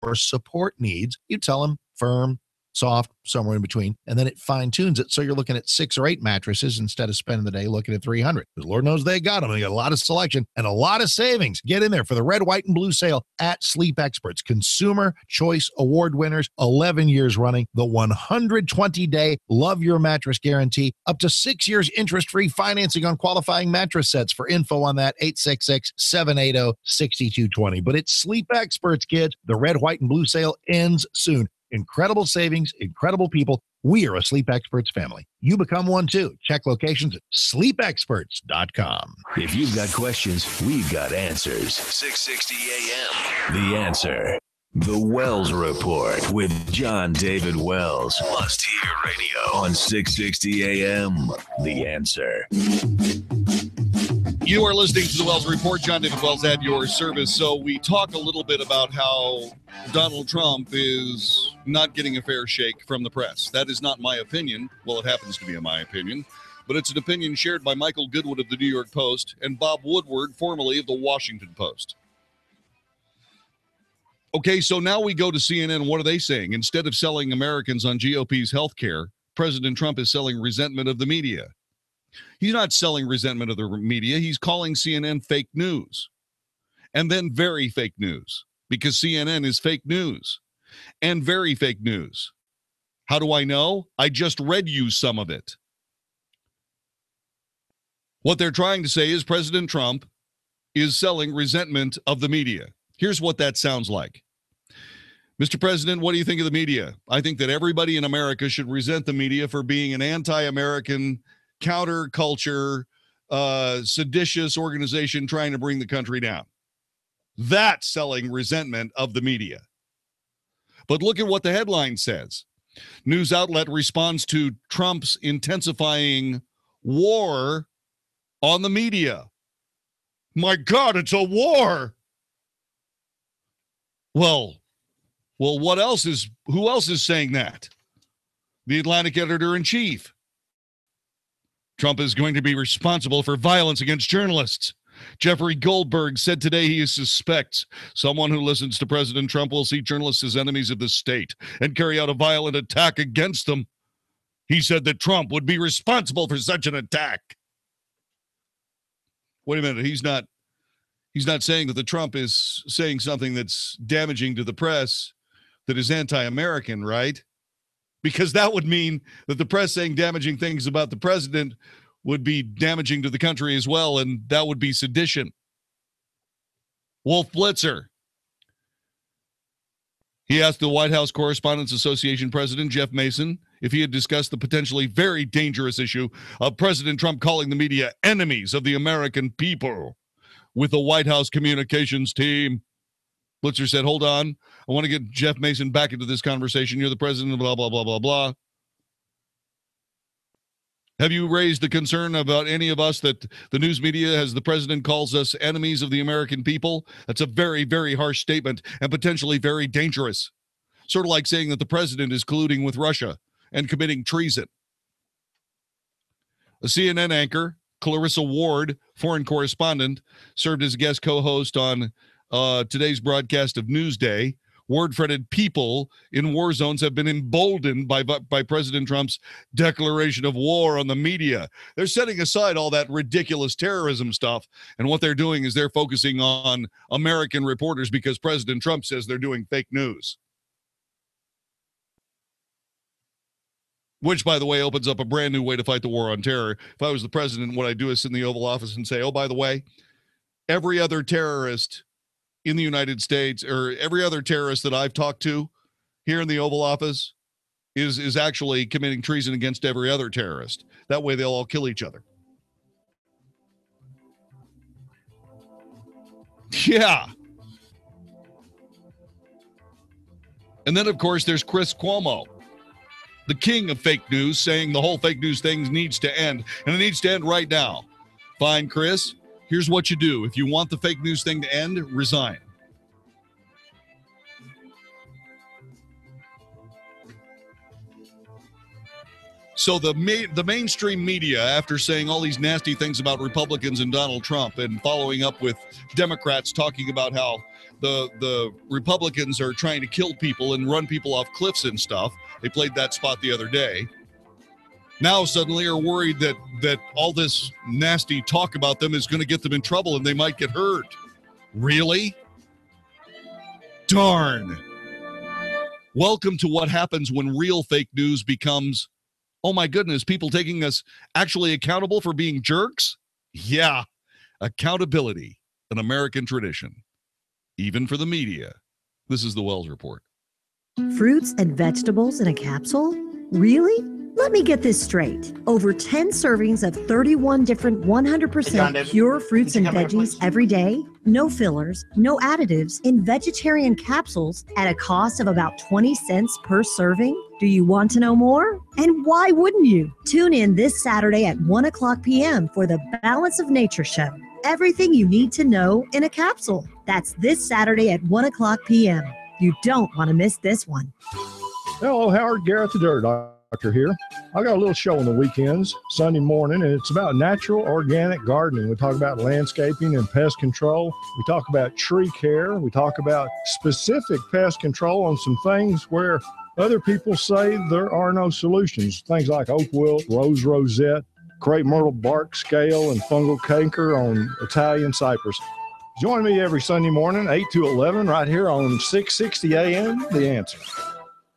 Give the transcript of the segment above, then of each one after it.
or support needs, you tell them firm, soft, somewhere in between, and then it fine-tunes it so you're looking at 6 or 8 mattresses instead of spending the day looking at 300. Because Lord knows they got them. They got a lot of selection and a lot of savings. Get in there for the red, white, and blue sale at Sleep Experts. Consumer Choice Award winners, 11 years running, the 120-day Love Your Mattress Guarantee, up to 6 years interest-free financing on qualifying mattress sets. For info on that, 866-780-6220. But it's Sleep Experts, kids. The red, white, and blue sale ends soon. Incredible savings, incredible people. We are a Sleep Experts family. You become one too. Check locations at sleepexperts.com. If you've got questions, we've got answers. 660 AM. The Answer. The Wells Report with John David Wells. Must hear radio on 660 AM. The Answer. You are listening to the Wells Report. John David Wells at your service. So we talk a little bit about how Donald Trump is not getting a fair shake from the press. That is not my opinion. Well, it happens to be my opinion, but it's an opinion shared by Michael Goodwin of the New York Post and Bob Woodward, formerly of the Washington Post. Okay, so now we go to CNN. What are they saying? Instead of selling Americans on GOP's health care, President Trump is selling resentment of the media. He's not selling resentment of the media. He's calling CNN fake news. And then very fake news, because CNN is fake news and very fake news. How do I know? I just read you some of it. What they're trying to say is President Trump is selling resentment of the media. Here's what that sounds like. Mr. President, what do you think of the media? I think that everybody in America should resent the media for being an anti-American, counterculture, seditious organization trying to bring the country down. That's selling resentment of the media. But look at what the headline says. News outlet responds to Trump's intensifying war on the media. My God, it's a war. Well, who else is saying that? The Atlantic editor-in-chief. Trump is going to be responsible for violence against journalists. Jeffrey Goldberg said today he suspects someone who listens to President Trump will see journalists as enemies of the state and carry out a violent attack against them. He said that Trump would be responsible for such an attack. Wait a minute, he's not saying that the Trump is saying something that's damaging to the press that is anti-American, right? Because that would mean that the press saying damaging things about the president would be damaging to the country as well, and that would be sedition. Wolf Blitzer. He asked the White House Correspondents Association president, Jeff Mason, if he had discussed the potentially very dangerous issue of President Trump calling the media enemies of the American people with the White House communications team. Blitzer said, hold on. I want to get Jeff Mason back into this conversation. You're the president of blah, blah, blah, blah, blah. Have you raised the concern about any of us that the news media, as the president calls us, enemies of the American people? That's a very, very harsh statement and potentially very dangerous. Sort of like saying that the president is colluding with Russia and committing treason. A CNN anchor, Clarissa Ward, foreign correspondent, served as a guest co-host on today's broadcast of Newsday. Ward-fretted people in war zones have been emboldened by President Trump's declaration of war on the media. They're setting aside all that ridiculous terrorism stuff, and what they're doing is they're focusing on American reporters because President Trump says they're doing fake news. Which, by the way, opens up a brand new way to fight the war on terror. If I was the president, what I'd do is sit in the Oval Office and say, oh, by the way, every other terrorist in the United States, or every other terrorist that I've talked to here in the Oval Office is actually committing treason against every other terrorist. That way they'll all kill each other. Yeah. And then, of course, there's Chris Cuomo, the king of fake news, saying the whole fake news thing needs to end, and it needs to end right now. Fine, Chris. Here's what you do. If you want the fake news thing to end, resign. So the mainstream media, after saying all these nasty things about Republicans and Donald Trump and following up with Democrats talking about how the Republicans are trying to kill people and run people off cliffs and stuff. They played that spot the other day. Now suddenly are worried that all this nasty talk about them is going to get them in trouble and they might get hurt. Really? Darn. Welcome to what happens when real fake news becomes, oh my goodness, people taking us actually accountable for being jerks? Yeah, accountability, an American tradition, even for the media. This is the Wells Report. Fruits and vegetables in a capsule? Really? Let me get this straight. Over 10 servings of 31 different 100% pure fruits and veggies every day, no fillers, no additives, in vegetarian capsules at a cost of about 20 cents per serving? Do you want to know more? And why wouldn't you? Tune in this Saturday at 1 o'clock p.m. for the Balance of Nature Show. Everything you need to know in a capsule. That's this Saturday at 1 o'clock p.m. You don't want to miss this one. Hello, Howard Garrett, the Dirt Doctor here. I got a little show on the weekends, Sunday morning, and it's about natural organic gardening. We talk about landscaping and pest control. We talk about tree care. We talk about specific pest control on some things where other people say there are no solutions. Things like oak wilt, rose rosette, crepe myrtle bark scale, and fungal canker on Italian cypress. Join me every Sunday morning, 8 to 11, right here on 660 AM, The Answer.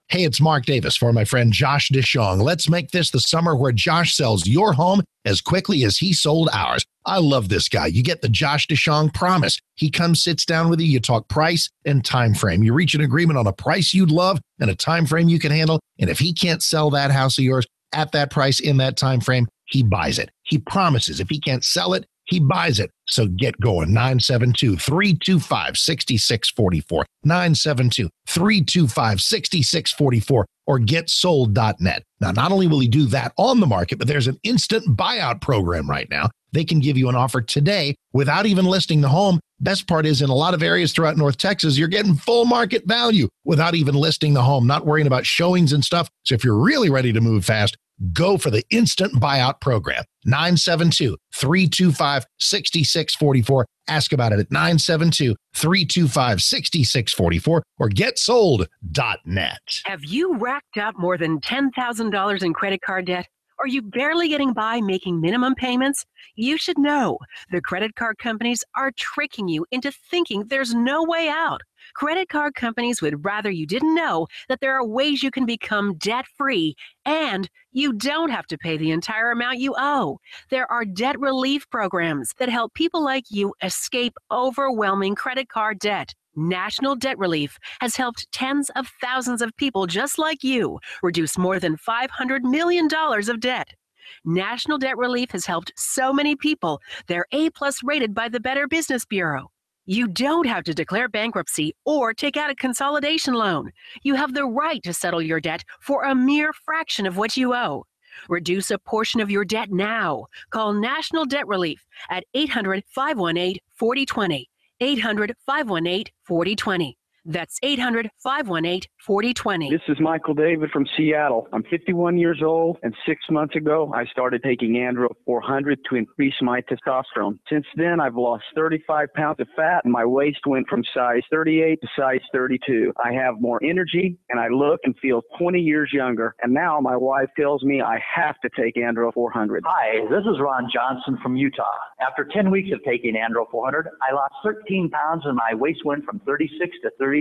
Hey, it's Mark Davis for my friend Josh DeShong. Let's make this the summer where Josh sells your home as quickly as he sold ours. I love this guy. You get the Josh DeShong promise. He comes, sits down with you. You talk price and time frame. You reach an agreement on a price you'd love and a time frame you can handle. And if he can't sell that house of yours at that price in that time frame, he buys it. He promises if he can't sell it, he buys it. So get going. 972-325-6644. 972-325-6644 or getsold.net. Now, not only will he do that on the market, but there's an instant buyout program right now. They can give you an offer today without even listing the home. Best part is in a lot of areas throughout North Texas, you're getting full market value without even listing the home, not worrying about showings and stuff. So if you're really ready to move fast, go for the instant buyout program. 972-325-6644. Ask about it at 972-325-6644 or getsold.net. Have you racked up more than $10,000 in credit card debt? Are you barely getting by making minimum payments? You should know the credit card companies are tricking you into thinking there's no way out. Credit card companies would rather you didn't know that there are ways you can become debt-free and you don't have to pay the entire amount you owe. There are debt relief programs that help people like you escape overwhelming credit card debt. National Debt Relief has helped tens of thousands of people just like you reduce more than $500 million of debt. National Debt Relief has helped so many people. They're A+ rated by the Better Business Bureau. You don't have to declare bankruptcy or take out a consolidation loan. You have the right to settle your debt for a mere fraction of what you owe. Reduce a portion of your debt now. Call National Debt Relief at 800-518-4020. 800-518-4020. That's 800-518-4020. This is Michael David from Seattle. I'm 51 years old, and 6 months ago, I started taking Andro 400 to increase my testosterone. Since then, I've lost 35 pounds of fat, and my waist went from size 38 to size 32. I have more energy, and I look and feel 20 years younger. And now my wife tells me I have to take Andro 400. Hi, this is Ron Johnson from Utah. After 10 weeks of taking Andro 400, I lost 13 pounds, and my waist went from 36 to 33.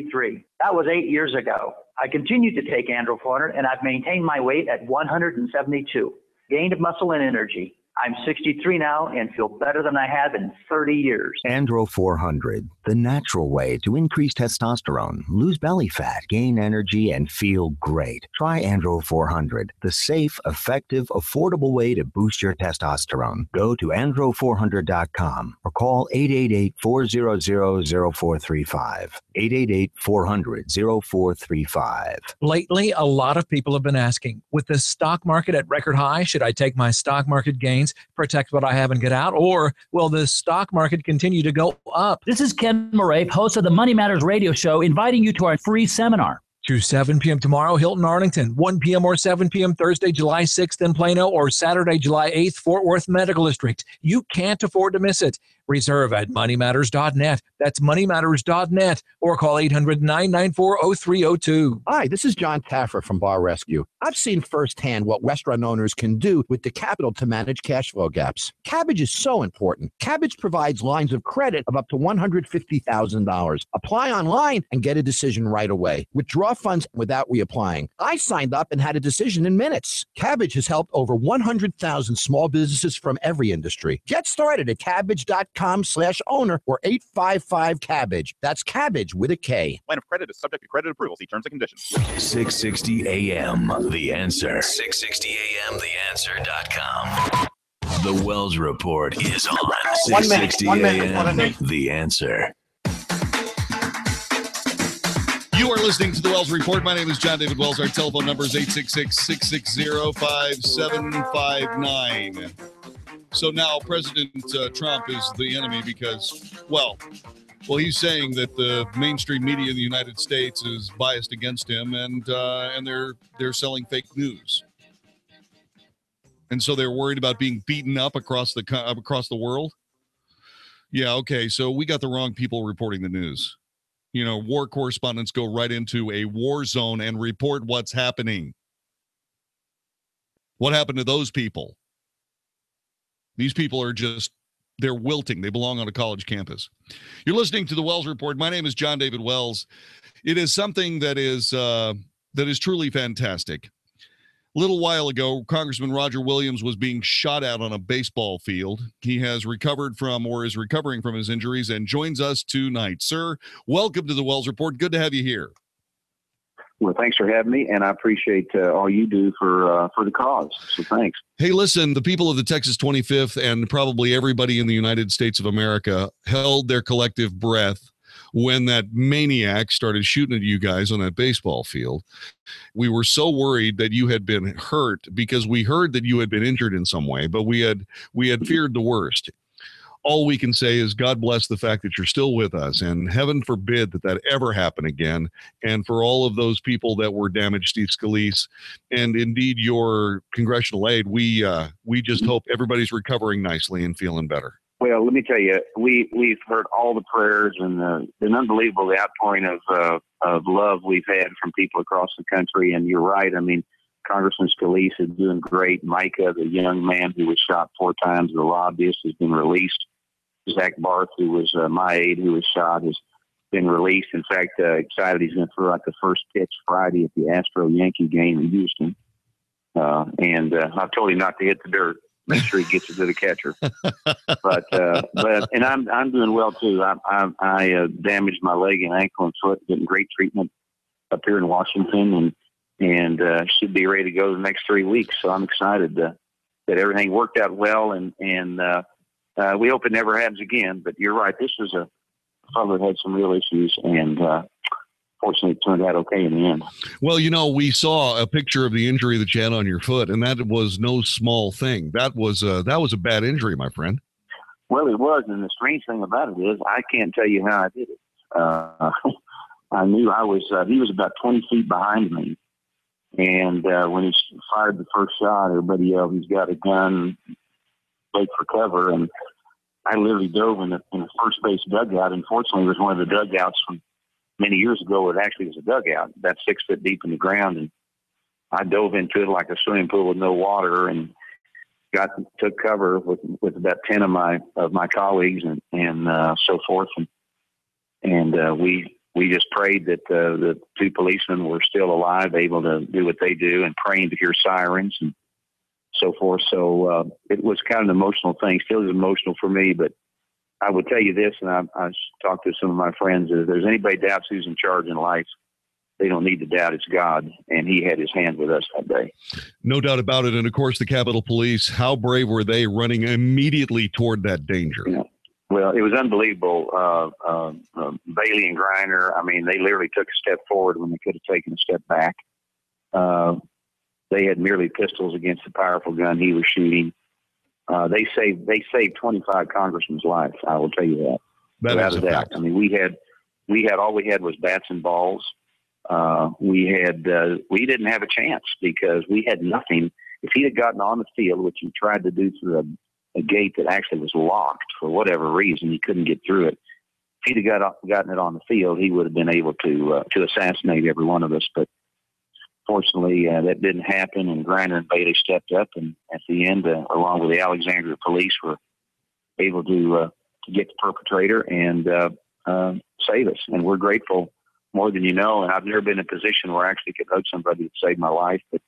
That was 8 years ago. I continued to take Andro 400, and I've maintained my weight at 172. Gained muscle and energy. I'm 63 now and feel better than I have in 30 years. Andro 400, the natural way to increase testosterone, lose belly fat, gain energy, and feel great. Try Andro 400, the safe, effective, affordable way to boost your testosterone. Go to andro400.com or call 888-400-0435. 888-400-0435. Lately, a lot of people have been asking, with the stock market at record high, should I take my stock market gains, protect what I have and get out, or will the stock market continue to go up? This is Ken Moraif, host of the Money Matters radio show, inviting you to our free seminar. To 7 p.m. tomorrow, Hilton, Arlington, 1 p.m. or 7 p.m. Thursday, July 6th in Plano, or Saturday, July 8th, Fort Worth Medical District. You can't afford to miss it. Reserve at moneymatters.net. That's moneymatters.net, or call 800-994-0302. Hi, this is John Taffer from Bar Rescue. I've seen firsthand what restaurant owners can do with the capital to manage cash flow gaps. Cabbage is so important. Cabbage provides lines of credit of up to $150,000. Apply online and get a decision right away. Withdraw funds without reapplying. I signed up and had a decision in minutes. Cabbage has helped over 100,000 small businesses from every industry. Get started at cabbage.com/owner or 855-CABBAGE. That's cabbage with a K. Line of credit is subject to credit approval. See terms and conditions. 660 AM, The Answer. 660 AM, TheAnswer.com. The Wells Report is on 660 AM, The Answer. You are listening to the Wells Report. My name is John David Wells. Our telephone number is 866-660-5759. So now President Trump is the enemy because, well, he's saying that the mainstream media in the United States is biased against him, and they're selling fake news, and so they're worried about being beaten up across the world. Yeah, okay. So we got the wrong people reporting the news. You know, war correspondents go right into a war zone and report what's happening. What happened to those people? These people are they're wilting. They belong on a college campus. You're listening to the Wells Report. My name is John David Wells. It is something that is truly fantastic. A little while ago, Congressman Roger Williams was being shot at on a baseball field. He has recovered from, or is recovering from, his injuries and joins us tonight. Sir, welcome to the Wells Report. Good to have you here. Well, thanks for having me, and I appreciate all you do for the cause. So thanks. Hey, listen, the people of the Texas 25th and probably everybody in the United States of America held their collective breath when that maniac started shooting at you guys on that baseball field. We were so worried that you had been hurt because we heard that you had been injured in some way, but we had feared the worst. All we can say is God bless the fact that you're still with us, and heaven forbid that ever happen again. And for all of those people that were damaged, Steve Scalise, and indeed your congressional aide, we just hope everybody's recovering nicely and feeling better. Well, let me tell you, we've heard all the prayers and been unbelievable, the outpouring of love we've had from people across the country. And you're right. I mean, Congressman Scalise is doing great. Micah, the young man who was shot 4 times, the lobbyist, has been released. Zach Barth, who was my aide, who was shot, has been released. In fact, excited he's going to throw out the first pitch Friday at the Astro-Yankee game in Houston. And I told him not to hit the dirt. Make sure he gets it to the catcher. But I'm doing well too. I damaged my leg and ankle and foot, getting great treatment up here in Washington, and should be ready to go the next 3 weeks. So I'm excited that everything worked out well, and we hope it never happens again. But you're right. This was a fellow that had some real issues, and fortunately it turned out okay in the end. Well, you know, we saw a picture of the injury that you had on your foot, and that was no small thing. That was a bad injury, my friend. Well, it was, and the strange thing about it is I can't tell you how I did it. I knew he was about 20 feet behind me, and when he fired the first shot, everybody yelled, "He's got a gun, wait for cover," and I literally dove in the first base dugout. Unfortunately, it was one of the dugouts from many years ago. It actually was a dugout about 6 foot deep in the ground, and I dove into it like a swimming pool with no water, and took cover with about 10 of my colleagues and so forth, and we just prayed that the 2 policemen were still alive, able to do what they do, and praying to hear sirens and so forth. So it was kind of an emotional thing. Still is emotional for me, but I would tell you this, and I talked to some of my friends, that if there's anybody doubts who's in charge in life, they don't need to doubt it's God, and he had his hand with us that day. No doubt about it. And of course, the Capitol Police, how brave were they running immediately toward that danger? Yeah. Well, it was unbelievable. Bailey and Griner, I mean, they literally took a step forward when they could have taken a step back. They had merely pistols against the powerful gun he was shooting. They saved 25 congressmen's lives. I will tell you that. That is a fact. I mean, we had all we had was bats and balls. We didn't have a chance because we had nothing. If he had gotten on the field, which he tried to do through a gate that actually was locked for whatever reason. He couldn't get through it. If he'd have gotten it on the field, he would have been able to assassinate every one of us. But fortunately, that didn't happen, and Griner and Bailey stepped up, and at the end, along with the Alexandria police, were able to get the perpetrator and save us. And we're grateful more than you know. And I've never been in a position where I actually could hug somebody that saved my life, but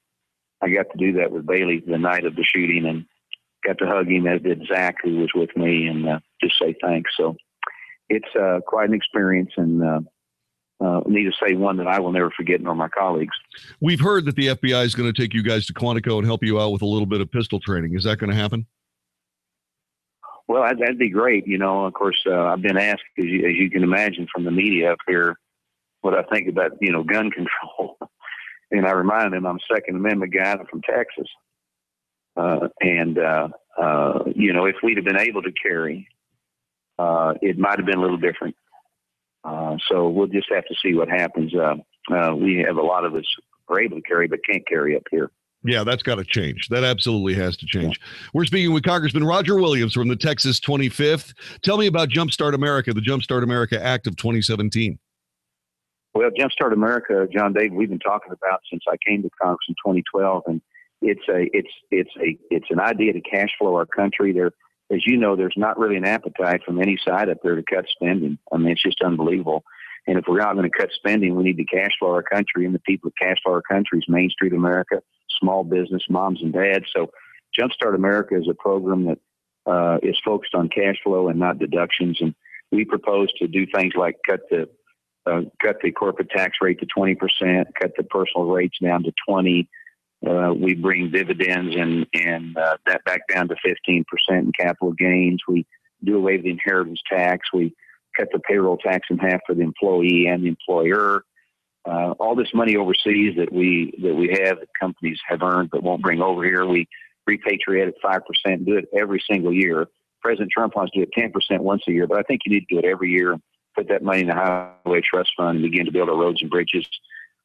I got to do that with Bailey the night of the shooting, and got to hug him, as did Zach, who was with me, and just say thanks. So it's quite an experience, and need to say one that I will never forget, nor my colleagues. We've heard that the FBI is going to take you guys to Quantico and help you out with a little bit of pistol training. Is that going to happen? Well, that'd be great. You know, of course, I've been asked, as you can imagine from the media up here, what I think about, gun control. And I remind them I'm a Second Amendment guy. I'm from Texas. If we'd have been able to carry, it might have been a little different. So we'll just have to see what happens. We have a lot of us are able to carry, but can't carry up here. Yeah, that's got to change. That absolutely has to change. We're speaking with Congressman Roger Williams from the Texas 25th. Tell me about Jumpstart America, the Jumpstart America Act of 2017. Well, Jumpstart America, John David, we've been talking about since I came to Congress in 2012, and it's an idea to cash flow our country. There, as you know, there's not really an appetite from any side up there to cut spending. I mean, it's just unbelievable. And if we're not going to cut spending, we need to cash flow our country, and the people that cash flow our country is Main Street America, small business, moms and dads. So Jumpstart America is a program that is focused on cash flow and not deductions. And we propose to do things like cut the corporate tax rate to 20%, cut the personal rates down to 20%. We bring dividends and that back down to 15% in capital gains. We do away with the inheritance tax. We cut the payroll tax in half for the employee and the employer. All this money overseas that we have, that companies have earned but won't bring over here, we repatriate at 5%, do it every single year. President Trump wants to do it 10% once a year, but I think you need to do it every year. Put that money in the highway trust fund and begin to build our roads and bridges.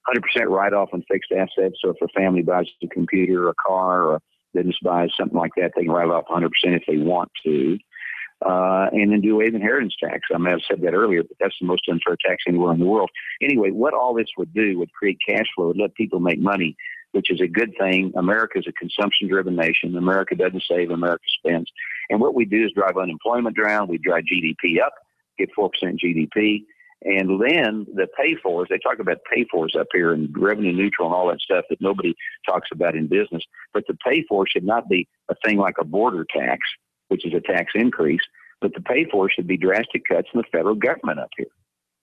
100% write-off on fixed assets. So if a family buys a computer or a car, or a business buys something like that, they can write it off 100% if they want to. And then do away with inheritance tax. I may have said that earlier, but that's the most unfair tax anywhere in the world. Anyway, what all this would do would create cash flow, would let people make money, which is a good thing. America is a consumption-driven nation. America doesn't save, America spends. And what we do is drive unemployment down. We drive GDP up, get 4% GDP. And then the pay-fors, they talk about pay-fors up here and revenue neutral and all that stuff that nobody talks about in business. But the pay-for should not be a thing like a border tax, which is a tax increase, but the pay-for should be drastic cuts in the federal government up here,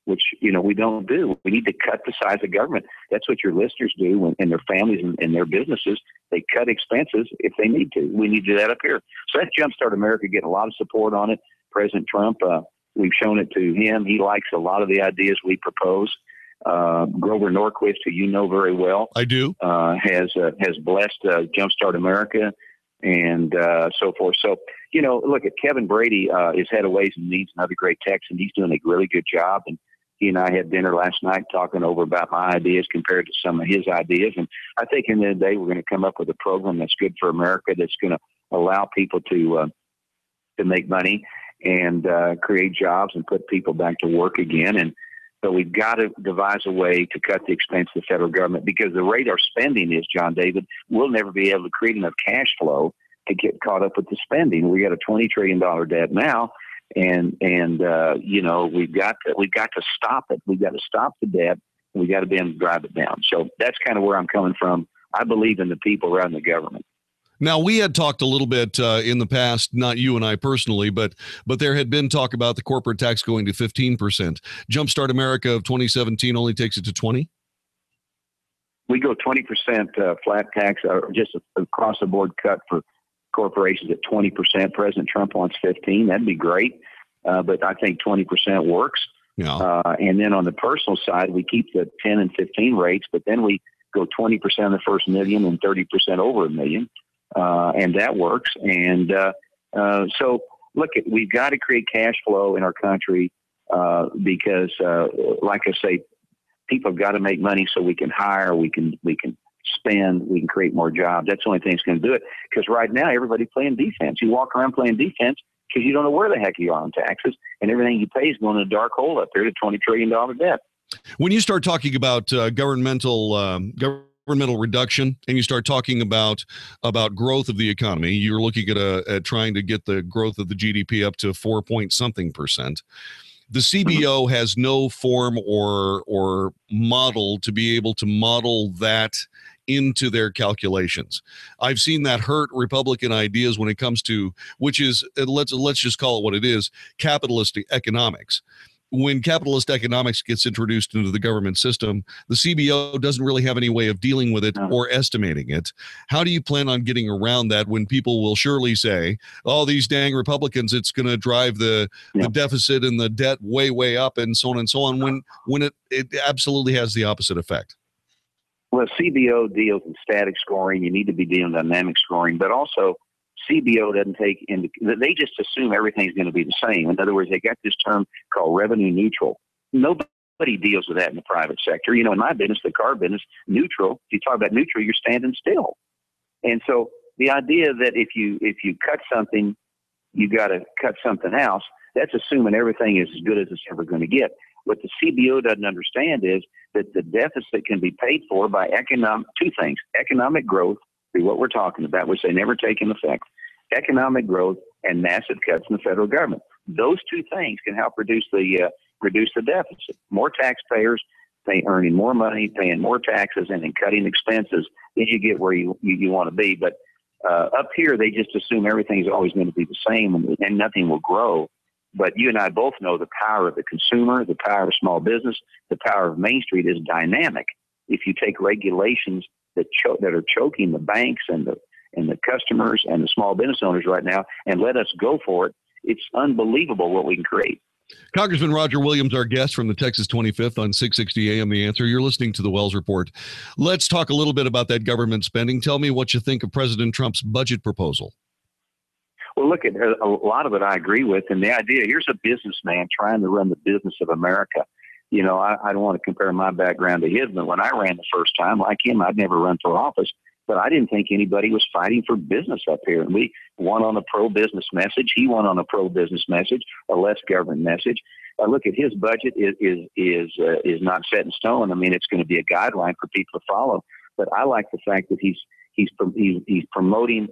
which, we don't do. We need to cut the size of government. That's what your listeners do and their families and their businesses. They cut expenses if they need to. We need to do that up here. So that's Jumpstart America, getting a lot of support on it. President Trump, we've shown it to him. He likes a lot of the ideas we propose. Grover Norquist, who you know very well, I do, has blessed Jumpstart America and so forth. So, look at Kevin Brady, is head of Ways and Means, another great Texan. He's doing a really good job. And he and I had dinner last night talking over about my ideas compared to some of his ideas. And I think in the end of the day, we're going to come up with a program that's good for America, that's going to allow people to make money and create jobs and put people back to work again. But we've got to devise a way to cut the expense of the federal government, because the rate our spending is, John David, we'll never be able to create enough cash flow to get caught up with the spending. We got a $20 trillion debt now, and we've got to stop it. We've got to stop the debt. We got to be able to drive it down. So that's kind of where I'm coming from. I believe in the people rather than the government. Now, we had talked a little bit in the past, not you and I personally, but there had been talk about the corporate tax going to 15%. Jumpstart America of 2017 only takes it to 20%? We go 20% flat tax, or just across the board cut for corporations at 20%. President Trump wants 15%. That'd be great. But I think 20% works. Yeah. And then on the personal side, we keep the 10 and 15 rates, but then we go 20% on the first million and 30% over $1 million. And that works. And so, look, we've got to create cash flow in our country because, like I say, people have got to make money so we can hire, we can spend, we can create more jobs. That's the only thing that's going to do it. Because right now, everybody's playing defense. You walk around playing defense because you don't know where the heck you are on taxes, and everything you pay is going in a dark hole up there to $20 trillion debt. When you start talking about governmental reduction, and you start talking about growth of the economy, you're looking at trying to get the growth of the GDP up to 4 point something percent. The CBO has no form or model to be able to model that into their calculations. I've seen that hurt Republican ideas when it comes to, which is, let's just call it what it is, capitalist economics. When capitalist economics gets introduced into the government system, the CBO doesn't really have any way of dealing with it or estimating it. How do you plan on getting around that when people will surely say, oh, these dang Republicans, it's going to drive the deficit and the debt way, way up and so on, when it absolutely has the opposite effect? Well, CBO deals in static scoring. You need to be dealing dynamic scoring, but also CBO doesn't take into, they just assume everything's going to be the same. In other words, they got this term called revenue neutral. Nobody deals with that in the private sector. You know, in my business, the car business, neutral, if you talk about neutral, you're standing still. And so the idea that if you cut something, you got to cut something else, that's assuming everything is as good as it's ever going to get. What the CBO doesn't understand is that the deficit can be paid for by two things: economic growth, through what we're talking about, which they never take into effect, economic growth and massive cuts in the federal government. Those two things can help reduce the deficit. More taxpayers earning more money, paying more taxes, and then cutting expenses, then you get where you want to be. But up here, they just assume everything's always going to be the same and nothing will grow. But you and I both know the power of the consumer, the power of small business, the power of Main Street is dynamic. If you take regulations that are choking the banks and the customers and the small business owners right now and let us go for it, it's unbelievable what we can create. Congressman Roger Williams, our guest from the Texas 25th on 660 AM The Answer. You're listening to the Wells Report. Let's talk a little bit about that government spending. Tell me what you think of President Trump's budget proposal. Well, look, at a lot of it I agree with. And the idea, here's a businessman trying to run the business of America. You know, I don't want to compare my background to his, but when I ran the first time, like him, I'd never run for office. But I didn't think anybody was fighting for business up here. And we won on a pro-business message. He won on a pro-business message, a less government message. Look, at his budget is not set in stone. I mean, it's going to be a guideline for people to follow. But I like the fact that he's promoting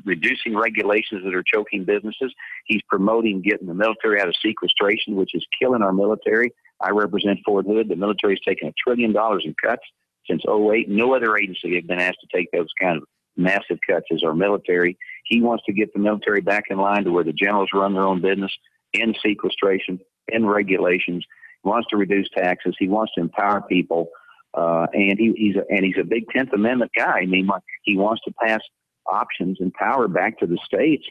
reducing regulations that are choking businesses. He's promoting getting the military out of sequestration, which is killing our military. I represent Fort Hood. The military's taken $1 trillion in cuts since 2008. No other agency has been asked to take those kind of massive cuts as our military. He wants to get the military back in line to where the generals run their own business in sequestration, in regulations. He wants to reduce taxes. He wants to empower people. And he's a big 10th Amendment guy. I mean, he wants to pass options and power back to the states,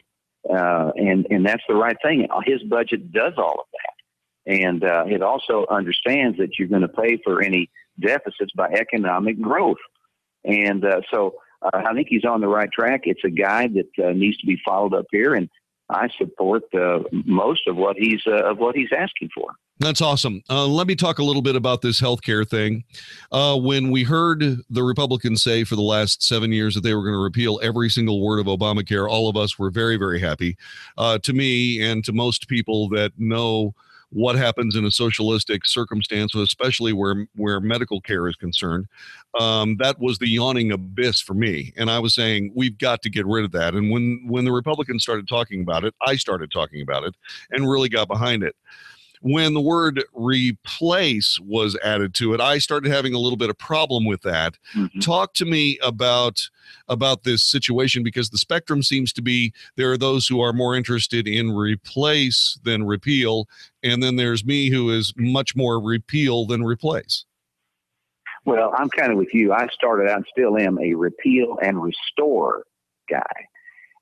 and that's the right thing. His budget does all of that, and it also understands that you're going to pay for any deficits by economic growth. And so I think he's on the right track. It's a guy that needs to be followed up here, and I support most of what he's asking for. That's awesome. Let me talk a little bit about this healthcare thing. When we heard the Republicans say for the last 7 years that they were going to repeal every single word of Obamacare, all of us were very, very happy. To me and to most people that know what happens in a socialistic circumstance, especially where medical care is concerned, that was the yawning abyss for me. And I was saying, we've got to get rid of that. And when the Republicans started talking about it, I started talking about it and really got behind it. When the word replace was added to it, I started having a little bit of problem with that. Mm-hmm. Talk to me about this situation, because the spectrum seems to be there are those who are more interested in replace than repeal, and then there's me who is much more repeal than replace. Well, I'm kind of with you. I started out and still am a repeal and restore guy.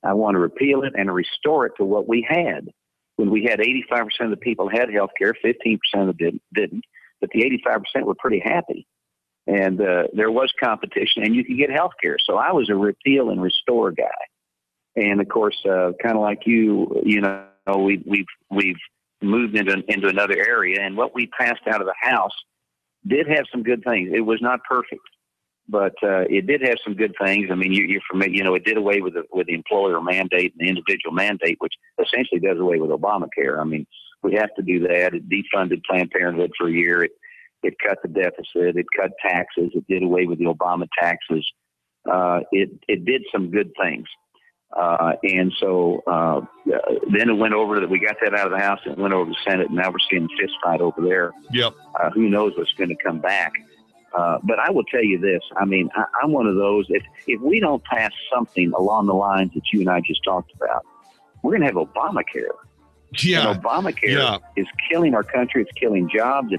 I want to repeal it and restore it to what we had. When we had 85% of the people had health care, 15% of them didn't, but the 85% were pretty happy. And there was competition, and you could get health care. So I was a repeal and restore guy. And, of course, kind of like you know, we've moved into another area, and what we passed out of the House did have some good things. It was not perfect. But it did have some good things. I mean, you're familiar, it did away with the employer mandate and the individual mandate, which essentially does away with Obamacare. I mean, we have to do that. It defunded Planned Parenthood for a year. It cut the deficit. It cut taxes. It did away with the Obama taxes. It did some good things. And so then it went over we got that out of the House, and it went over to the Senate, and now we're seeing a fist fight over there. Yep. Who knows what's going to come back. But I will tell you this. I mean, I'm one of those, if we don't pass something along the lines that you and I just talked about, we're going to have Obamacare. Yeah. And Obamacare is killing our country. It's killing jobs.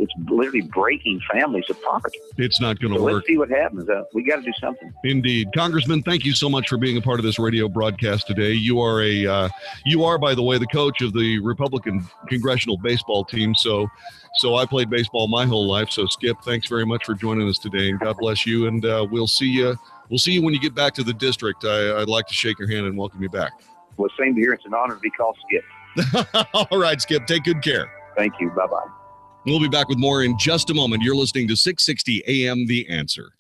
It's literally breaking families apart. It's not going to work. Let's see what happens. We got to do something. Indeed. Congressman, thank you so much for being a part of this radio broadcast today. You are, by the way, the coach of the Republican congressional baseball team. So I played baseball my whole life. So Skip, thanks very much for joining us today, and God bless you. And we'll see you. We'll see you when you get back to the district. I'd like to shake your hand and welcome you back. Well, same here. It's an honor to be called Skip. All right, Skip. Take good care. Thank you. Bye-bye. We'll be back with more in just a moment. You're listening to 660 AM The Answer.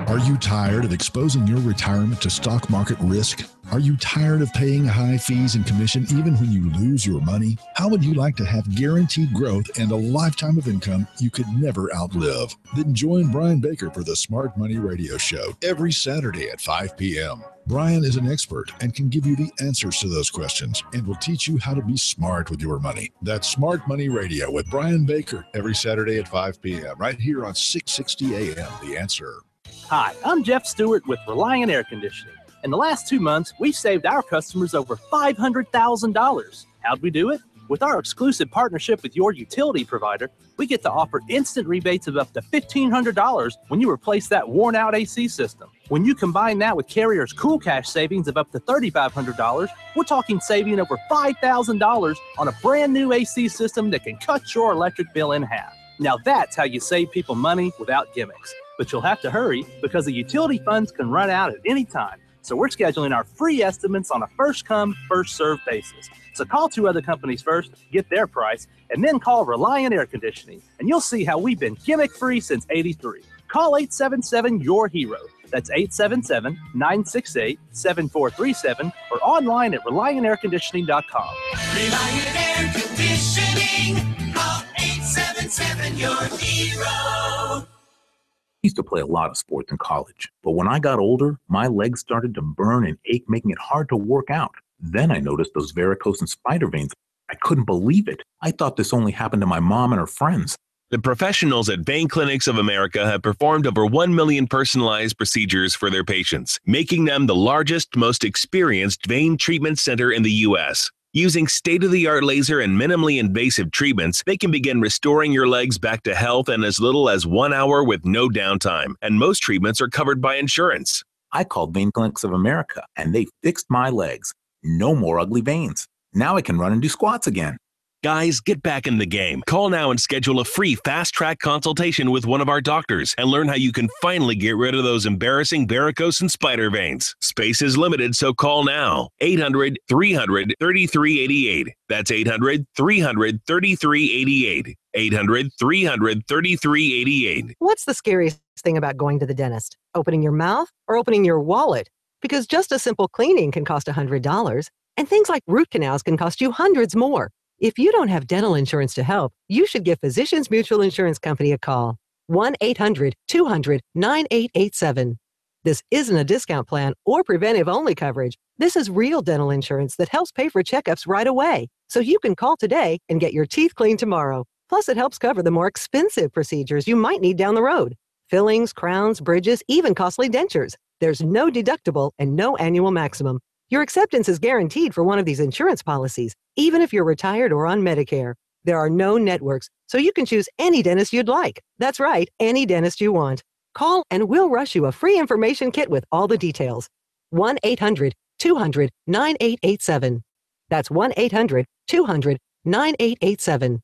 Are you tired of exposing your retirement to stock market risk? Are you tired of paying high fees and commission even when you lose your money? How would you like to have guaranteed growth and a lifetime of income you could never outlive? Then join Brian Baker for the Smart Money Radio Show every Saturday at 5 p.m. Brian is an expert and can give you the answers to those questions and will teach you how to be smart with your money. That's Smart Money Radio with Brian Baker every Saturday at 5 p.m. right here on 660 AM The Answer. Hi, I'm Jeff Stewart with Reliant Air Conditioning. In the last 2 months, we've saved our customers over $500,000. How'd we do it? With our exclusive partnership with your utility provider, we get to offer instant rebates of up to $1,500 when you replace that worn-out AC system. When you combine that with Carrier's Cool Cash savings of up to $3,500, we're talking saving over $5,000 on a brand new AC system that can cut your electric bill in half. Now that's how you save people money without gimmicks. But you'll have to hurry because the utility funds can run out at any time. So we're scheduling our free estimates on a first-come, first-served basis. So call 2 other companies first, get their price, and then call Reliant Air Conditioning, and you'll see how we've been gimmick-free since '83. Call 877-YOUR-HERO. That's 877-968-7437 or online at ReliantAirConditioning.com. Reliant Air Conditioning. Call 877-YOUR-HERO. I used to play a lot of sports in college, but when I got older, my legs started to burn and ache, making it hard to work out. Then I noticed those varicose and spider veins. I couldn't believe it. I thought this only happened to my mom and her friends. The professionals at Vein Clinics of America have performed over 1 million personalized procedures for their patients, making them the largest, most experienced vein treatment center in the U.S. Using state-of-the-art laser and minimally invasive treatments, they can begin restoring your legs back to health in as little as 1 hour with no downtime, and most treatments are covered by insurance. I called Vein Clinics of America, and they fixed my legs. No more ugly veins. Now I can run and do squats again. Guys, get back in the game. Call now and schedule a free fast-track consultation with one of our doctors and learn how you can finally get rid of those embarrassing varicose and spider veins. Space is limited, so call now. 800-300-3388. That's 800-300-3388. 800-300-3388. What's the scariest thing about going to the dentist? Opening your mouth or opening your wallet? Because just a simple cleaning can cost $100, and things like root canals can cost you hundreds more. If you don't have dental insurance to help, you should give Physicians Mutual Insurance Company a call. 1-800-200-9887. This isn't a discount plan or preventive-only coverage. This is real dental insurance that helps pay for checkups right away. So you can call today and get your teeth cleaned tomorrow. Plus, it helps cover the more expensive procedures you might need down the road. Fillings, crowns, bridges, even costly dentures. There's no deductible and no annual maximum. Your acceptance is guaranteed for one of these insurance policies, even if you're retired or on Medicare. There are no networks, so you can choose any dentist you'd like. That's right, any dentist you want. Call and we'll rush you a free information kit with all the details. 1-800-200-9887. That's 1-800-200-9887.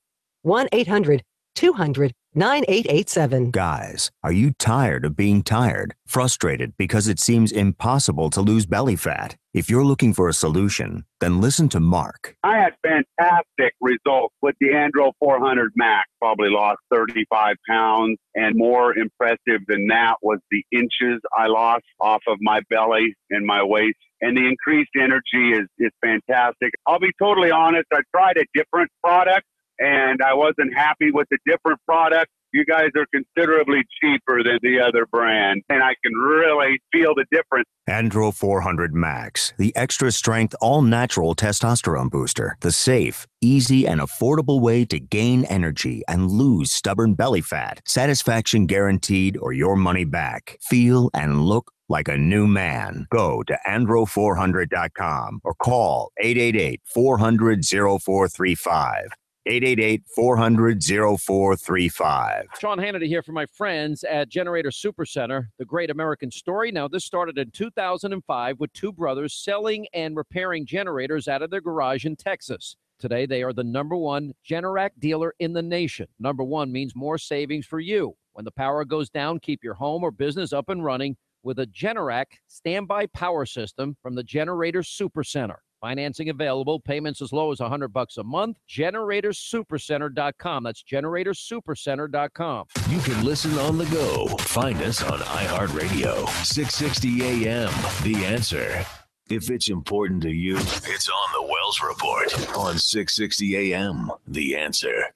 1-800-200-9887. 9887. Guys, are you tired of being tired? Frustrated because it seems impossible to lose belly fat? If you're looking for a solution, then listen to Mark. I had fantastic results with the Andro 400 Max. Probably lost 35 pounds, and more impressive than that was the inches I lost off of my belly and my waist. And the increased energy is fantastic. I'll be totally honest, I tried a different product, and I wasn't happy with the different product. You guys are considerably cheaper than the other brand, and I can really feel the difference. Andro 400 Max, the extra strength, all natural testosterone booster. The safe, easy, and affordable way to gain energy and lose stubborn belly fat. Satisfaction guaranteed or your money back. Feel and look like a new man. Go to andro400.com or call 888-400-0435. 888-400-0435. Sean Hannity here for my friends at Generator Supercenter, the great American story. Now, this started in 2005 with two brothers selling and repairing generators out of their garage in Texas. Today, they are the #1 Generac dealer in the nation. #1 means more savings for you. When the power goes down, keep your home or business up and running with a Generac standby power system from the Generator Supercenter. Financing available, payments as low as $100 a month. GeneratorSupercenter.com. That's GeneratorSupercenter.com. You can listen on the go. Find us on iHeartRadio. 660 AM. The Answer. If it's important to you, it's on the Wells Report on 660 AM. The Answer.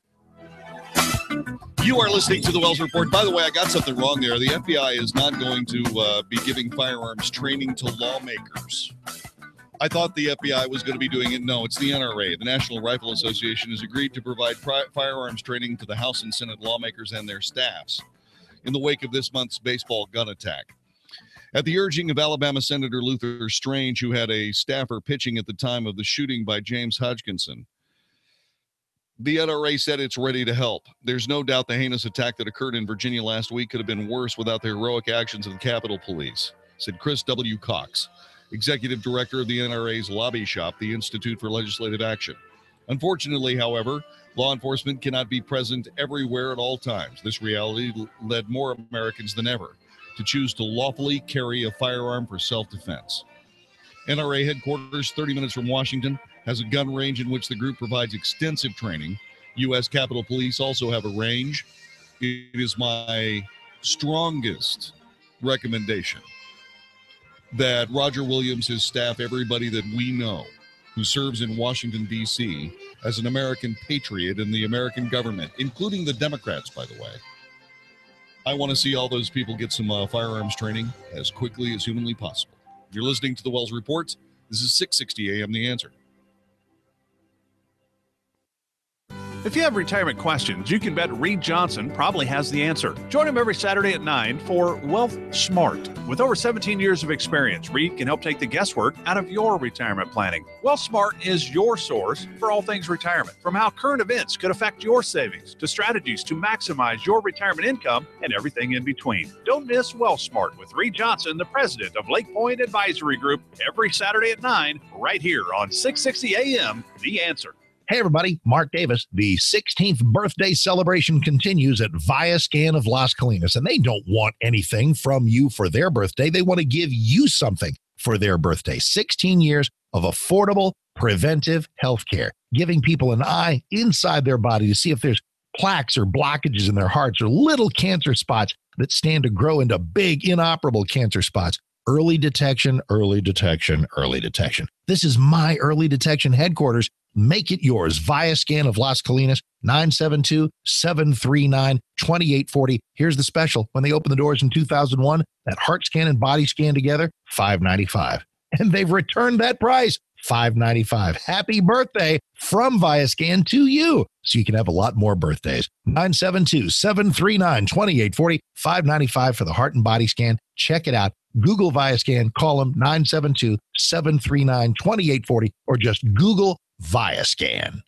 You are listening to the Wells Report. By the way, I got something wrong there. The FBI is not going to be giving firearms training to lawmakers. I thought the FBI was going to be doing it. No, it's the NRA. The National Rifle Association has agreed to provide firearms training to the House and Senate lawmakers and their staffs in the wake of this month's baseball gun attack. At the urging of Alabama Senator Luther Strange, who had a staffer pitching at the time of the shooting by James Hodgkinson, the NRA said it's ready to help. There's no doubt the heinous attack that occurred in Virginia last week could have been worse without the heroic actions of the Capitol Police, said Chris W. Cox, Executive Director of the NRA's lobby shop, the Institute for Legislative Action. Unfortunately, however, law enforcement cannot be present everywhere at all times. This reality led more Americans than ever to choose to lawfully carry a firearm for self-defense. NRA headquarters, 30 minutes from Washington, has a gun range in which the group provides extensive training. U.S. Capitol Police also have a range. It is my strongest recommendation that Roger Williams, his staff, everybody that we know who serves in Washington, D.C., as an American patriot in the American government, including the Democrats, by the way. I want to see all those people get some firearms training as quickly as humanly possible. You're listening to the Wells Report. This is 660 AM The Answer. If you have retirement questions, you can bet Reed Johnson probably has the answer. Join him every Saturday at 9 for Wealth Smart. With over 17 years of experience, Reed can help take the guesswork out of your retirement planning. Wealth Smart is your source for all things retirement, from how current events could affect your savings to strategies to maximize your retirement income and everything in between. Don't miss Wealth Smart with Reed Johnson, the president of Lake Point Advisory Group, every Saturday at 9 right here on 660 AM The Answer. Hey, everybody, Mark Davis. The 16th birthday celebration continues at Viascan of Las Colinas, and they don't want anything from you for their birthday. They want to give you something for their birthday. 16 years of affordable preventive health care, giving people an eye inside their body to see if there's plaques or blockages in their hearts or little cancer spots that stand to grow into big, inoperable cancer spots. Early detection, early detection, early detection. This is my early detection headquarters. Make it yours. Viascan of Las Colinas, 972-739-2840. Here's the special. When they opened the doors in 2001, that heart scan and body scan together, $595. And they've returned that price, $595. Happy birthday from Viascan to you, so you can have a lot more birthdays. 972-739-2840, $595 for the heart and body scan. Check it out. Google Viascan, call them 972-739-2840, or just Google Viascan.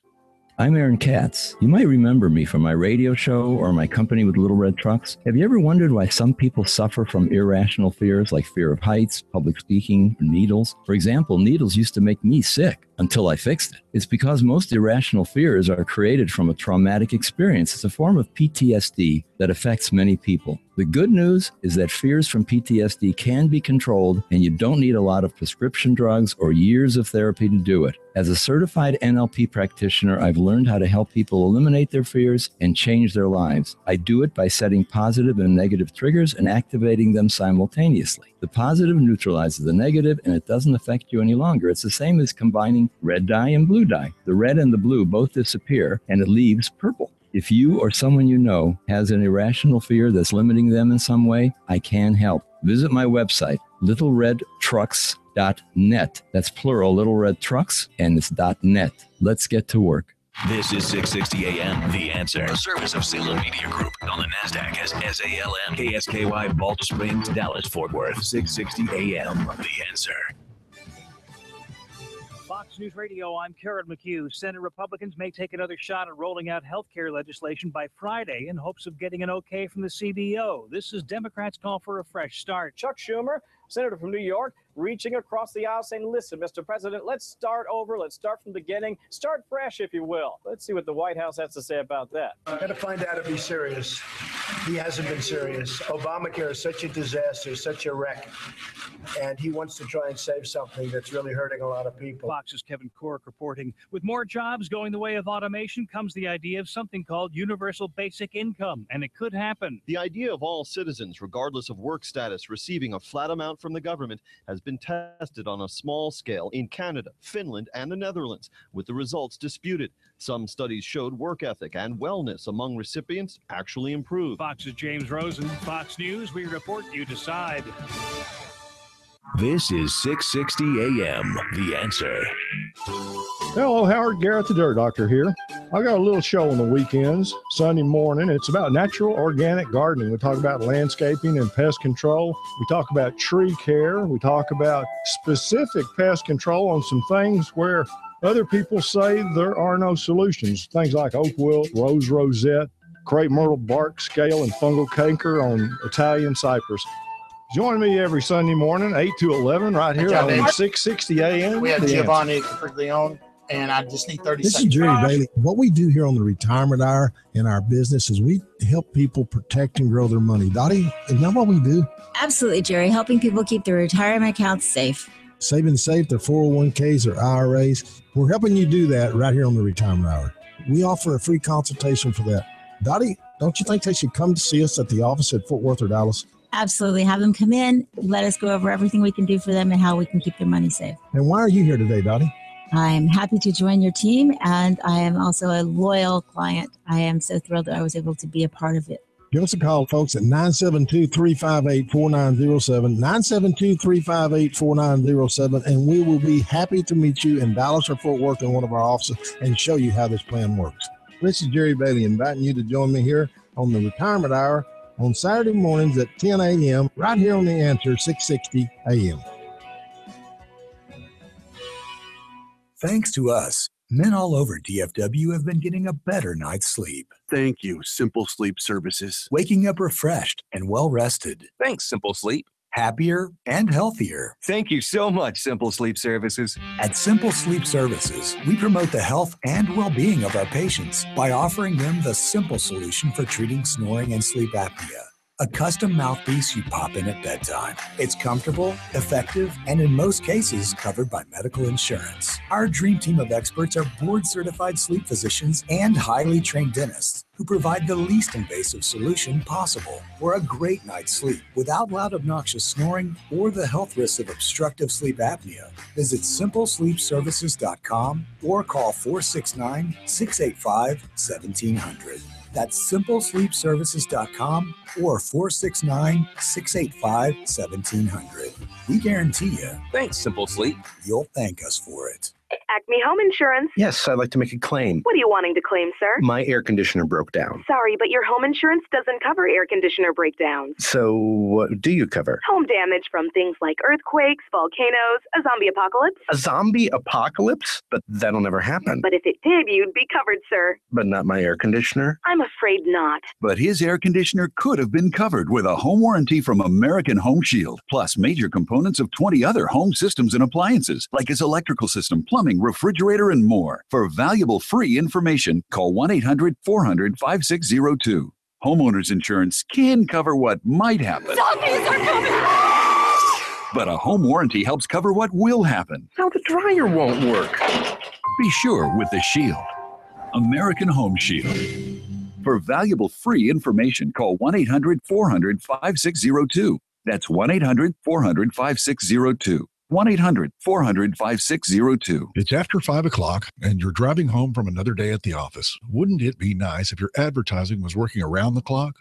I'm Aaron Katz. You might remember me from my radio show or my company with Little Red Trucks. Have you ever wondered why some people suffer from irrational fears like fear of heights, public speaking, or needles? For example, needles used to make me sick until I fixed it. It's because most irrational fears are created from a traumatic experience. It's a form of PTSD that affects many people. The good news is that fears from PTSD can be controlled, and you don't need a lot of prescription drugs or years of therapy to do it. As a certified NLP practitioner, I've learned how to help people eliminate their fears and change their lives. I do it by setting positive and negative triggers and activating them simultaneously. The positive neutralizes the negative, and it doesn't affect you any longer. It's the same as combining red dye and blue dye. The red and the blue both disappear, and it leaves purple. If you or someone you know has an irrational fear that's limiting them in some way, I can help. Visit my website, littleredtrucks.net. That's plural, Little Red Trucks, and it's .net. Let's get to work. This is 660 AM, The Answer, a service of Salem Media Group on the NASDAQ as SALM, KSKY, Baltimore Springs, Dallas, Fort Worth, 660 AM, The Answer. Fox News Radio, I'm Karen McHugh. Senate Republicans may take another shot at rolling out health care legislation by Friday in hopes of getting an okay from the CBO. This is Democrats' call for a fresh start. Chuck Schumer, senator from New York, reaching across the aisle saying, listen, Mr. President, let's start over. Let's start from the beginning. Start fresh, if you will. Let's see what the White House has to say about that. I've got to find out if he's serious. He hasn't been serious. Obamacare is such a disaster, such a wreck. And he wants to try and save something that's really hurting a lot of people. Fox's Kevin Cork reporting, with more jobs going the way of automation comes the idea of something called universal basic income, and it could happen. The idea of all citizens, regardless of work status, receiving a flat amount from the government has been tested on a small scale in Canada, Finland, and the Netherlands, with the results disputed. Some studies showed work ethic and wellness among recipients actually improved. Fox's James Rosen, Fox News, we report, you decide. This is 660 AM, The Answer. Hello, Howard Garrett, the Dirt Doctor here. I got a little show on the weekends, Sunday morning. It's about natural organic gardening. We talk about landscaping and pest control. We talk about tree care. We talk about specific pest control on some things where other people say there are no solutions. Things like oak wilt, rose rosette, crepe myrtle bark scale, and fungal canker on Italian cypress. Join me every Sunday morning, 8 to 11, right here on 660 AM. We have Giovanni Capriglione, and I just need 30 This seconds. is Jerry Bailey. What we do here on the Retirement Hour in our business is we help people protect and grow their money. Dottie, isn't that what we do? Absolutely, Jerry. Helping people keep their retirement accounts safe. Saving safe, their 401ks or IRAs. We're helping you do that right here on the Retirement Hour. We offer a free consultation for that. Dottie, don't you think they should come to see us at the office at Fort Worth or Dallas? Absolutely. Have them come in, let us go over everything we can do for them and how we can keep their money safe. And why are you here today, Dottie? I'm happy to join your team, and I am also a loyal client. I am so thrilled that I was able to be a part of it. Give us a call, folks, at 972-358-4907, 972-358-4907, and we will be happy to meet you in Dallas or Fort Worth in one of our offices and show you how this plan works. This is Jerry Bailey inviting you to join me here on the Retirement Hour on Saturday mornings at 10 a.m. right here on The Answer, 660 a.m. Thanks to us, men all over DFW have been getting a better night's sleep. Thank you, Simple Sleep Services. Waking up refreshed and well-rested. Thanks, Simple Sleep. Happier and healthier. Thank you so much, Simple Sleep Services. At Simple Sleep Services, we promote the health and well-being of our patients by offering them the simple solution for treating snoring and sleep apnea. A custom mouthpiece you pop in at bedtime. It's comfortable, effective, and in most cases covered by medical insurance. Our dream team of experts are board-certified sleep physicians and highly trained dentists who provide the least invasive solution possible for a great night's sleep without loud, obnoxious snoring or the health risks of obstructive sleep apnea. Visit simplesleepservices.com or call 469-685-1700. That's simplesleepservices.com or 469-685-1700. We guarantee you. Thanks, Simple Sleep. You'll thank us for it. Acme Home Insurance. Yes, I'd like to make a claim. What are you wanting to claim, sir? My air conditioner broke down. Sorry, but your home insurance doesn't cover air conditioner breakdowns. So what do you cover? Home damage from things like earthquakes, volcanoes, a zombie apocalypse. A zombie apocalypse? But that'll never happen. But if it did, you'd be covered, sir. But not my air conditioner? I'm afraid not. But his air conditioner could have been covered with a home warranty from American Home Shield, plus major components of 20 other home systems and appliances, like his electrical system, plumbing, refrigerator, and more. For valuable free information, call 1-800-400-5602. Homeowners insurance can cover what might happen. Zombies are coming! But a home warranty helps cover what will happen. Now the dryer won't work. Be sure with the Shield. American Home Shield. For valuable free information, call 1-800-400-5602. That's 1-800-400-5602. 1-800-400-5602. It's after 5 o'clock and you're driving home from another day at the office. Wouldn't it be nice if your advertising was working around the clock?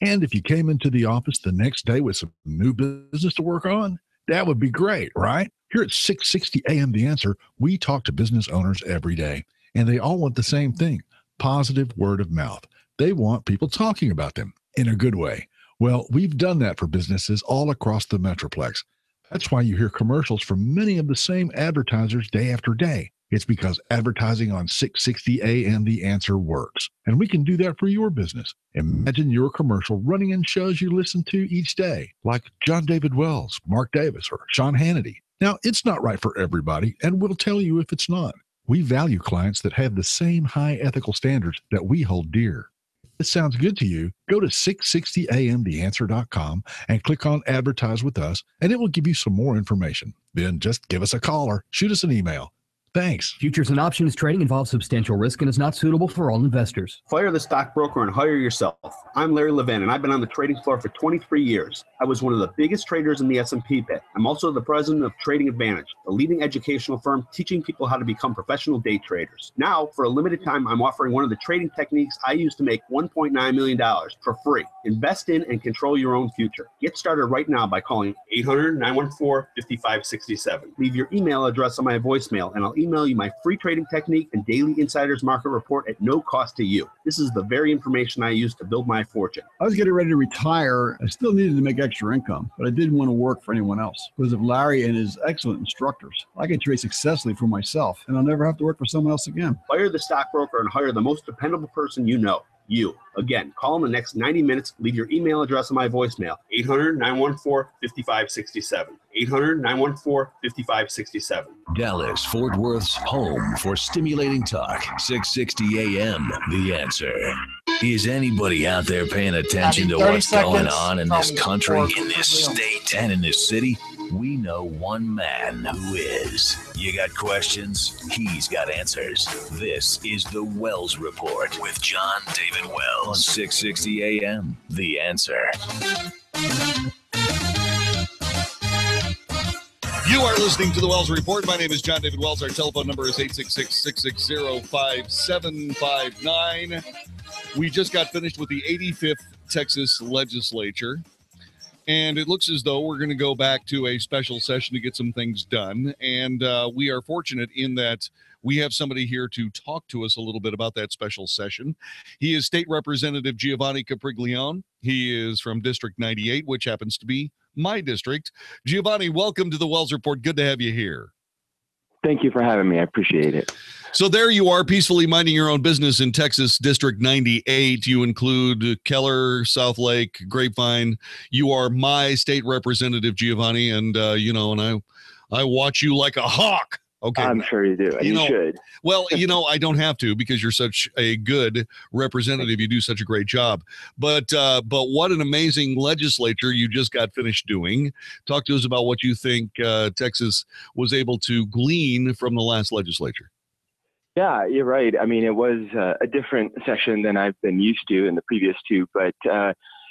And if you came into the office the next day with some new business to work on? That would be great, right? Here at 660 AM The Answer, we talk to business owners every day, and they all want the same thing, positive word of mouth. They want people talking about them in a good way. Well, we've done that for businesses all across the Metroplex. That's why you hear commercials from many of the same advertisers day after day. It's because advertising on 660 AM The Answer works. And we can do that for your business. Imagine your commercial running in shows you listen to each day, like John David Wells, Mark Davis, or Sean Hannity. Now, it's not right for everybody, and we'll tell you if it's not. We value clients that have the same high ethical standards that we hold dear. If this sounds good to you, go to 660amtheanswer.com and click on Advertise with Us, and it will give you some more information. Then just give us a call or shoot us an email. Thanks. Futures and options trading involves substantial risk and is not suitable for all investors. Fire the stockbroker and hire yourself. I'm Larry Levin, and I've been on the trading floor for 23 years. I was one of the biggest traders in the S&P pit. I'm also the president of Trading Advantage, a leading educational firm teaching people how to become professional day traders. Now, for a limited time, I'm offering one of the trading techniques I use to make $1.9 million for free. Invest in and control your own future. Get started right now by calling 800-914-5567. Leave your email address on my voicemail, and I'll email you my free trading technique and daily insider's market report at no cost to you. This is the very information I use to build my fortune. I was getting ready to retire. I still needed to make extra income, but I didn't want to work for anyone else. Because of Larry and his excellent instructors, I can trade successfully for myself, and I'll never have to work for someone else again. Fire the stockbroker and hire the most dependable person you know. You. Again, call in the next 90 minutes. Leave your email address on my voicemail. 800-914-5567. 800-914-5567. Dallas, Fort Worth's home for stimulating talk. 660 AM, The Answer. Is anybody out there paying attention to what's going on in this country, in this state, and in this city? We know one man who is. You got questions? He's got answers. This is the Wells Report with John David Wells on 660 AM. The Answer. You are listening to the Wells Report. My name is John David Wells. Our telephone number is 866-660-5759. We just got finished with the 85th Texas legislature. And it looks as though we're going to go back to a special session to get some things done. And we are fortunate in that we have somebody here to talk to us a little bit about that special session. He is State Representative Giovanni Capriglione. He is from District 98, which happens to be my district. Giovanni, welcome to the Wells Report. Good to have you here. Thank you for having me. I appreciate it. So there you are, peacefully minding your own business in Texas District 98. You include Keller, South Lake, Grapevine. You are my state representative, Giovanni, and and I watch you like a hawk. Okay, I'm sure you do. You should. Well, I don't have to because you're such a good representative. You do such a great job. But what an amazing legislature you just got finished doing. Talk to us about what you think Texas was able to glean from the last legislature. Yeah, you're right. I mean, it was a different session than I've been used to in the previous two. But,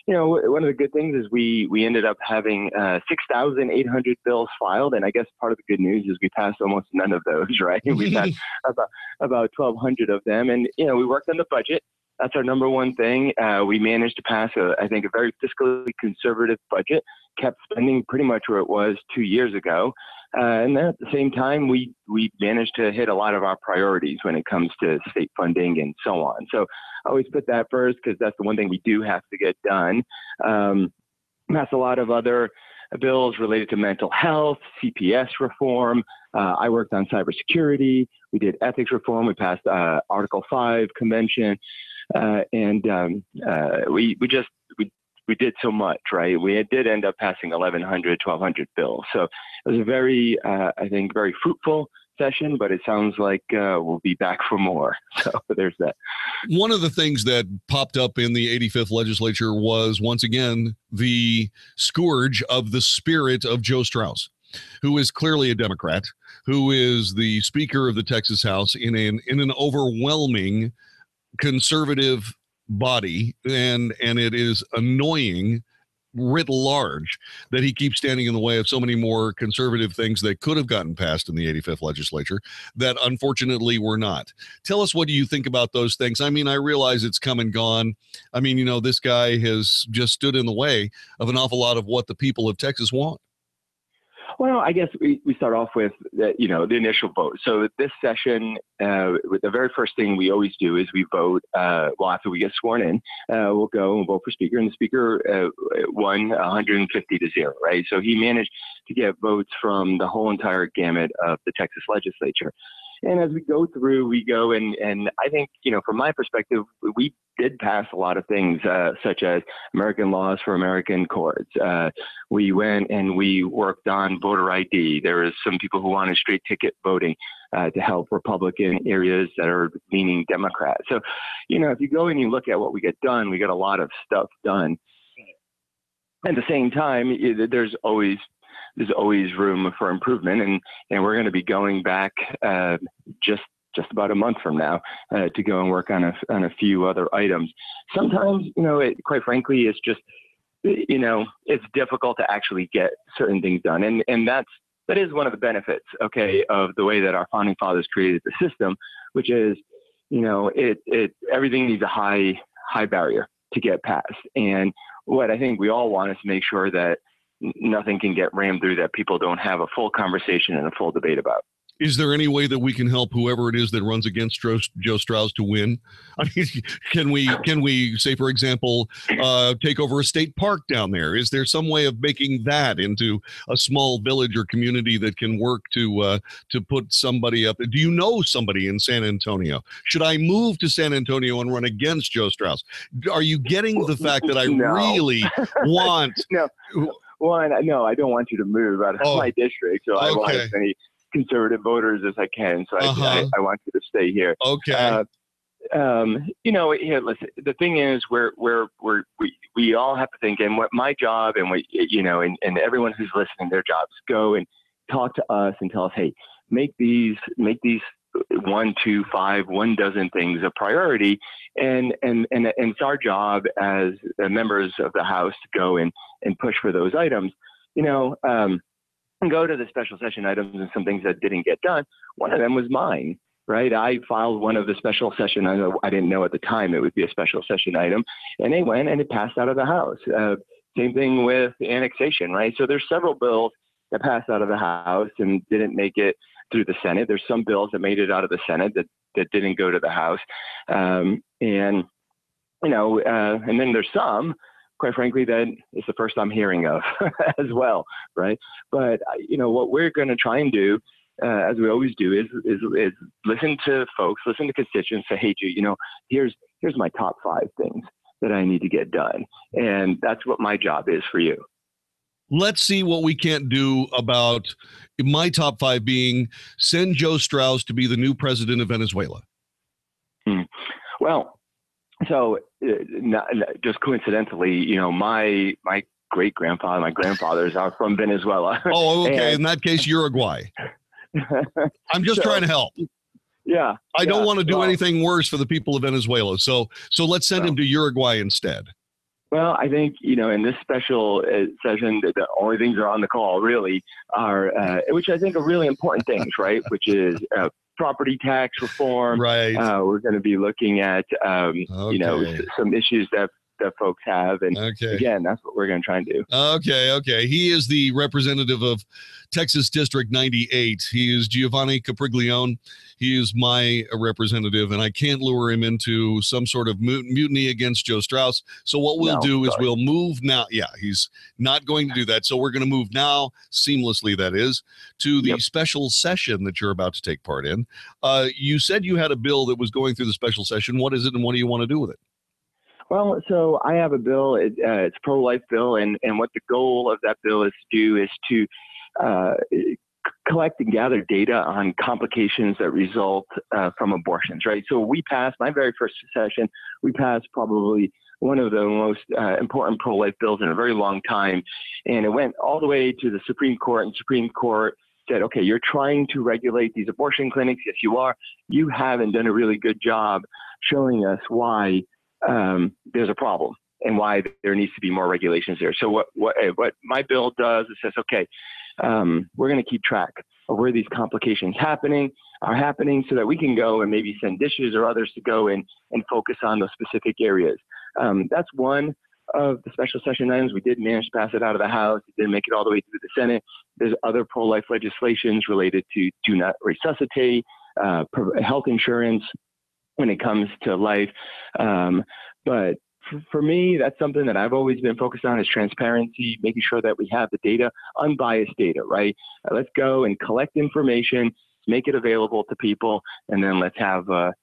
one of the good things is we ended up having 6,800 bills filed. And I guess part of the good news is we passed almost none of those, right? We had about 1,200 of them. And, we worked on the budget. That's our number one thing. We managed to pass, I think, a very fiscally conservative budget, kept spending pretty much where it was 2 years ago. And then at the same time, we managed to hit a lot of our priorities when it comes to state funding and so on. So I always put that first because that's the one thing we do have to get done. Passed a lot of other bills related to mental health, CPS reform. I worked on cybersecurity. We did ethics reform. We passed Article 5 convention. We did so much, right? We did end up passing 1,100, 1,200 bills. So it was a very, I think, very fruitful session, but it sounds like we'll be back for more. So there's that. One of the things that popped up in the 85th legislature was, once again, the scourge of the spirit of Joe Straus, who is clearly a Democrat, who is the Speaker of the Texas House in an overwhelming conservative body, and it is annoying writ large that he keeps standing in the way of so many more conservative things that could have gotten passed in the 85th legislature that unfortunately were not. Tell us, what do you think about those things? I mean, I realize it's come and gone. I mean, you know, this guy has just stood in the way of an awful lot of what the people of Texas want. Well, I guess we start off with, the initial vote. So this session, the very first thing we always do is we vote, after we get sworn in, we'll go and vote for Speaker, and the Speaker won 150 to 0, right? So he managed to get votes from the whole entire gamut of the Texas legislature. And as we go through, we go and I think, from my perspective, we did pass a lot of things, such as American laws for American courts. We went and we worked on voter ID. There was some people who wanted straight ticket voting to help Republican areas that are leaning Democrat. So, if you go and you look at what we get done, we get a lot of stuff done. At the same time, there's always room for improvement, and we're going to be going back just about a month from now to go and work on a few other items. Sometimes, quite frankly, it's just, it's difficult to actually get certain things done, and that is one of the benefits, of the way that our founding fathers created the system, which is, everything needs a high barrier to get past, and what I think we all want is to make sure that nothing can get rammed through that people don't have a full conversation and a full debate about. Is there any way that we can help whoever it is that runs against Joe Straus to win? I mean, can we say, for example, take over a state park down there? Is there some way of making that into a small village or community that can work to put somebody up? Do you know somebody in San Antonio? Should I move to San Antonio and run against Joe Straus? Are you getting the fact that I really want? No. One, no, I don't want you to move out of my district, so I want as many conservative voters as I can. So I want you to stay here. Okay. Here, listen. The thing is, we all have to think, and what my job, and and everyone who's listening, their jobs, go and talk to us and tell us, hey, make these 1, 2, 5, 1 dozen things a priority, and it's our job as members of the House to go and push for those items. And go to the special session items and some things that didn't get done. One of them was mine, right? I filed one of the special session items. I didn't know at the time it would be a special session item, and they went and it passed out of the House. Same thing with annexation, right? So there's several bills that passed out of the House and didn't make it through the Senate. There's some bills that made it out of the Senate that didn't go to the House. And then there's some, quite frankly, that is the first I'm hearing of as well, right? But, what we're going to try and do, as we always do, is listen to folks, listen to constituents, say, hey, here's my top 5 things that I need to get done. And that's what my job is for you. Let's see what we can't do about my top 5 being send Joe Straus to be the new president of Venezuela. Well, so just coincidentally, my great-grandfather, my grandfathers are from Venezuela. Oh, okay. In that case, Uruguay. I'm just trying to help. Yeah. I don't want to do anything worse for the people of Venezuela. So let's send him to Uruguay instead. Well, I think, in this special session, the only things that are on the call really are, which I think are really important things, right? Which is property tax reform. Right. We're going to be looking at, some issues that folks have. And again, that's what we're going to try and do. Okay. He is the representative of Texas District 98. He is Giovanni Capriglione. He is my representative, and I can't lure him into some sort of mutiny against Joe Strauss. So what we'll do is we'll move now. Yeah, he's not going to do that. So we're going to move now, seamlessly that is, to the special session that you're about to take part in. You said you had a bill that was going through the special session. What is it, and what do you want to do with it? Well, so I have a bill. It's a pro-life bill, and what the goal of that bill is to do is to collect and gather data on complications that result from abortions, right? So we passed, my very first session, we passed probably one of the most important pro-life bills in a very long time, and it went all the way to the Supreme Court, and Supreme Court said, okay, you're trying to regulate these abortion clinics. Yes, you are. You haven't done a really good job showing us why there's a problem and why there needs to be more regulations there. So what my bill does is says, okay, we're going to keep track of where these complications are happening so that we can go and maybe send dishes or others to go and focus on those specific areas. That's one of the special session items. We did manage to pass it out of the House. It didn't make it all the way through the Senate. There's other pro-life legislations related to do not resuscitate, health insurance when it comes to life. But for me, that's something that I've always been focused on is transparency, making sure that we have the data, unbiased data, right? Let's go and collect information, make it available to people, and then let's have a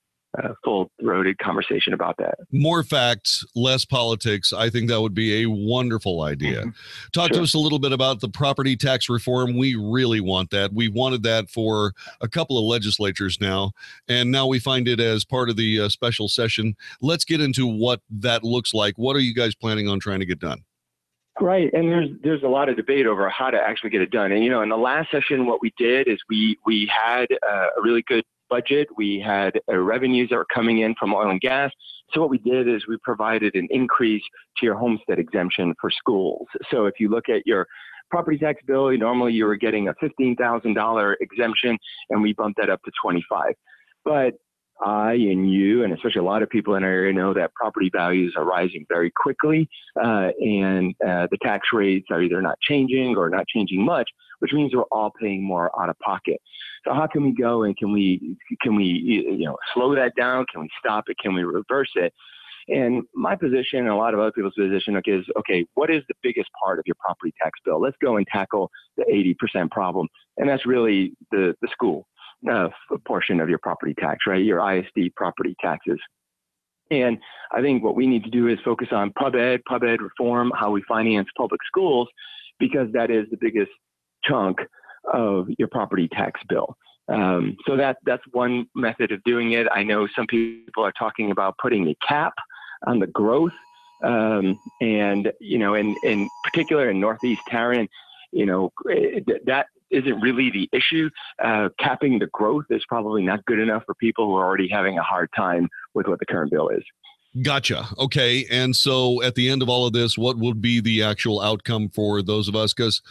full-throated conversation about that. More facts, less politics. I think that would be a wonderful idea. Talk to us a little bit about the property tax reform. We really want that. We wanted that for a couple of legislatures now, and now we find it as part of the special session. Let's get into what that looks like. What are you guys planning on trying to get done? Right, and there's a lot of debate over how to actually get it done. And in the last session, what we did is we had a really good budget. We had revenues that were coming in from oil and gas. So what we did is we provided an increase to your homestead exemption for schools. So if you look at your property tax bill, normally you were getting a $15,000 exemption, and we bumped that up to $25,000. But I and you, and especially a lot of people in our area, know that property values are rising very quickly, and the tax rates are either not changing or not changing much, which means we're all paying more out of pocket. So how can we go and can we slow that down? Can we stop it? Can we reverse it? And my position and a lot of other people's position is, okay, what is the biggest part of your property tax bill? Let's go and tackle the 80% problem. And that's really the school portion of your property tax, right? Your ISD property taxes. And I think what we need to do is focus on pub ed reform, how we finance public schools, because that is the biggest chunk of your property tax bill. So that's one method of doing it. I know some people are talking about putting a cap on the growth. And, in particular in Northeast Tarrant, that isn't really the issue. Capping the growth is probably not good enough for people who are already having a hard time with what the current bill is. Gotcha. Okay. And so at the end of all of this, what would be the actual outcome for those of us? Because,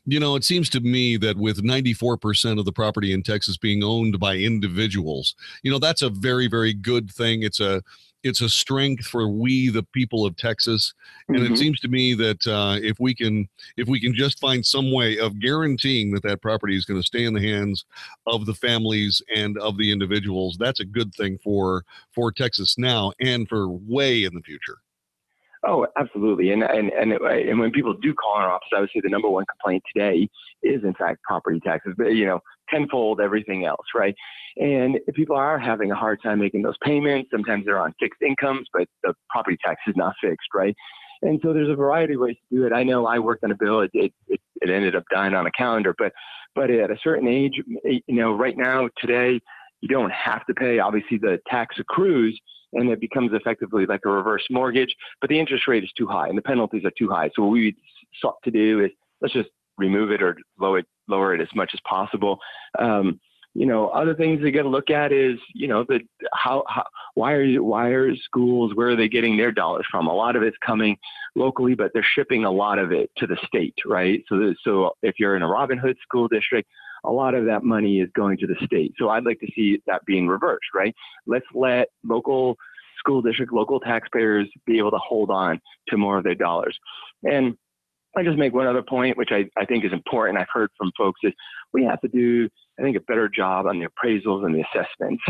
it seems to me that with 94% of the property in Texas being owned by individuals, that's a very, very good thing. It's a strength for we, the people of Texas. And it seems to me that if we can just find some way of guaranteeing that property is going to stay in the hands of the families and of the individuals, that's a good thing for Texas now and for way in the future. Oh, absolutely. And when people do call our office, I would say the number one complaint today is, in fact, property taxes, but, tenfold everything else, right? And people are having a hard time making those payments. Sometimes they're on fixed incomes, but the property tax is not fixed, right? And so there's a variety of ways to do it. I know I worked on a bill. It ended up dying on a calendar, but at a certain age, right now, today, you don't have to pay. Obviously, the tax accrues, and it becomes effectively like a reverse mortgage, but the interest rate is too high and the penalties are too high. So what we sought to do is let's just remove it or lower it as much as possible. Other things they got to look at is, why are schools, where are they getting their dollars from? A lot of it's coming locally, but they're shipping a lot of it to the state, right? So if you're in a Robin Hood school district, a lot of that money is going to the state. So I'd like to see that being reversed, right? Let's let local school district, local taxpayers be able to hold on to more of their dollars. And I just make one other point, which I think is important. I've heard from folks is we have to do, I think, a better job on the appraisals and the assessments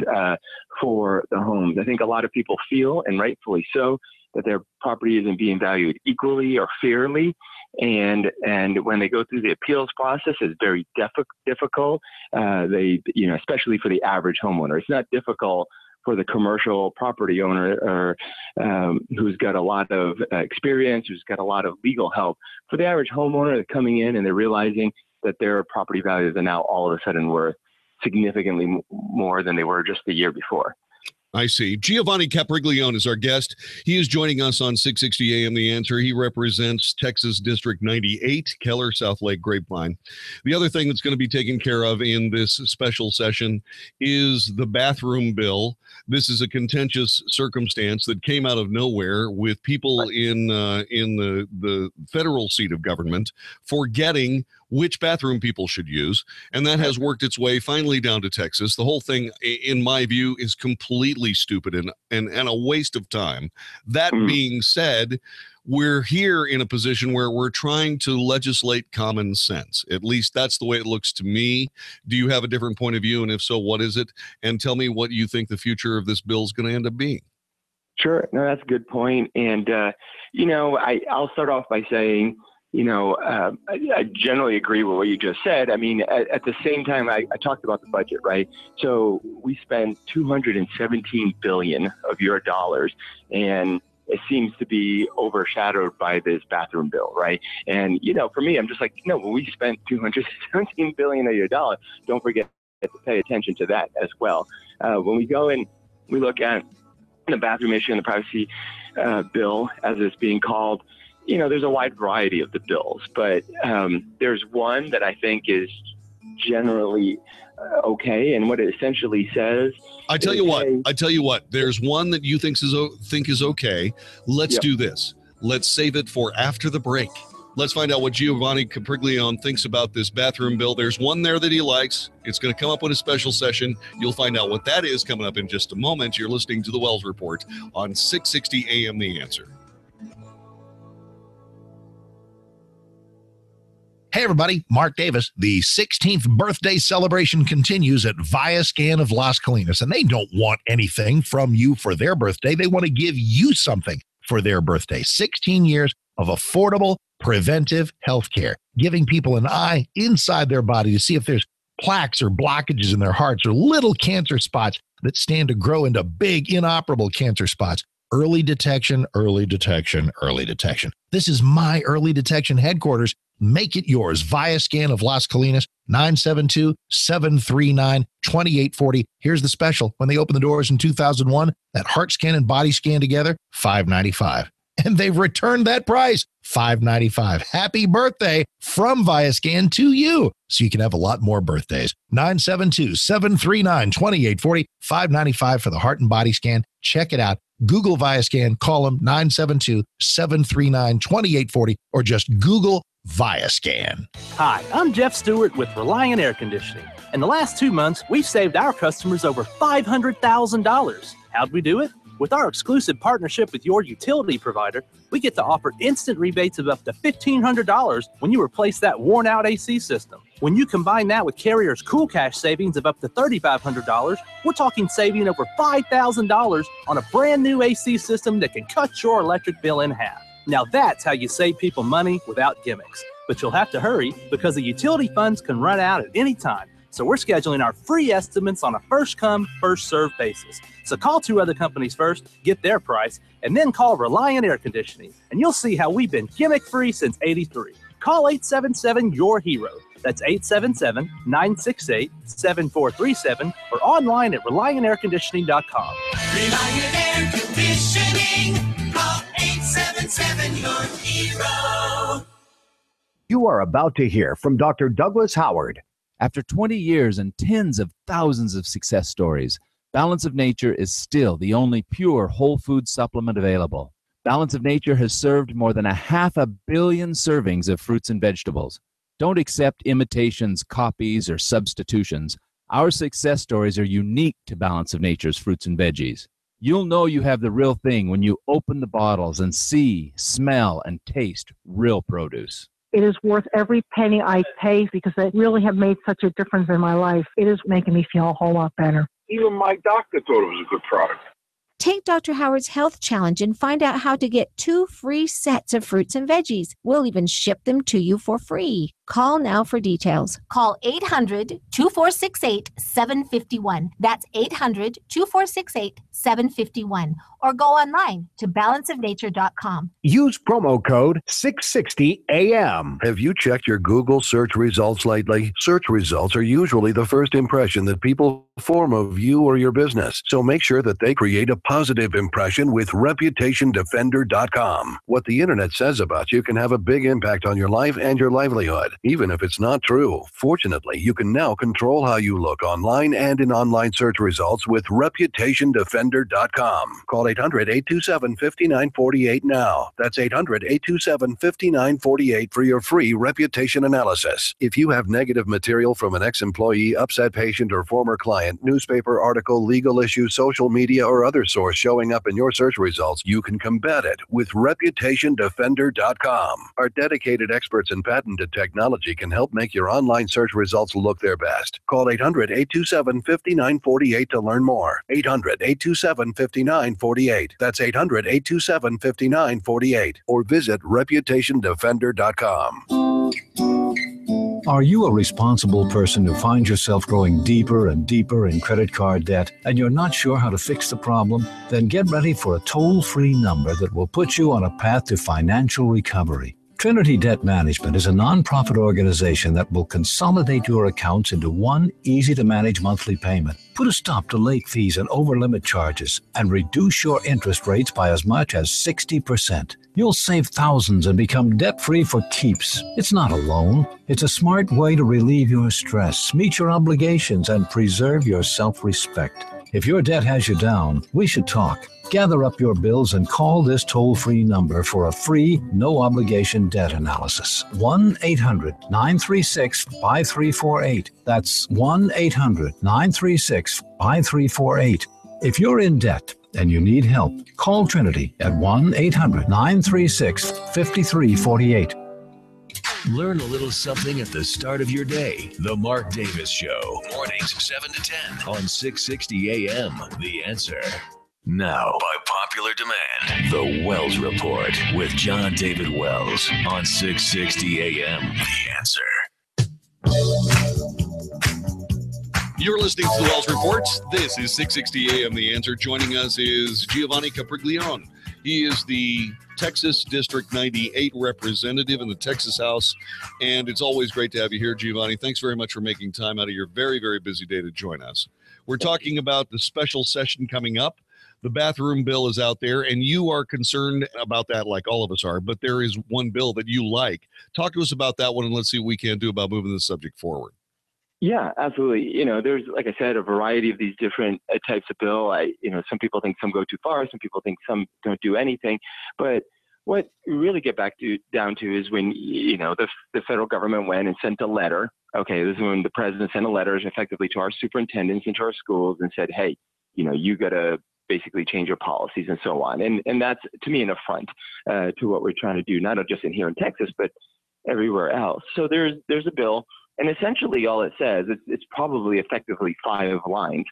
for the homes. I think a lot of people feel, and rightfully so, that their property isn't being valued equally or fairly. And when they go through the appeals process, it's very difficult. Especially for the average homeowner, it's not difficult for the commercial property owner or who's got a lot of experience, who's got a lot of legal help. For the average homeowner, they're coming in and they're realizing that their property values are now all of a sudden worth significantly more than they were just the year before. I see. Giovanni Capriglione is our guest. He is joining us on 660 AM The Answer. He represents Texas District 98, Keller, South Lake, Grapevine. The other thing that's going to be taken care of in this special session is the bathroom bill. This is a contentious circumstance that came out of nowhere with people in the federal seat of government forgetting which bathroom people should use, and that has worked its way finally down to Texas. The whole thing, in my view, is completely stupid and a waste of time. That being said, we're here in a position where we're trying to legislate common sense. At least that's the way it looks to me. Do you have a different point of view? And if so, what is it? And tell me what you think the future of this bill is going to end up being. Sure. No, that's a good point. And, I'll start off by saying, I generally agree with what you just said. I mean, at the same time, I talked about the budget, right? So we spent $217 billion of your dollars, and it seems to be overshadowed by this bathroom bill, right? And, for me, I'm just like, when we spent $217 billion of your dollars, don't forget to pay attention to that as well. When we go and we look at the bathroom issue and the privacy bill, as it's being called, there's a wide variety of the bills, but there's one that I think is generally okay. And what it essentially says, I tell you what, there's one that you think is okay. Let's do this. Let's save it for after the break. Let's find out what Giovanni Capriglione thinks about this bathroom bill. There's one there that he likes. It's going to come up with a special session. You'll find out what that is coming up in just a moment. You're listening to the Wells Report on 660 AM The Answer. Hey, everybody, Mark Davis. The 16th birthday celebration continues at Viascan of Las Colinas, and they don't want anything from you for their birthday. They want to give you something for their birthday. 16 years of affordable preventive health care, giving people an eye inside their body to see if there's plaques or blockages in their hearts or little cancer spots that stand to grow into big, inoperable cancer spots. Early detection, early detection, early detection. This is my early detection headquarters. Make it yours. Viascan of Las Colinas, 972-739-2840. Here's the special. When they opened the doors in 2001, that heart scan and body scan together, $595. And they've returned that price, $595. Happy birthday from Viascan to you, so you can have a lot more birthdays. 972-739-2840, $595 for the heart and body scan. Check it out. Google Viascan, call them 972-739-2840, or just Google Viascan. Hi, I'm Jeff Stewart with Reliant Air Conditioning. In the last 2 months, we've saved our customers over $500,000. How'd we do it? With our exclusive partnership with your utility provider, we get to offer instant rebates of up to $1,500 when you replace that worn-out AC system. When you combine that with Carrier's Cool Cash savings of up to $3,500, we're talking saving over $5,000 on a brand new AC system that can cut your electric bill in half. Now that's how you save people money without gimmicks. But you'll have to hurry because the utility funds can run out at any time. So we're scheduling our free estimates on a first-come, first-served basis. So call 2 other companies first, get their price, and then call Reliant Air Conditioning. And you'll see how we've been gimmick-free since '83. Call 877-YOUR-HERO. That's 877-968-7437 or online at ReliantAirConditioning.com. Reliant Air Conditioning. Call 877-YOUR-HERO. You are about to hear from Dr. Douglas Howard. After 20 years and tens of thousands of success stories, Balance of Nature is still the only pure whole food supplement available. Balance of Nature has served more than 500 million servings of fruits and vegetables. Don't accept imitations, copies, or substitutions. Our success stories are unique to Balance of Nature's fruits and veggies. You'll know you have the real thing when you open the bottles and see, smell, and taste real produce. It is worth every penny I pay because they really have made such a difference in my life. It is making me feel a whole lot better. Even my doctor thought it was a good product. Take Dr. Howard's Health Challenge and find out how to get 2 free sets of fruits and veggies. We'll even ship them to you for free. Call now for details. Call 800-2468-751. That's 800-2468-751. Or go online to balanceofnature.com. Use promo code 660AM. Have you checked your Google search results lately? Search results are usually the first impression that people form of you or your business. So make sure that they create a positive impression with ReputationDefender.com. What the internet says about you can have a big impact on your life and your livelihood, even if it's not true. Fortunately, you can now control how you look online and in online search results with ReputationDefender.com. Call 800-827-5948 now. That's 800-827-5948 for your free reputation analysis. If you have negative material from an ex-employee, upset patient, or former client, newspaper article, legal issue, social media, or other source showing up in your search results, you can combat it with ReputationDefender.com. Our dedicated experts in patented technology can help make your online search results look their best. Call 800-827-5948 to learn more. 800-827-5948. That's 800-827-5948. Or visit ReputationDefender.com. Are you a responsible person who finds yourself going deeper and deeper in credit card debt and you're not sure how to fix the problem? Then get ready for a toll-free number that will put you on a path to financial recovery. Trinity Debt Management is a nonprofit organization that will consolidate your accounts into one easy-to-manage monthly payment, put a stop to late fees and over-limit charges, and reduce your interest rates by as much as 60%. You'll save thousands and become debt-free for keeps. It's not a loan. It's a smart way to relieve your stress, meet your obligations, and preserve your self-respect. If your debt has you down, we should talk. Gather up your bills and call this toll-free number for a free, no-obligation debt analysis. 1-800-936-5348. That's 1-800-936-5348. If you're in debt and you need help, call Trinity at 1-800-936-5348. Learn a little something at the start of your day. The Mark Davis Show. Mornings 7 to 10 on 660 AM. The Answer. Now, by popular demand, The Wells Report with John David Wells on 660 AM. The Answer. You're listening to The Wells Report. This is 660 AM. The Answer. Joining us is Giovanni Capriglione. He is the Texas District 98 representative in the Texas House, and it's always great to have you here, Giovanni. Thanks very much for making time out of your very, very busy day to join us. We're talking about the special session coming up. The bathroom bill is out there, and you are concerned about that like all of us are, but there is one bill that you like. Talk to us about that one, and let's see what we can do about moving the subject forward. Yeah, absolutely. There's, like I said, a variety of these different types of bill. Some people think some go too far. Some people think some don't do anything. But what we really get down to is when, the federal government went and sent a letter. Okay, this is when the president sent a letter effectively to our superintendents and to our schools and said, hey, you got to basically change your policies and so on. And that's, to me, an affront to what we're trying to do, not just in here in Texas, but everywhere else. So there's a bill. And essentially all it says, it's probably effectively 5 lines.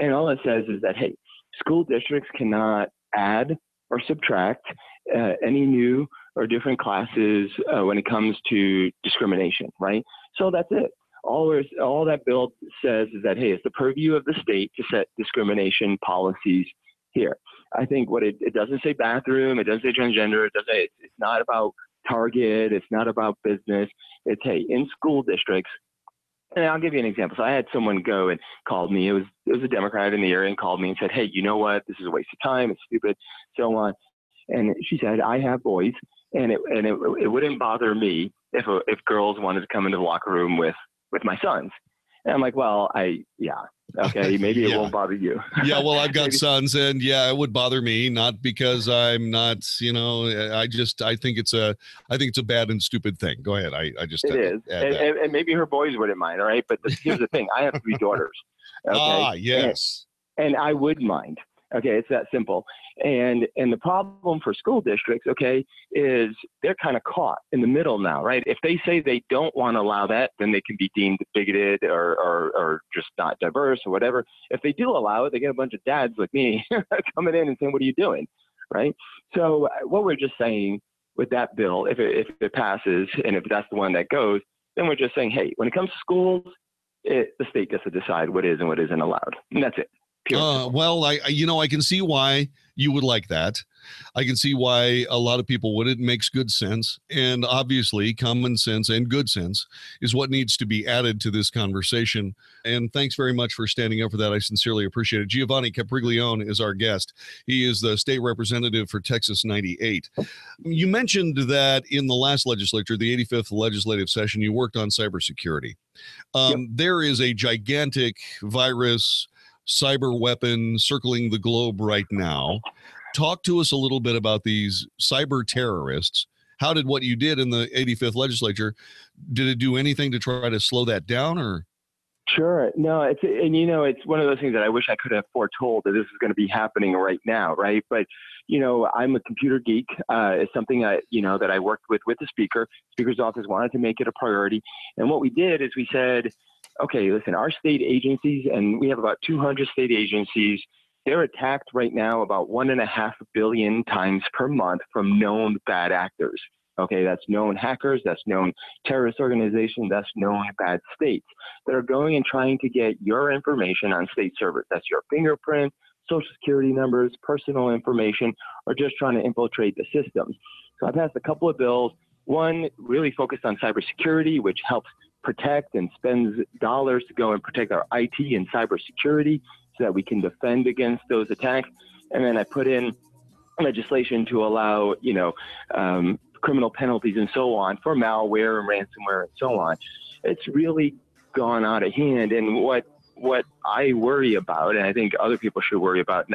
And all it says is that, hey, school districts cannot add or subtract any new or different classes when it comes to discrimination, right? So that's it. All that bill says is that, hey, it's the purview of the state to set discrimination policies here. I think it doesn't say bathroom, it doesn't say transgender, it's not about Target, it's not about business. It's, hey, in school districts, and I'll give you an example. So I had someone go and called me. It was a Democrat in the area and called me and said, hey, you know what? This is a waste of time. It's stupid, so on. And she said, I have boys, and it wouldn't bother me if girls wanted to come into the locker room with my sons. And I'm like, well, Okay, maybe it won't bother you. Yeah, well, I've got sons, and yeah, it would bother me, not because I'm not, I think it's a bad and stupid thing. Go ahead. I just it is, and maybe her boys wouldn't mind. All right, but here's the thing: I have 3 daughters. Okay? Yes. And I would mind. Okay, it's that simple. And the problem for school districts, okay, is they're kind of caught in the middle now, right? If they say they don't want to allow that, then they can be deemed bigoted or just not diverse or whatever. If they do allow it, they get a bunch of dads like me coming in and saying, "What are you doing?" Right? So what we're just saying with that bill, if it passes and if that's the one that goes, then we're just saying, hey, when it comes to schools, the state gets to decide what is and what isn't allowed, and that's it. Well, I can see why you would like that. I can see why a lot of people would. It makes good sense. And obviously, common sense and good sense is what needs to be added to this conversation. And thanks very much for standing up for that. I sincerely appreciate it. Giovanni Capriglione is our guest. He is the state representative for Texas 98. You mentioned that in the last legislature, the 85th legislative session, you worked on cybersecurity. Yep. There is a gigantic virus cyber weapon circling the globe right now. Talk to us a little bit about these cyber terrorists. How did what you did in the 85th legislature, did it do anything to try to slow that down, or? Sure. No, it's one of those things that I wish I could have foretold that this is going to be happening right now, right? But, I'm a computer geek. It's something that I worked with the Speaker's office wanted to make it a priority. And what we did is we said, okay, listen, our state agencies, and we have about 200 state agencies, they're attacked right now about 1.5 billion times per month from known bad actors. Okay, that's known hackers, that's known terrorist organizations, that's known bad states that are going and trying to get your information on state servers. That's your fingerprint, social security numbers, personal information, or just trying to infiltrate the systems. So I passed a couple of bills. One really focused on cybersecurity, which helps protect and spends dollars to go and protect our IT and cybersecurity so that we can defend against those attacks. And then I put in legislation to allow, criminal penalties and so on for malware and ransomware and so on. It's really gone out of hand. And what I worry about, and I think other people should worry about,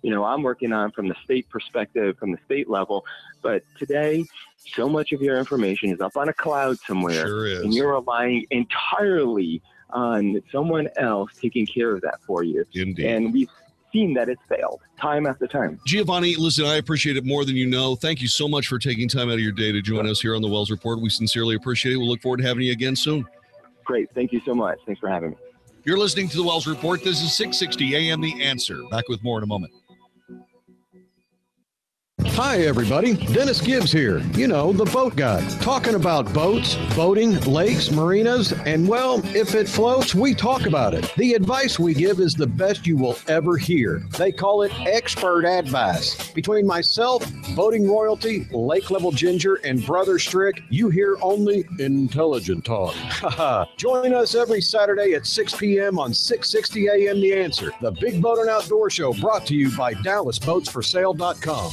I'm working on from the state perspective, from the state level, but today, so much of your information is up on a cloud somewhere. Sure is. And you're relying entirely on someone else taking care of that for you. Indeed. And we've seen that it's failed time after time. Giovanni, listen, I appreciate it more than you know. Thank you so much for taking time out of your day to join us here on the Wells Report. We sincerely appreciate it. We'll look forward to having you again soon. Great. Thank you so much. Thanks for having me. You're listening to the Wells Report. This is 660 AM The Answer. Back with more in a moment. Hi, everybody. Dennis Gibbs here. The boat guy. Talking about boats, boating, lakes, marinas, and, well, if it floats, we talk about it. The advice we give is the best you will ever hear. They call it expert advice. Between myself, Boating Royalty, Lake Level Ginger, and Brother Strick, you hear only intelligent talk. Join us every Saturday at 6 p.m. on 660 AM The Answer, the Big Boat and Outdoor Show, brought to you by DallasBoatsForSale.com.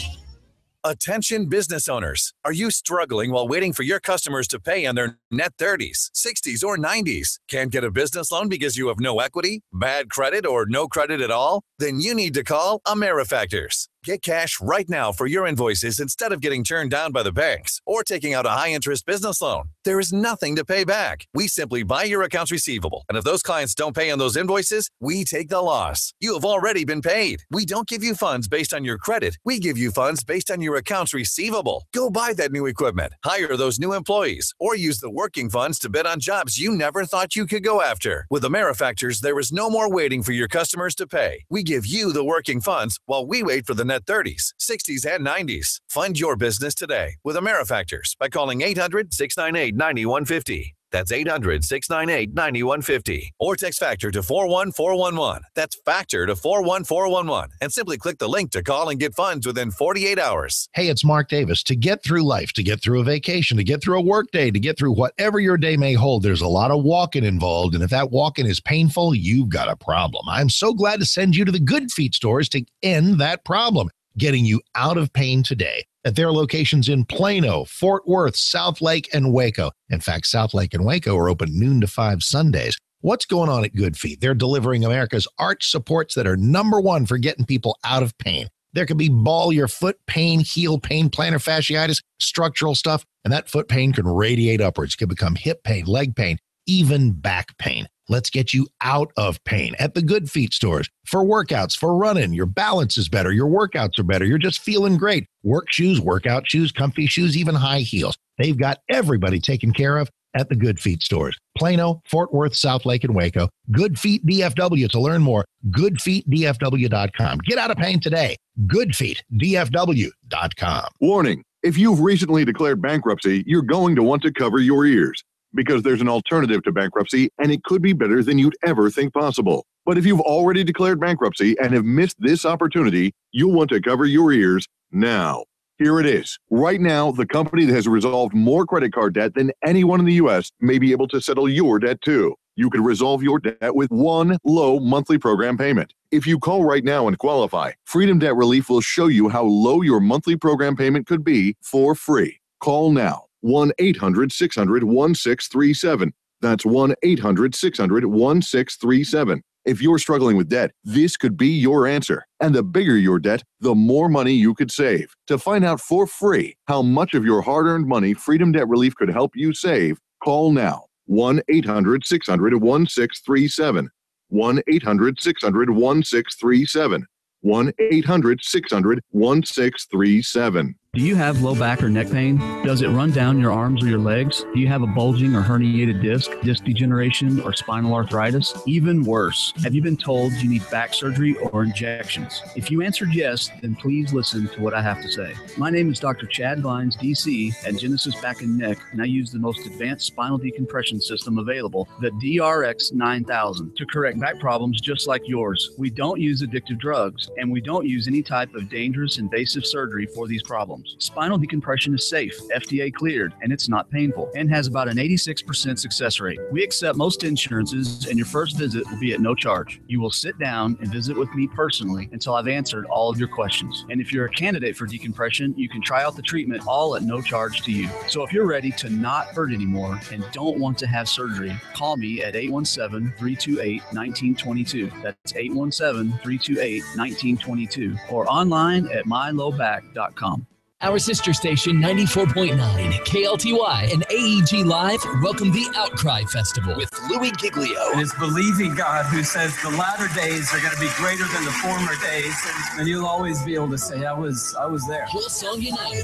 Attention business owners. Are you struggling while waiting for your customers to pay on their net 30s, 60s, or 90s? Can't get a business loan because you have no equity, bad credit, or no credit at all? Then you need to call AmeriFactors. Get cash right now for your invoices instead of getting turned down by the banks or taking out a high-interest business loan. There is nothing to pay back. We simply buy your accounts receivable, and if those clients don't pay on those invoices, we take the loss. You have already been paid. We don't give you funds based on your credit. We give you funds based on your accounts receivable. Go buy that new equipment, hire those new employees, or use the working funds to bid on jobs you never thought you could go after. With AmeriFactors, there is no more waiting for your customers to pay. We give you the working funds while we wait for the net 30s, 60s, and 90s. Fund your business today with AmeriFactors by calling 800-698-9150. That's 800-698-9150. Or text FACTOR to 41411. That's FACTOR to 41411. And simply click the link to call and get funds within 48 hours. Hey, it's Mark Davis. To get through life, to get through a vacation, to get through a work day, to get through whatever your day may hold, there's a lot of walking involved. And if that walking is painful, you've got a problem. I'm so glad to send you to the Good Feet stores to end that problem, getting you out of pain today. At their locations in Plano, Fort Worth, South Lake, and Waco. In fact, South Lake and Waco are open noon to 5 Sundays. What's going on at Good Feet? They're delivering America's arch supports that are #1 for getting people out of pain. There could be ball your foot pain, heel pain, plantar fasciitis, structural stuff, and that foot pain can radiate upwards. It can become hip pain, leg pain, even back pain. Let's get you out of pain at the Good Feet stores. For workouts, for running, your balance is better, your workouts are better, you're just feeling great. Work shoes, workout shoes, comfy shoes, even high heels. They've got everybody taken care of at the Good Feet stores. Plano, Fort Worth, South Lake, and Waco. Good Feet DFW. To learn more, goodfeetdfw.com. Get out of pain today. goodfeetdfw.com. Warning, if you've recently declared bankruptcy, you're going to want to cover your ears because there's an alternative to bankruptcy and it could be better than you'd ever think possible. But if you've already declared bankruptcy and have missed this opportunity, you'll want to cover your ears now. Here it is. Right now, the company that has resolved more credit card debt than anyone in the U.S. may be able to settle your debt too. You could resolve your debt with one low monthly program payment. If you call right now and qualify, Freedom Debt Relief will show you how low your monthly program payment could be for free. Call now. 1-800-600-1637. That's 1-800-600-1637. If you're struggling with debt, this could be your answer. And the bigger your debt, the more money you could save. To find out for free how much of your hard-earned money Freedom Debt Relief could help you save, call now. 1-800-600-1637. 1-800-600-1637. 1-800-600-1637. Do you have low back or neck pain? Does it run down your arms or your legs? Do you have a bulging or herniated disc degeneration, or spinal arthritis? Even worse, have you been told you need back surgery or injections? If you answered yes, then please listen to what I have to say. My name is Dr. Chad Vines, DC, at Genesis Back and Neck, and I use the most advanced spinal decompression system available, the DRX 9000, to correct back problems just like yours. We don't use addictive drugs, and we don't use any type of dangerous invasive surgery for these problems. Spinal decompression is safe, FDA cleared, and it's not painful, and has about an 86% success rate. We accept most insurances, and your first visit will be at no charge. You will sit down and visit with me personally until I've answered all of your questions. And if you're a candidate for decompression, you can try out the treatment all at no charge to you. So if you're ready to not hurt anymore and don't want to have surgery, call me at 817-328-1922. That's 817-328-1922, or online at mylowback.com. Our sister station, 94.9, KLTY, and AEG Live welcome the Outcry Festival with Louis Giglio. And it's believing God who says the latter days are going to be greater than the former days. And you'll always be able to say, I was there. Hillsong United.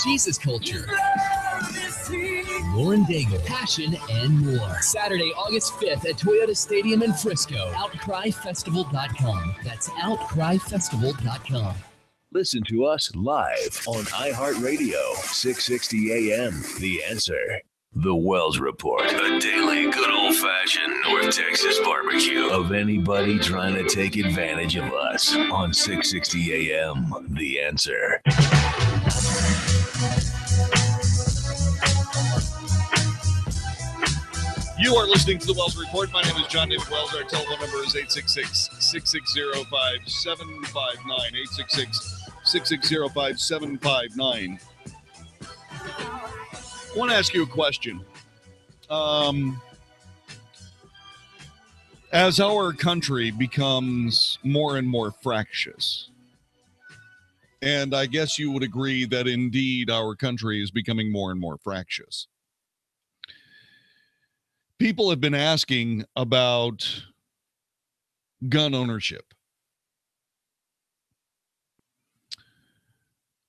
Jesus Culture. Lauren Daigle, Passion, and more. Saturday, August 5th at Toyota Stadium in Frisco. OutcryFestival.com. That's OutcryFestival.com. Listen to us live on iHeartRadio, 660 AM. The Answer. The Wells Report, a daily good old-fashioned North Texas barbecue of anybody trying to take advantage of us on 660 AM. The Answer. You are listening to the Wells Report. My name is John David Wells. Our telephone number is 866-660-5759. 866-660-5759. I want to ask you a question. As our country becomes more and more fractious, and I guess you would agree that indeed our country is becoming more and more fractious, people have been asking about gun ownership.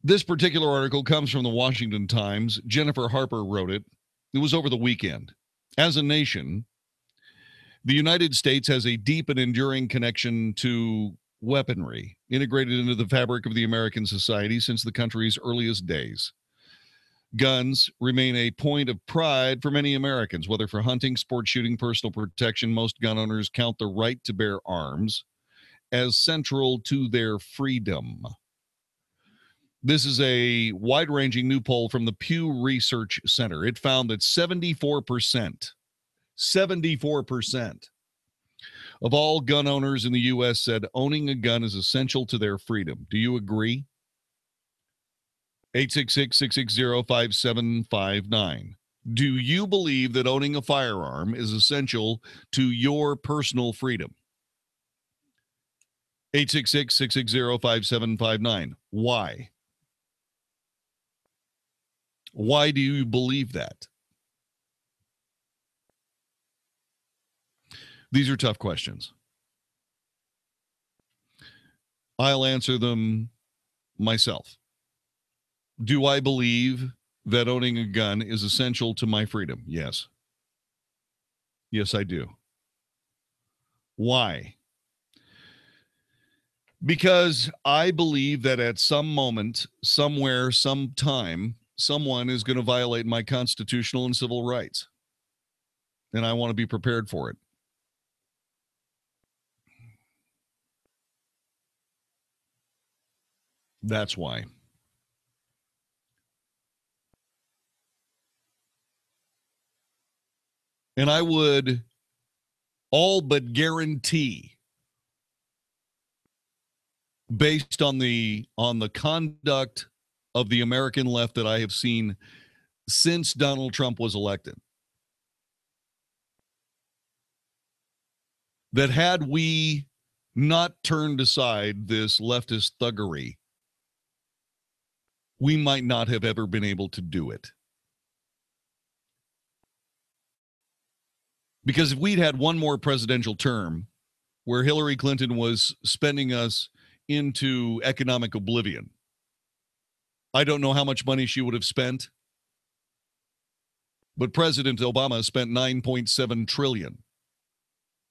This particular article comes from the Washington Times. Jennifer Harper wrote it. It was over the weekend. As a nation, the United States has a deep and enduring connection to weaponry, integrated into the fabric of the American society since the country's earliest days. Guns remain a point of pride for many Americans, whether for hunting, sport shooting, personal protection. Most gun owners count the right to bear arms as central to their freedom. This is a wide-ranging new poll from the Pew Research Center. It found that 74% of all gun owners in the U.S. said owning a gun is essential to their freedom. Do you agree? 866-660-5759. Do you believe that owning a firearm is essential to your personal freedom? 866-660-5759. Why? Why do you believe that? These are tough questions. I'll answer them myself. Do I believe that owning a gun is essential to my freedom? Yes. Yes, I do. Why? Because I believe that at some moment, somewhere, sometime, someone is going to violate my constitutional and civil rights. And I want to be prepared for it. That's why. And I would all but guarantee, based on the conduct of the American left that I have seen since Donald Trump was elected, that had we not turned aside this leftist thuggery, we might not have ever been able to do it. Because if we'd had one more presidential term where Hillary Clinton was spending us into economic oblivion, I don't know how much money she would have spent, but President Obama spent $9.7 trillion,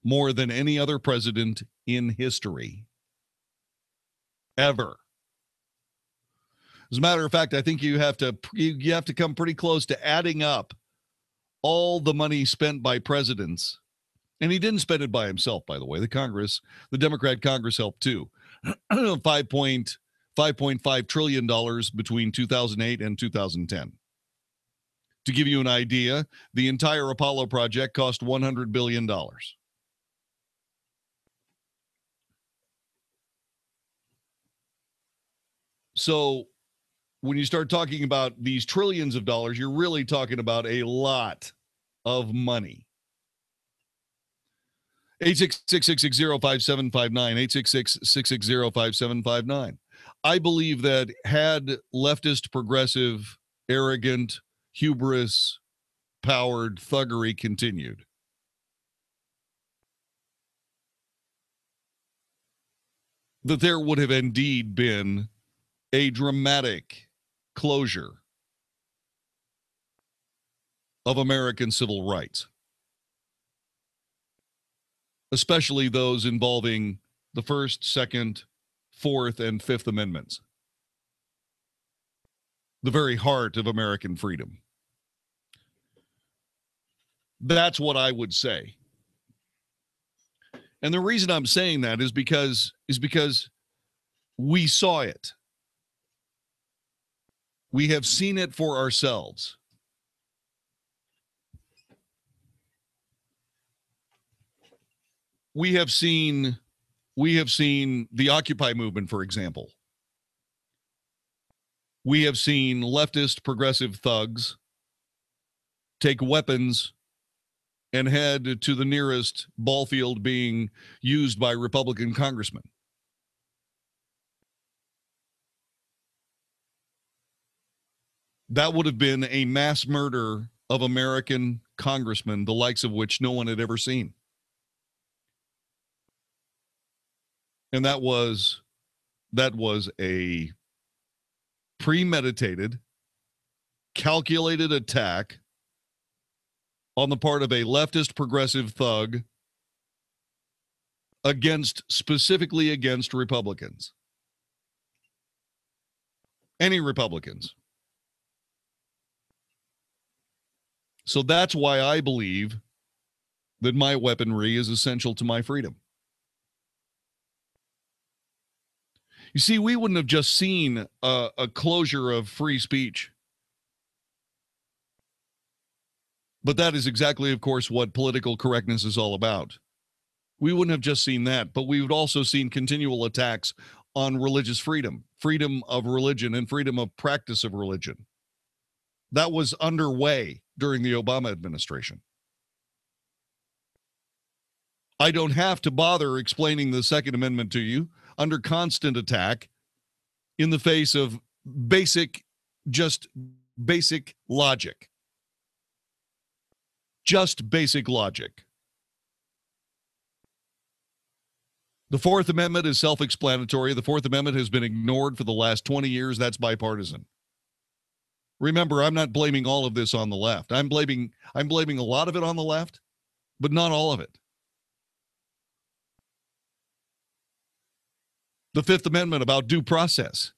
more than any other president in history ever. As a matter of fact, I think you have to come pretty close to adding up all the money spent by presidents. And he didn't spend it by himself, by the way. The Democrat Congress helped too. $5.5 trillion between 2008 and 2010. To give you an idea, the entire Apollo project cost $100 billion. So when you start talking about these trillions of dollars, you're really talking about a lot of money. 866-660-5759, 866-660-5759. I believe that had leftist, progressive, arrogant, hubris-powered thuggery continued, that there would have indeed been a dramatic closure of American civil rights, especially those involving the First, Second, Fourth, and Fifth Amendments, the very heart of American freedom. That's what I would say. And the reason I'm saying that is because we saw it. We have seen it for ourselves. We have seen the Occupy movement, for example. We have seen leftist progressive thugs take weapons and head to the nearest ball field being used by Republican congressmen. That would have been a mass murder of American congressmen, the likes of which no one had ever seen. And that was a premeditated, calculated attack on the part of a leftist progressive thug specifically against Republicans. Any Republicans. So that's why I believe that my weaponry is essential to my freedom. You see, we wouldn't have just seen a closure of free speech. But that is exactly, of course, what political correctness is all about. We wouldn't have just seen that, but we would also seen continual attacks on religious freedom, freedom of religion, and freedom of practice of religion. That was underway during the Obama administration. I don't have to bother explaining the Second Amendment to you under constant attack in the face of basic logic. Just basic logic. The Fourth Amendment is self-explanatory. The Fourth Amendment has been ignored for the last 20 years. That's bipartisan. Remember, I'm not blaming all of this on the left. I'm blaming a lot of it on the left, but not all of it. The Fifth Amendment about due process.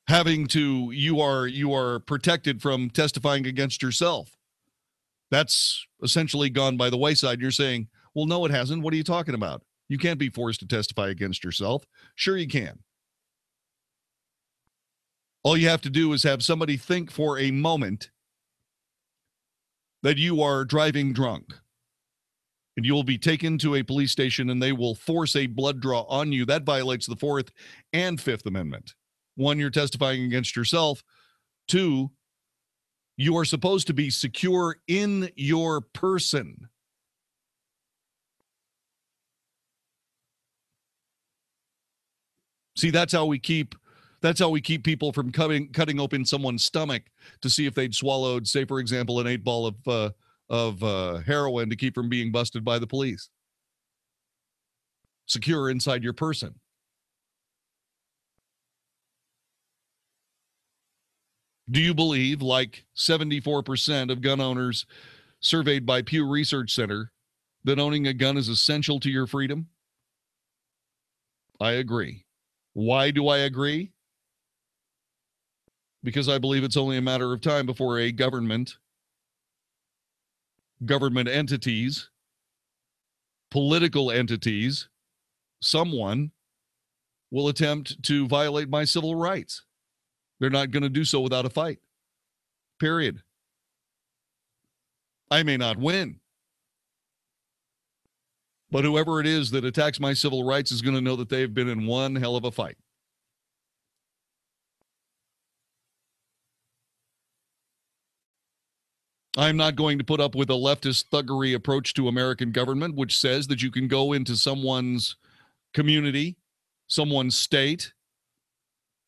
You are protected from testifying against yourself. That's essentially gone by the wayside. You're saying, well, no, it hasn't. What are you talking about? You can't be forced to testify against yourself. Sure you can. All you have to do is have somebody think for a moment that you are driving drunk. And you will be taken to a police station and they will force a blood draw on you. That violates the Fourth and Fifth Amendment. One, you're testifying against yourself. Two, you are supposed to be secure in your person. See, that's how we keep people from cutting open someone's stomach to see if they'd swallowed, say, for example, an 8-ball of heroin to keep from being busted by the police. Secure inside your person. Do you believe, like 74% of gun owners surveyed by Pew Research Center, that owning a gun is essential to your freedom? I agree. Why do I agree? Because I believe it's only a matter of time before a government entities, political entities, someone will attempt to violate my civil rights. They're not going to do so without a fight. Period. I may not win, but whoever it is that attacks my civil rights is going to know that they've been in one hell of a fight. I'm not going to put up with a leftist thuggery approach to American government, which says that you can go into someone's community, someone's state,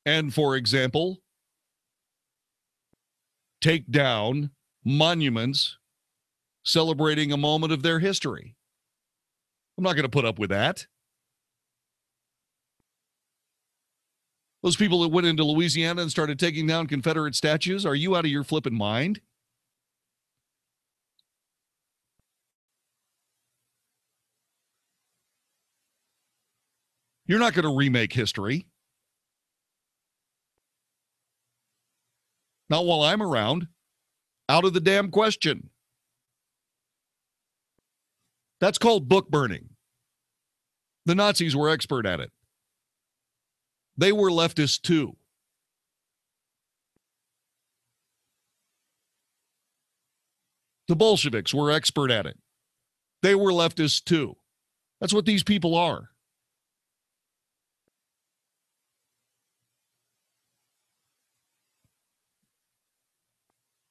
and, for example, take down monuments celebrating a moment of their history. I'm not going to put up with that. Those people that went into Louisiana and started taking down Confederate statues, are you out of your flipping mind? You're not going to remake history. Not while I'm around. Out of the damn question. That's called book burning. The Nazis were expert at it. They were leftists too. The Bolsheviks were expert at it. They were leftists too. That's what these people are.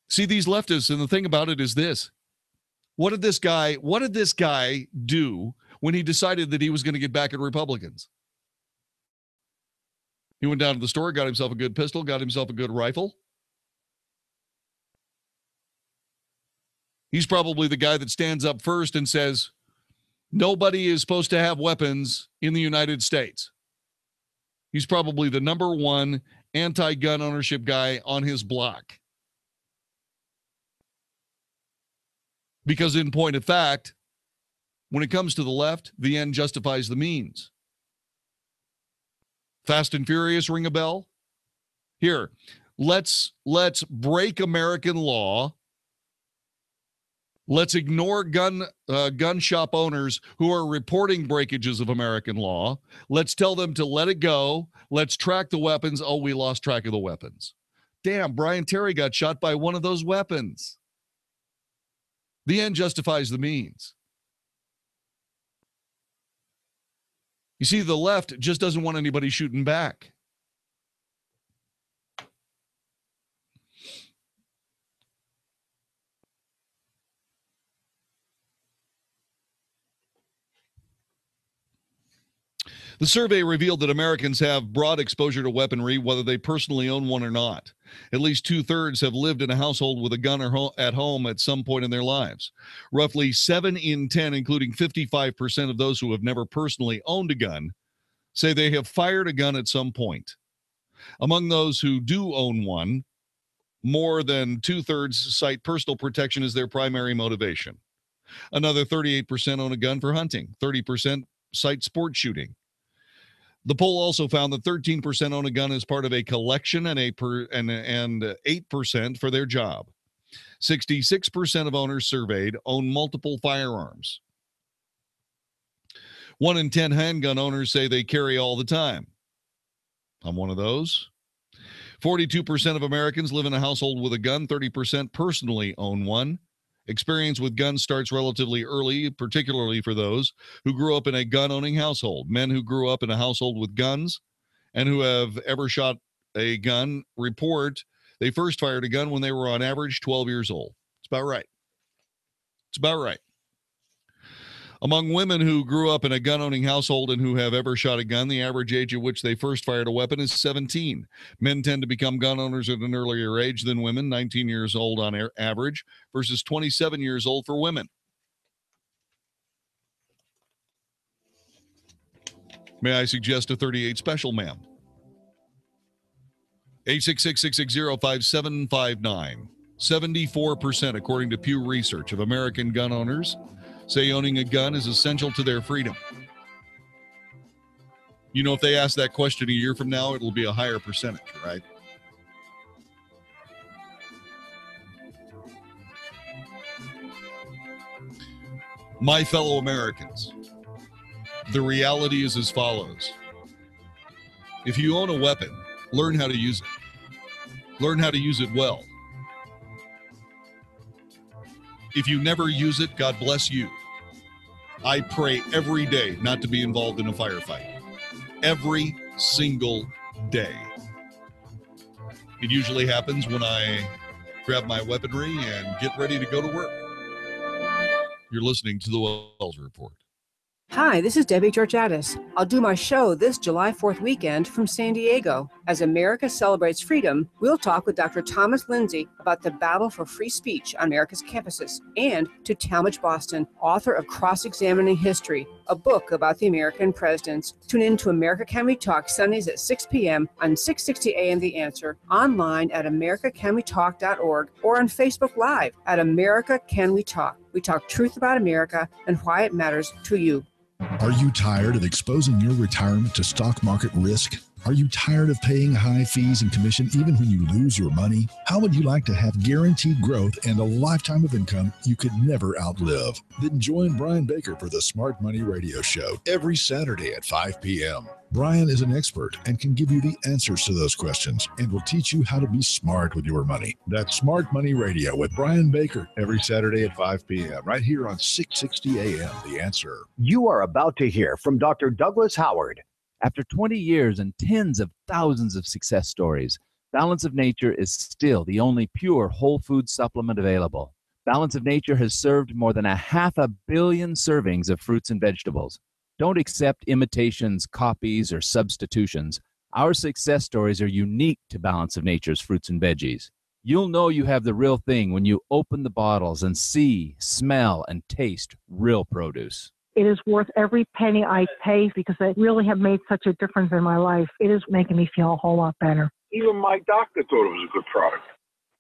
See, these leftists, and the thing about it is this. What did this guy do when he decided that he was going to get back at Republicans? He went down to the store, got himself a good pistol, got himself a good rifle. He's probably the guy that stands up first and says, nobody is supposed to have weapons in the United States. He's probably the number one anti-gun ownership guy on his block. Because in point of fact, when it comes to the left, the end justifies the means. Fast and Furious, ring a bell? Here, let's break American law. Let's ignore gun shop owners who are reporting breakages of American law. Let's tell them to let it go. Let's track the weapons. Oh, we lost track of the weapons. Damn, Brian Terry got shot by one of those weapons. The end justifies the means. You see, the left just doesn't want anybody shooting back. The survey revealed that Americans have broad exposure to weaponry, whether they personally own one or not. At least 2/3 have lived in a household with a gun at home at some point in their lives. Roughly 7 in 10, including 55% of those who have never personally owned a gun, say they have fired a gun at some point. Among those who do own one, more than 2/3 cite personal protection as their primary motivation. Another 38% own a gun for hunting. 30% cite sport shooting. The poll also found that 13% own a gun as part of a collection and 8% for their job. 66% of owners surveyed own multiple firearms. 1 in 10 handgun owners say they carry all the time. I'm one of those. 42% of Americans live in a household with a gun. 30% personally own one. Experience with guns starts relatively early, particularly for those who grew up in a gun-owning household. Men who grew up in a household with guns and who have ever shot a gun report they first fired a gun when they were on average 12 years old. It's about right. It's about right. Among women who grew up in a gun-owning household and who have ever shot a gun, the average age at which they first fired a weapon is 17. Men tend to become gun owners at an earlier age than women, 19 years old on average, versus 27 years old for women. May I suggest a 38 special, ma'am? 866-660-5759. 74%, according to Pew Research, of American gun owners say owning a gun is essential to their freedom. You know, if they ask that question a year from now, it'll be a higher percentage, right? My fellow Americans, the reality is as follows. If you own a weapon, learn how to use it. Learn how to use it well. If you never use it, God bless you. I pray every day not to be involved in a firefight. Every single day. It usually happens when I grab my weaponry and get ready to go to work. You're listening to the Wells Report. Hi, this is Debbie Georgiadis. I'll do my show this July 4th weekend from San Diego. As America celebrates freedom, we'll talk with Dr. Thomas Lindsay about the battle for free speech on America's campuses, and to Talmadge Boston, author of Cross-Examining History, a book about the American presidents. Tune in to America Can We Talk Sundays at 6 p.m. on 660 AM The Answer, online at americacanwetalk.org, or on Facebook Live at America Can We Talk. We talk truth about America and why it matters to you. Are you tired of exposing your retirement to stock market risk? Are you tired of paying high fees and commission even when you lose your money? How would you like to have guaranteed growth and a lifetime of income you could never outlive? Then join Brian Baker for the Smart Money Radio Show every Saturday at 5 p.m. Brian is an expert and can give you the answers to those questions and will teach you how to be smart with your money. That's Smart Money Radio with Brian Baker every Saturday at 5 p.m. right here on 660 AM The Answer. You are about to hear from Dr. Douglas Howard. After 20 years and tens of thousands of success stories, Balance of Nature is still the only pure whole food supplement available. Balance of Nature has served more than 500 million servings of fruits and vegetables. Don't accept imitations, copies, or substitutions. Our success stories are unique to Balance of Nature's fruits and veggies. You'll know you have the real thing when you open the bottles and see, smell, and taste real produce. It is worth every penny I pay because they really have made such a difference in my life. It is making me feel a whole lot better. Even my doctor thought it was a good product.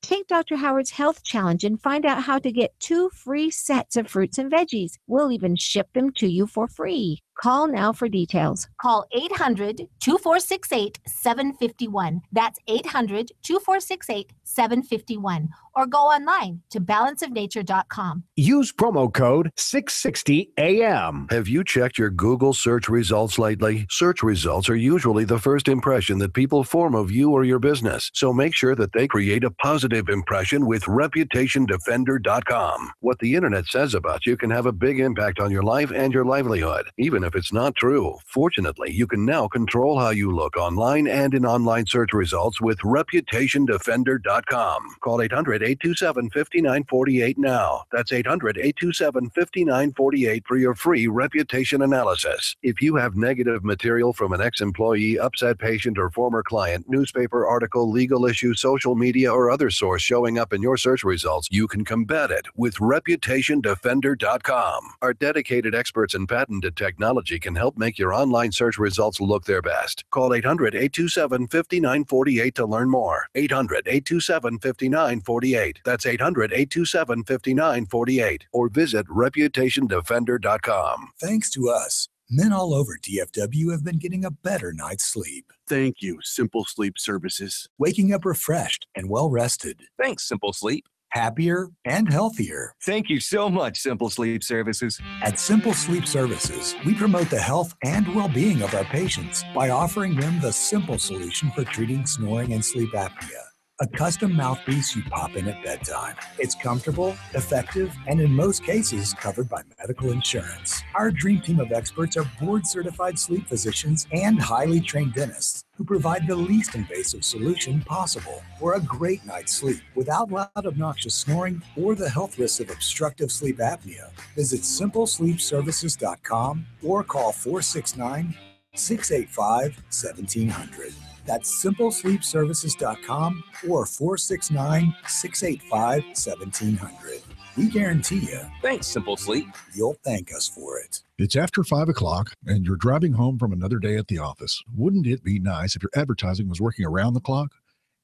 Take Dr. Howard's Health Challenge and find out how to get 2 free sets of fruits and veggies. We'll even ship them to you for free. Call now for details. Call 800-2468-751. That's 800-2468-751. Or go online to balanceofnature.com. Use promo code 660AM. Have you checked your Google search results lately? Search results are usually the first impression that people form of you or your business. So make sure that they create a positive impression with ReputationDefender.com. What the internet says about you can have a big impact on your life and your livelihood, even if if it's not true. Fortunately, you can now control how you look online and in online search results with ReputationDefender.com. Call 800-827-5948 now. That's 800-827-5948 for your free reputation analysis. If you have negative material from an ex-employee, upset patient, or former client, newspaper article, legal issue, social media, or other source showing up in your search results, you can combat it with ReputationDefender.com. Our dedicated experts in patented technology can help make your online search results look their best. Call 800-827-5948 to learn more. 800-827-5948. That's 800-827-5948. Or visit ReputationDefender.com. Thanks to us, men all over DFW have been getting a better night's sleep. Thank you, Simple Sleep Services. Waking up refreshed and well-rested. Thanks, Simple Sleep. Happier and healthier. Thank you so much, Simple Sleep Services. At Simple Sleep Services, we promote the health and well-being of our patients by offering them the simple solution for treating snoring and sleep apnea. A custom mouthpiece you pop in at bedtime. It's comfortable, effective, and in most cases covered by medical insurance. Our dream team of experts are board-certified sleep physicians and highly trained dentists who provide the least invasive solution possible for a great night's sleep without loud, obnoxious snoring or the health risks of obstructive sleep apnea. Visit simplesleepservices.com or call 469-685-1700. That's simplesleepservices.com or 469-685-1700. We guarantee you. Thanks, Simple Sleep. You'll thank us for it. It's after 5 o'clock and you're driving home from another day at the office. Wouldn't it be nice if your advertising was working around the clock?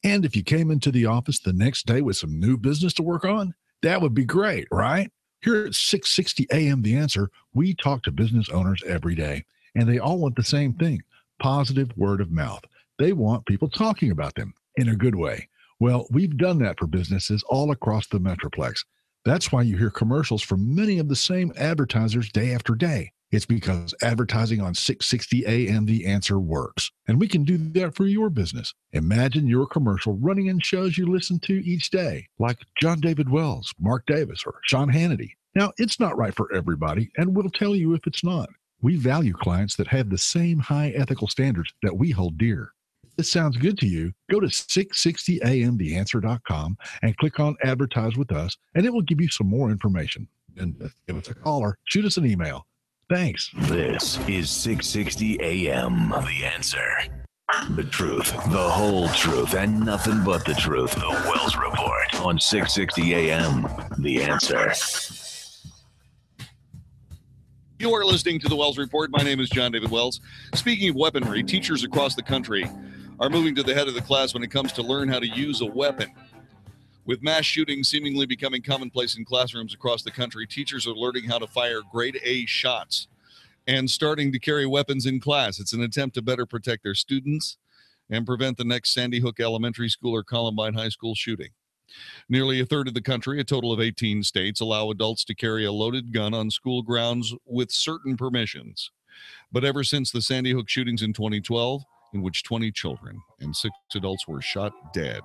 And if you came into the office the next day with some new business to work on? That would be great, right? Here at 660 AM The Answer, we talk to business owners every day, and they all want the same thing, positive word of mouth. They want people talking about them in a good way. Well, we've done that for businesses all across the Metroplex. That's why you hear commercials from many of the same advertisers day after day. It's because advertising on 660 AM The Answer works. And we can do that for your business. Imagine your commercial running in shows you listen to each day, like John David Wells, Mark Davis, or Sean Hannity. Now, it's not right for everybody, and we'll tell you if it's not. We value clients that have the same high ethical standards that we hold dear. If this sounds good to you, go to 660amtheanswer.com and click on Advertise with Us, and it will give you some more information. And give us a call or shoot us an email. Thanks. This is 660 AM. The Answer. The truth, the whole truth, and nothing but the truth. The Wells Report on 660 AM. The Answer. You are listening to the Wells Report. My name is John David Wells. Speaking of weaponry, teachers across the country are moving to the head of the class when it comes to learn how to use a weapon. With mass shootings seemingly becoming commonplace in classrooms across the country, teachers are learning how to fire grade A shots and starting to carry weapons in class. It's an attempt to better protect their students and prevent the next Sandy Hook Elementary School or Columbine High School shooting. Nearly a third of the country, a total of 18 states, allow adults to carry a loaded gun on school grounds with certain permissions. But ever since the Sandy Hook shootings in 2012, in which 20 children and 6 adults were shot dead,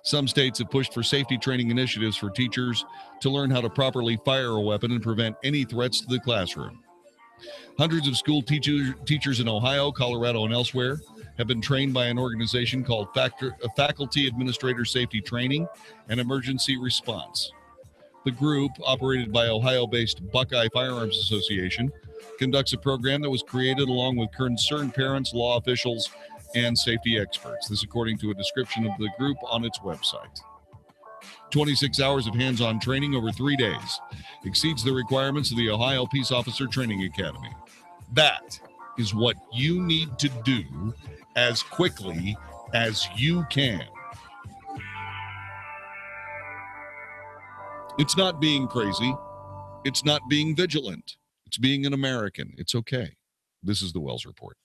some states have pushed for safety training initiatives for teachers to learn how to properly fire a weapon and prevent any threats to the classroom. Hundreds of school teachers in Ohio, Colorado, and elsewhere have been trained by an organization called Faculty Administrator Safety Training and Emergency Response. The group, operated by Ohio-based Buckeye Firearms Association, conducts a program that was created along with concerned parents, law officials, and safety experts. This according to a description of the group on its website. 26 hours of hands-on training over 3 days exceeds the requirements of the Ohio Peace Officer Training Academy. That is what you need to do as quickly as you can. It's not being crazy. It's not being vigilant. It's being an American. It's okay. This is the Wells Report.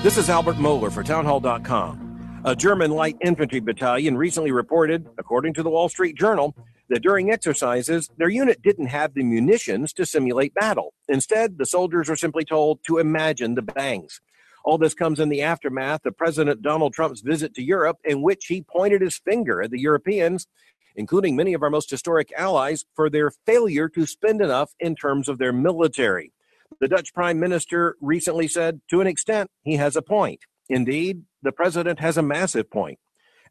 This is Albert Mohler for townhall.com. A German light infantry battalion recently reported, according to the Wall Street Journal, that during exercises, their unit didn't have the munitions to simulate battle. Instead, the soldiers were simply told to imagine the bangs. All this comes in the aftermath of President Donald Trump's visit to Europe, in which he pointed his finger at the Europeans including many of our most historic allies, for their failure to spend enough in terms of their military. The Dutch Prime Minister recently said, to an extent, he has a point. Indeed, the president has a massive point.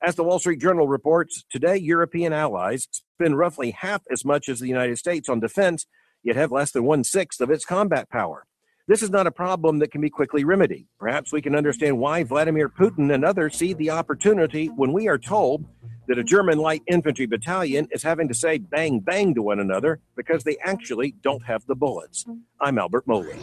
As the Wall Street Journal reports, today European allies spend roughly half as much as the United States on defense, yet have less than 1/6 of its combat power. This is not a problem that can be quickly remedied. Perhaps we can understand why Vladimir Putin and others see the opportunity when we are told that a German light infantry battalion is having to say bang bang to one another because they actually don't have the bullets. I'm Albert Moley.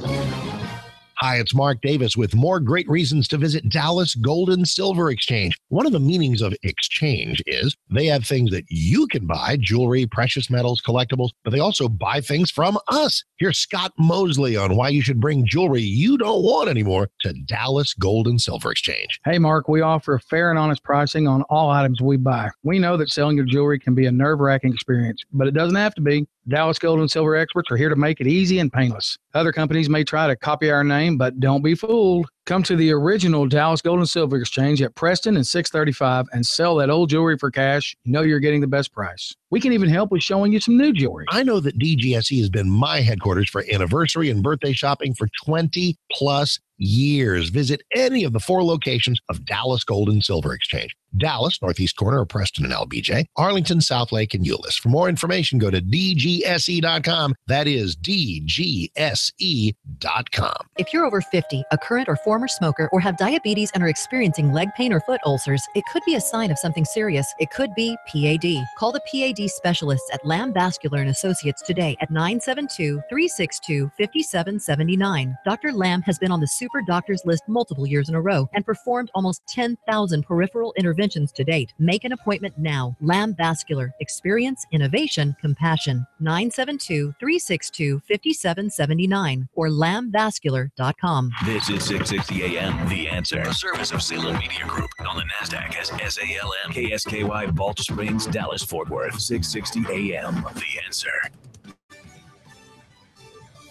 Hi, it's Mark Davis with more great reasons to visit Dallas Gold and Silver Exchange. One of the meanings of exchange is they have things that you can buy, jewelry, precious metals, collectibles, but they also buy things from us. Here's Scott Mosley on why you should bring jewelry you don't want anymore to Dallas Gold and Silver Exchange. Hey, Mark, we offer fair and honest pricing on all items we buy. We know that selling your jewelry can be a nerve-wracking experience, but it doesn't have to be. Dallas Gold and Silver experts are here to make it easy and painless. Other companies may try to copy our name, but don't be fooled. Come to the original Dallas Gold and Silver Exchange at Preston and 635 and sell that old jewelry for cash. You know you're getting the best price. We can even help with showing you some new jewelry. I know that DGSE has been my headquarters for anniversary and birthday shopping for 20 plus years. Visit any of the 4 locations of Dallas Gold and Silver Exchange. Dallas, northeast corner of Preston and LBJ, Arlington, South Lake, and Euless. For more information, go to dgse.com. That is dgse.com. If you're over 50, a current or former smoker, or have diabetes and are experiencing leg pain or foot ulcers, it could be a sign of something serious. It could be PAD. Call the PAD specialists at Lamb Vascular and Associates today at 972-362-5779. Dr. Lamb has been on the Super Doctors list multiple years in a row and performed almost 10,000 peripheral interventions to date. Make an appointment now. Lamb Vascular. Experience, innovation, compassion. 972-362-5779 or lambvascular.com. This is 660 AM, The Answer. A service of Salem Media Group on the NASDAQ as SALM, KSKY, Balch Springs, Dallas, Fort Worth. 660 AM, The Answer.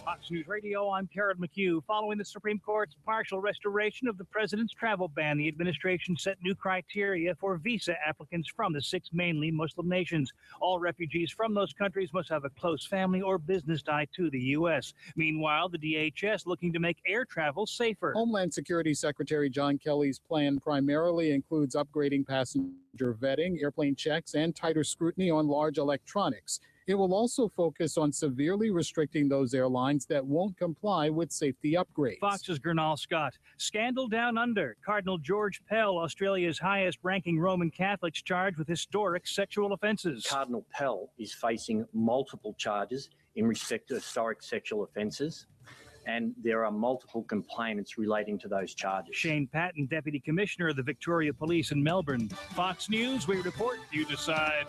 Fox News Radio, I'm Karen McHugh. Following the Supreme Court's partial restoration of the president's travel ban, the administration set new criteria for visa applicants from the 6 mainly Muslim nations. All refugees from those countries must have a close family or business tie to the U.S. Meanwhile, the DHS looking to make air travel safer. Homeland Security Secretary John Kelly's plan primarily includes upgrading passenger vetting, airplane checks, and tighter scrutiny on large electronics. It will also focus on severely restricting those airlines that won't comply with safety upgrades. Fox's Gernal Scott. Scandal down under. Cardinal George Pell, Australia's highest-ranking Roman Catholic, charged with historic sexual offences. Cardinal Pell is facing multiple charges in respect to historic sexual offences, and there are multiple complainants relating to those charges. Shane Patton, Deputy Commissioner of the Victoria Police in Melbourne. Fox News, we report, you decide.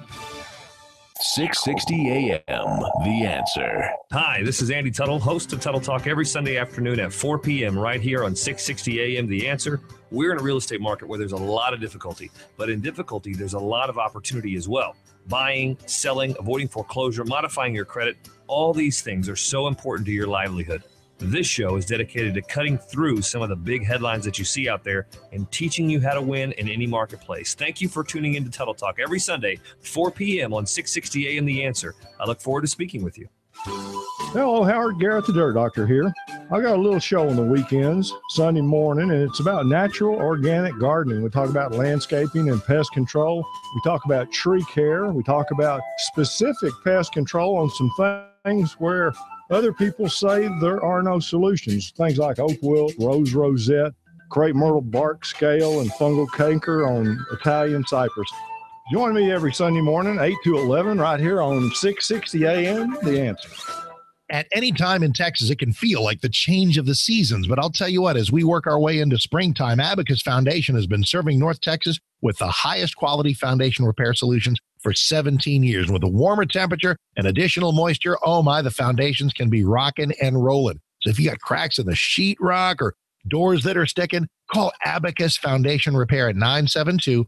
660 AM, The Answer. Hi, this is Andy Tuttle, host of Tuttle Talk every Sunday afternoon at 4 p.m. right here on 660 AM, The Answer. We're in a real estate market where there's a lot of difficulty, but in difficulty, there's a lot of opportunity as well. Buying, selling, avoiding foreclosure, modifying your credit, all these things are so important to your livelihood. This show is dedicated to cutting through some of the big headlines that you see out there and teaching you how to win in any marketplace. Thank you for tuning in to Tuttle Talk every Sunday, 4 p.m. on 660 AM The Answer. I look forward to speaking with you. Hello, Howard Garrett, the Dirt Doctor here. I got a little show on the weekends, Sunday morning, and it's about natural organic gardening. We talk about landscaping and pest control. We talk about tree care. We talk about specific pest control on some things where other people say there are no solutions. Things like oak wilt, rose rosette, crepe myrtle bark scale, and fungal canker on Italian cypress. Join me every Sunday morning, 8 to 11, right here on 660 AM, The Answer. At any time in Texas, it can feel like the change of the seasons. But I'll tell you what, as we work our way into springtime, Abacus Foundation has been serving North Texas with the highest quality foundation repair solutions for 17 years. With a warmer temperature and additional moisture, oh my, the foundations can be rocking and rolling. So if you got cracks in the sheetrock or doors that are sticking, call Abacus Foundation Repair at 972-406-9000.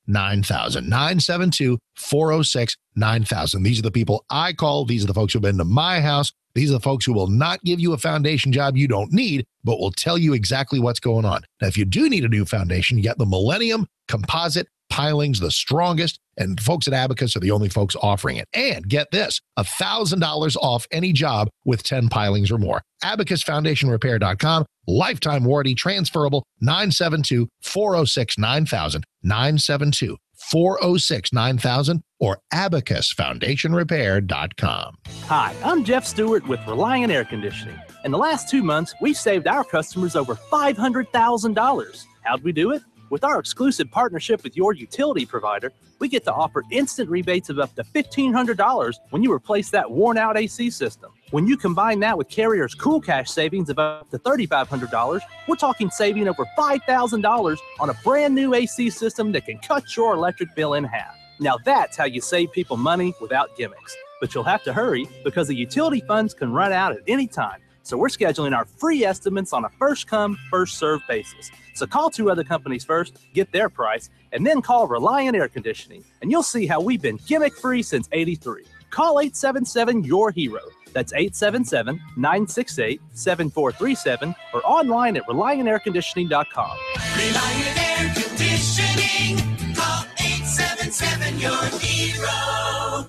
972-406-9000. These are the people I call. These are the folks who have been to my house. These are the folks who will not give you a foundation job you don't need, but will tell you exactly what's going on. Now, if you do need a new foundation, you got the Millennium Composite pilings, the strongest, and folks at Abacus are the only folks offering it. And get this, $1,000 off any job with 10 pilings or more. AbacusFoundationRepair.com, lifetime warranty, transferable, 972-406-9000, 972-406-9000, or AbacusFoundationRepair.com. Hi, I'm Jeff Stewart with Reliant Air Conditioning. In the last 2 months, we've saved our customers over $500,000. How'd we do it? With our exclusive partnership with your utility provider, we get to offer instant rebates of up to $1,500 when you replace that worn-out AC system. When you combine that with Carrier's Cool Cash savings of up to $3,500, we're talking saving over $5,000 on a brand new AC system that can cut your electric bill in half. Now that's how you save people money without gimmicks. But you'll have to hurry because the utility funds can run out at any time. So we're scheduling our free estimates on a first-come, first-served basis. So call 2 other companies first, get their price, and then call Reliant Air Conditioning, and you'll see how we've been gimmick-free since '83. Call 877-YOUR-HERO. That's 877-968-7437 or online at ReliantAirConditioning.com. Reliant Air Conditioning. Call 877-YOUR-HERO.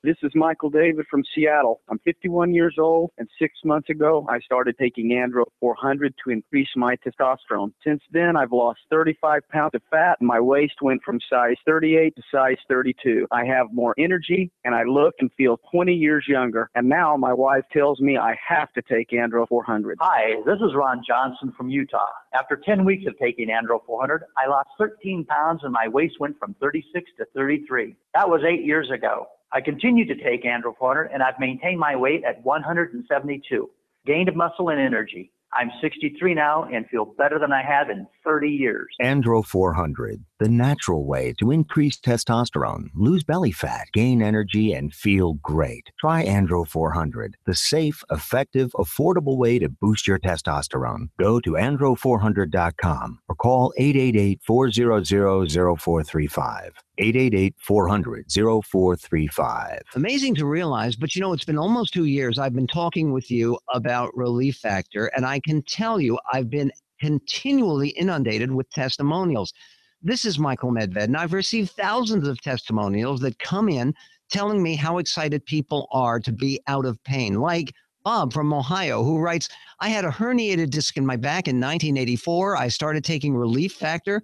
This is Michael David from Seattle. I'm 51 years old, and 6 months ago, I started taking Andro 400 to increase my testosterone. Since then, I've lost 35 pounds of fat, and my waist went from size 38 to size 32. I have more energy, and I look and feel 20 years younger. And now my wife tells me I have to take Andro 400. Hi, this is Ron Johnson from Utah. After 10 weeks of taking Andro 400, I lost 13 pounds, and my waist went from 36 to 33. That was 8 years ago. I continue to take Andro 400, and I've maintained my weight at 172. Gained muscle and energy. I'm 63 now and feel better than I have in 30 years. Andro 400, the natural way to increase testosterone, lose belly fat, gain energy, and feel great. Try Andro 400, the safe, effective, affordable way to boost your testosterone. Go to andro400.com or call 888-400-0435. 888-400-0435. Amazing to realize, but you know, it's been almost 2 years I've been talking with you about Relief Factor, and I can tell you I've been continually inundated with testimonials. This is Michael Medved, and I've received thousands of testimonials that come in telling me how excited people are to be out of pain, like Bob from Ohio, who writes, I had a herniated disc in my back in 1984. I started taking Relief Factor,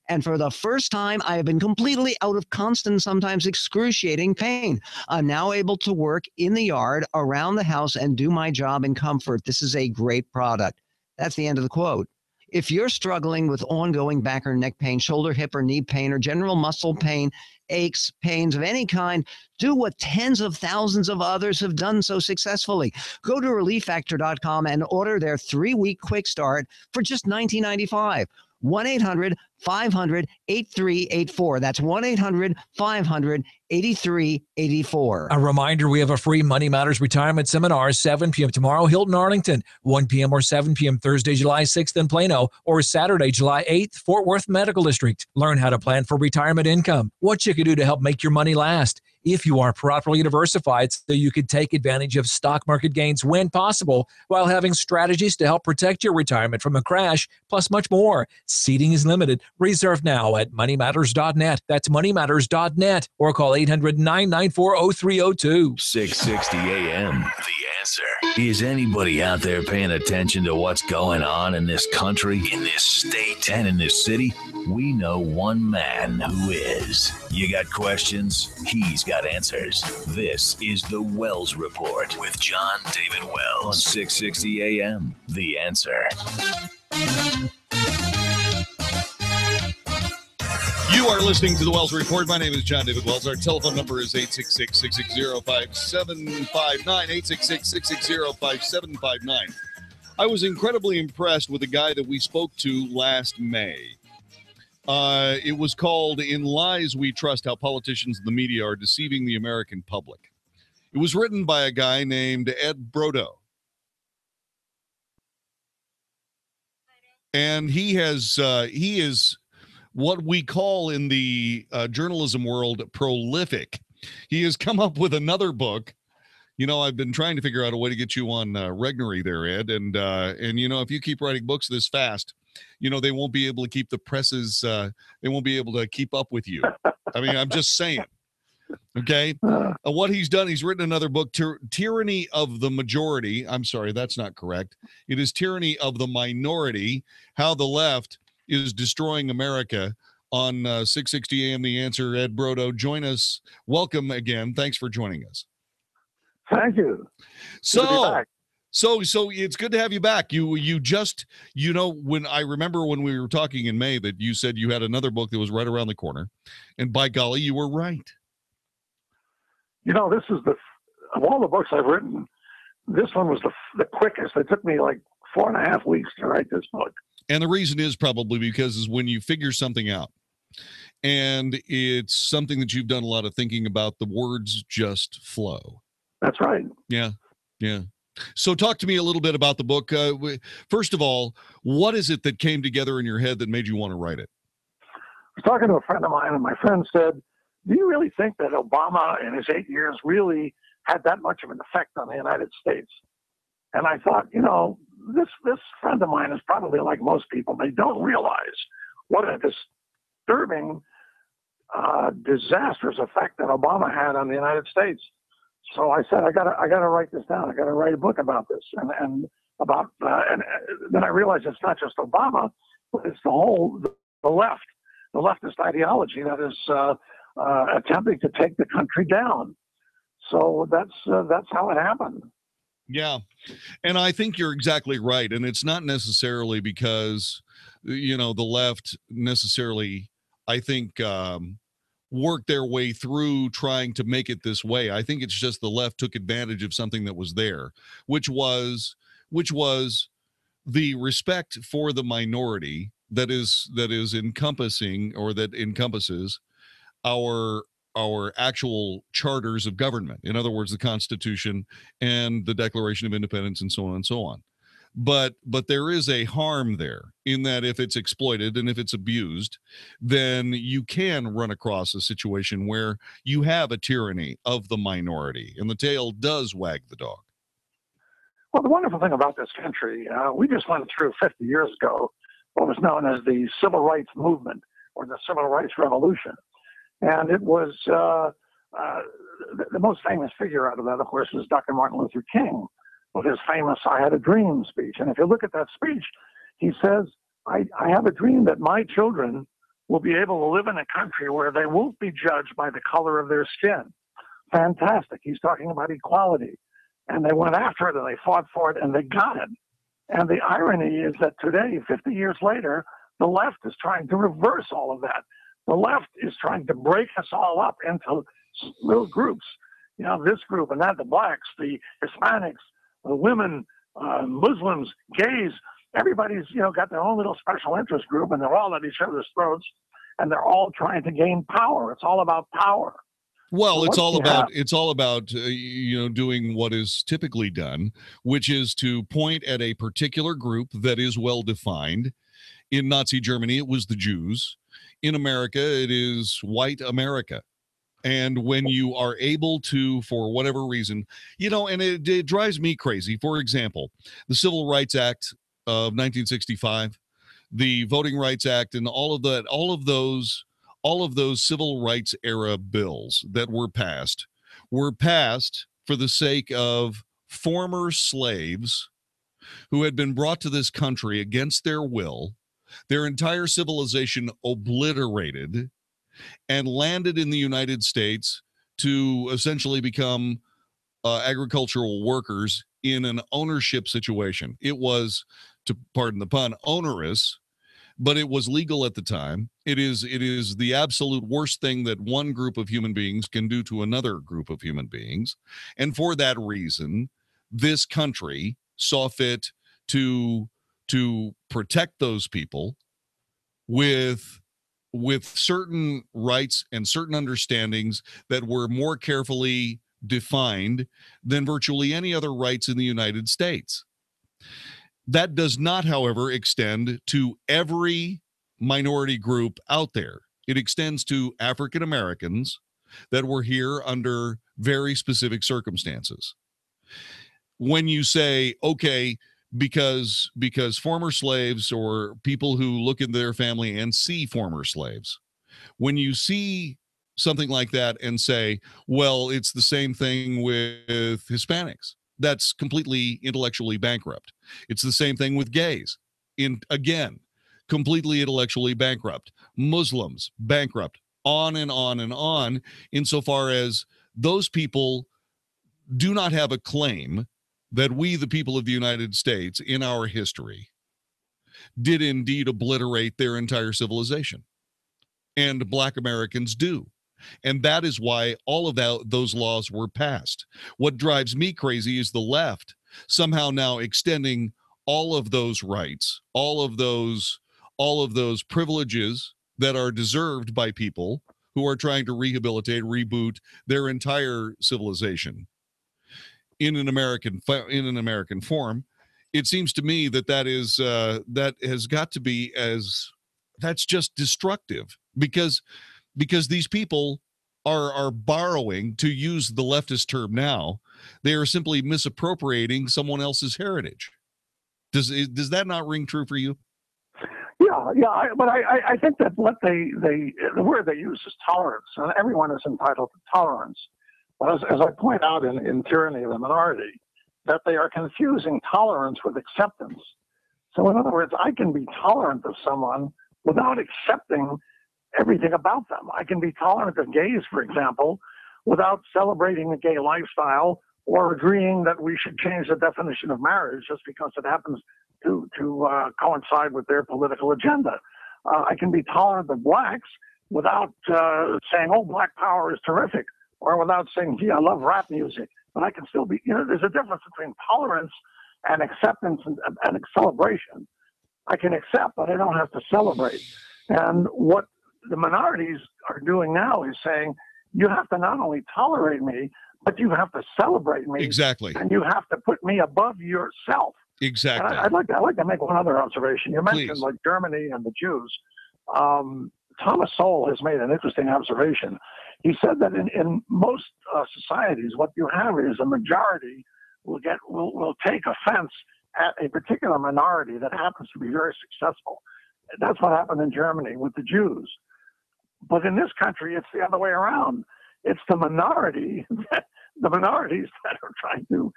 and for the first time, I have been completely out of constant, sometimes excruciating pain. I'm now able to work in the yard, around the house, and do my job in comfort. This is a great product. That's the end of the quote. If you're struggling with ongoing back or neck pain, shoulder, hip, or knee pain, or general muscle pain, aches, pains of any kind, do what tens of thousands of others have done so successfully. Go to ReliefFactor.com and order their 3-week quick start for just $19.95. 1-800-500-8384. That's 1-800-500-8384. A reminder, we have a free Money Matters Retirement Seminar, 7 p.m. tomorrow, Hilton, Arlington, 1 p.m. or 7 p.m. Thursday, July 6th in Plano, or Saturday, July 8th, Fort Worth Medical District. Learn how to plan for retirement income, what you can do to help make your money last, if you are properly diversified so you can take advantage of stock market gains when possible, while having strategies to help protect your retirement from a crash, plus much more. Seating is limited. Reserve now at moneymatters.net. That's moneymatters.net, or call 800-994-0302. 660 AM. The Answer. Is anybody out there paying attention to what's going on in this country, in this state, and in this city? We know one man who is. You got questions? He's got answers. This is the Wells Report with John David Wells on 660 AM. The Answer. You are listening to the Wells Report. My name is John David Wells. Our telephone number is 866-660-5759, 866-660-5759. I was incredibly impressed with the guy that we spoke to last May. It was called In Lies We Trust, How Politicians and the Media Are Deceiving the American Public. It was written by a guy named Ed Brodo. And he is what we call in the journalism world prolific. He has come up with another book. You know, I've been trying to figure out a way to get you on Regnery there, Ed. And you know, if you keep writing books this fast, they won't be able to keep the presses. They won't be able to keep up with you. I mean, I'm just saying. Okay. What he's done, he's written another book, Tyranny of the Majority. I'm sorry, that's not correct. It is Tyranny of the Minority, How the Left is Destroying America, on 660 AM The Answer. Ed Brodo, join us. Welcome again. Thanks for joining us. Thank you. So it's good to have you back. You just, when I remember when we were talking in May that you said you had another book that was right around the corner, and by golly, you were right. This is of all the books I've written, this one was the quickest. It took me like 4.5 weeks to write this book. And the reason is probably because is when you figure something out and it's something that you've done a lot of thinking about, the words just flow. That's right. Yeah. Yeah. So talk to me a little bit about the book. First of all, what is it that came together in your head that made you want to write it? I was talking to a friend of mine, and my friend said, do you really think that Obama in his 8 years really had that much of an effect on the United States? And I thought, this friend of mine is probably like most people. They don't realize what a disturbing, disastrous effect that Obama had on the United States. So I said, I gotta write this down. I gotta write a book about this, and then I realized it's not just Obama, but it's the left, the leftist ideology that is attempting to take the country down. So that's how it happened. Yeah. And I think you're exactly right. And it's not necessarily because, the left necessarily, I think, worked their way through trying to make it this way. I think it's just the left took advantage of something that was there, which was the respect for the minority that is encompassing, or that encompasses our actual charters of government. In other words, the Constitution and the Declaration of Independence, and so on and so on. But there is a harm there in that if it's exploited and if it's abused, then you can run across a situation where you have a tyranny of the minority, and the tail does wag the dog. Well, the wonderful thing about this country, we just went through 50 years ago what was known as the Civil Rights Movement, or the Civil Rights Revolution. And it was the most famous figure out of that, of course, is Dr. Martin Luther King, with his famous I Had a Dream speech. And if you look at that speech, he says, I have a dream that my children will be able to live in a country where they won't be judged by the color of their skin. Fantastic. He's talking about equality. And they went after it, and they fought for it, and they got it. And the irony is that today, 50 years later, the left is trying to reverse all of that. The left is trying to break us all up into little groups. This group and that, the blacks, the Hispanics, the women, Muslims, gays. Everybody's, got their own little special interest group, and they're all at each other's throats, and they're all trying to gain power. It's all about power. Well, So it's all about doing what is typically done, which is to point at a particular group that is well defined. In Nazi Germany, it was the Jews. In America, it is white America. And when you are able to, for whatever reason, and it drives me crazy. For example, the Civil Rights Act of 1965, the Voting Rights Act, and all of those civil rights era bills that were passed for the sake of former slaves who had been brought to this country against their will, their entire civilization obliterated, and landed in the United States to essentially become agricultural workers in an ownership situation. It was, to pardon the pun, onerous, but it was legal at the time. It is the absolute worst thing that one group of human beings can do to another group of human beings. And for that reason, this country saw fit to protect those people with certain rights and certain understandings that were more carefully defined than virtually any other rights in the United States. That does not, however, extend to every minority group out there. It extends to African Americans that were here under very specific circumstances. When you say, okay, because former slaves or people who look into their family and see former slaves, when you see something like that and say, well, it's the same thing with Hispanics, that's completely intellectually bankrupt. It's the same thing with gays. Again, completely intellectually bankrupt. Muslims, bankrupt. On and on and on, insofar as those people do not have a claim that we, the people of the United States, in our history, did indeed obliterate their entire civilization. And Black Americans do. And that is why all of those laws were passed. What drives me crazy is the left somehow now extending all of those rights, all of those privileges that are deserved by people who are trying to rehabilitate, reboot their entire civilization in an American form. It seems to me that that has got to be that's just destructive, because these people are borrowing, to use the leftist term now, they are simply misappropriating someone else's heritage. Does that not ring true for you? Yeah, but I think that the word they use is tolerance, and everyone is entitled to tolerance. But as I point out in Tyranny of the Minority, that they are confusing tolerance with acceptance. So in other words, I can be tolerant of someone without accepting everything about them. I can be tolerant of gays, for example, without celebrating the gay lifestyle or agreeing that we should change the definition of marriage just because it happens to coincide with their political agenda. I can be tolerant of blacks without saying, oh, black power is terrific, or without saying, gee, I love rap music. But I can still be, there's a difference between tolerance and acceptance and celebration. I can accept, but I don't have to celebrate. And what the minorities are doing now is saying, you have to not only tolerate me, but you have to celebrate me. Exactly. And you have to put me above yourself. Exactly. And I'd like to make one other observation. You mentioned like Germany and the Jews. Thomas Sowell has made an interesting observation. He said that in most societies, what you have is a majority will take offense at a particular minority that happens to be very successful. That's what happened in Germany with the Jews. But in this country, it's the other way around. It's the minorities that are trying to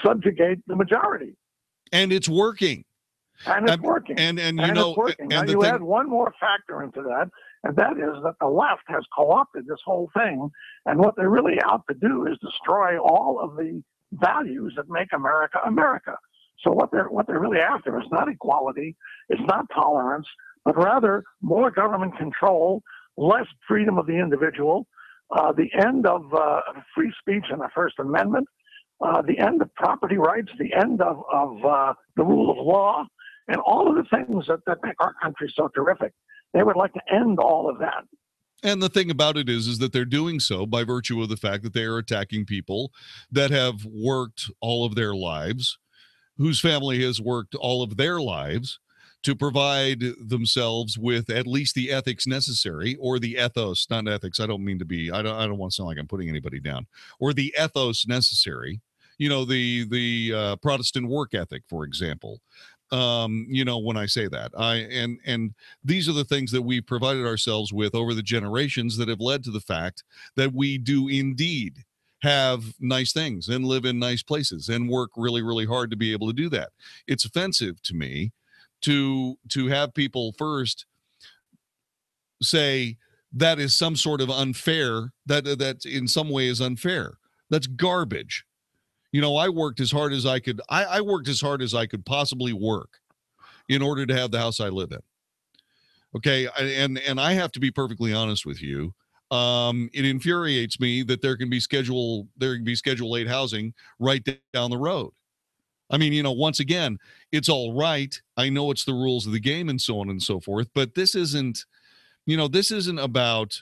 subjugate the majority. And it's working. And it's working. And it's working. Now you add one more factor into that, and that is that the left has co-opted this whole thing. And what they're really out to do is destroy all of the values that make America America. So what they're really after is not equality, it's not tolerance, but rather more government control, less freedom of the individual, the end of free speech and the First Amendment, the end of property rights, the end of the rule of law, and all of the things that make our country so terrific. They would like to end all of that. And the thing about it is that they're doing so by virtue of the fact that they are attacking people that have worked all of their lives, whose family has worked all of their lives to provide themselves with at least the ethics necessary, or the ethos, not ethics. I don't mean to be, I don't want to sound like I'm putting anybody down, or the ethos necessary, the Protestant work ethic, for example. When I say that, and these are the things that we've provided ourselves with over the generations that have led to the fact that we do indeed have nice things and live in nice places and work really, really hard to be able to do that. It's offensive to me to have people first say that is some sort of unfair, that in some way is unfair. That's garbage. I worked as hard as I could. I worked as hard as I could possibly work in order to have the house I live in. Okay. And I have to be perfectly honest with you. It infuriates me that there can be Schedule 8 housing right down the road. I mean, once again, it's all right. I know it's the rules of the game and so on and so forth, but this isn't about,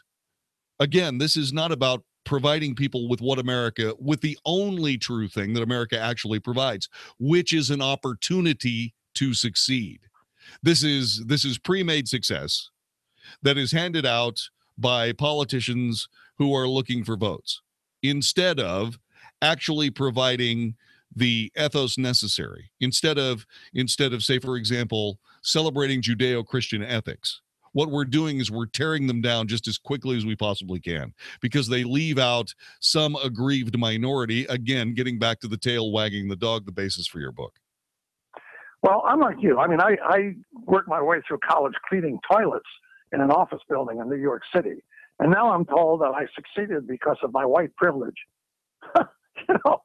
again, this is not about providing people with with the only true thing that America actually provides, which is an opportunity to succeed. This is pre-made success that is handed out by politicians who are looking for votes, instead of actually providing the ethos necessary. Instead of say, for example, celebrating Judeo-Christian ethics, what we're doing is we're tearing them down just as quickly as we possibly can because they leave out some aggrieved minority. Again, getting back to the tail wagging the dog, the basis for your book. Well, I'm like you. I mean, I worked my way through college cleaning toilets in an office building in New York City. And now I'm told that I succeeded because of my white privilege. You know,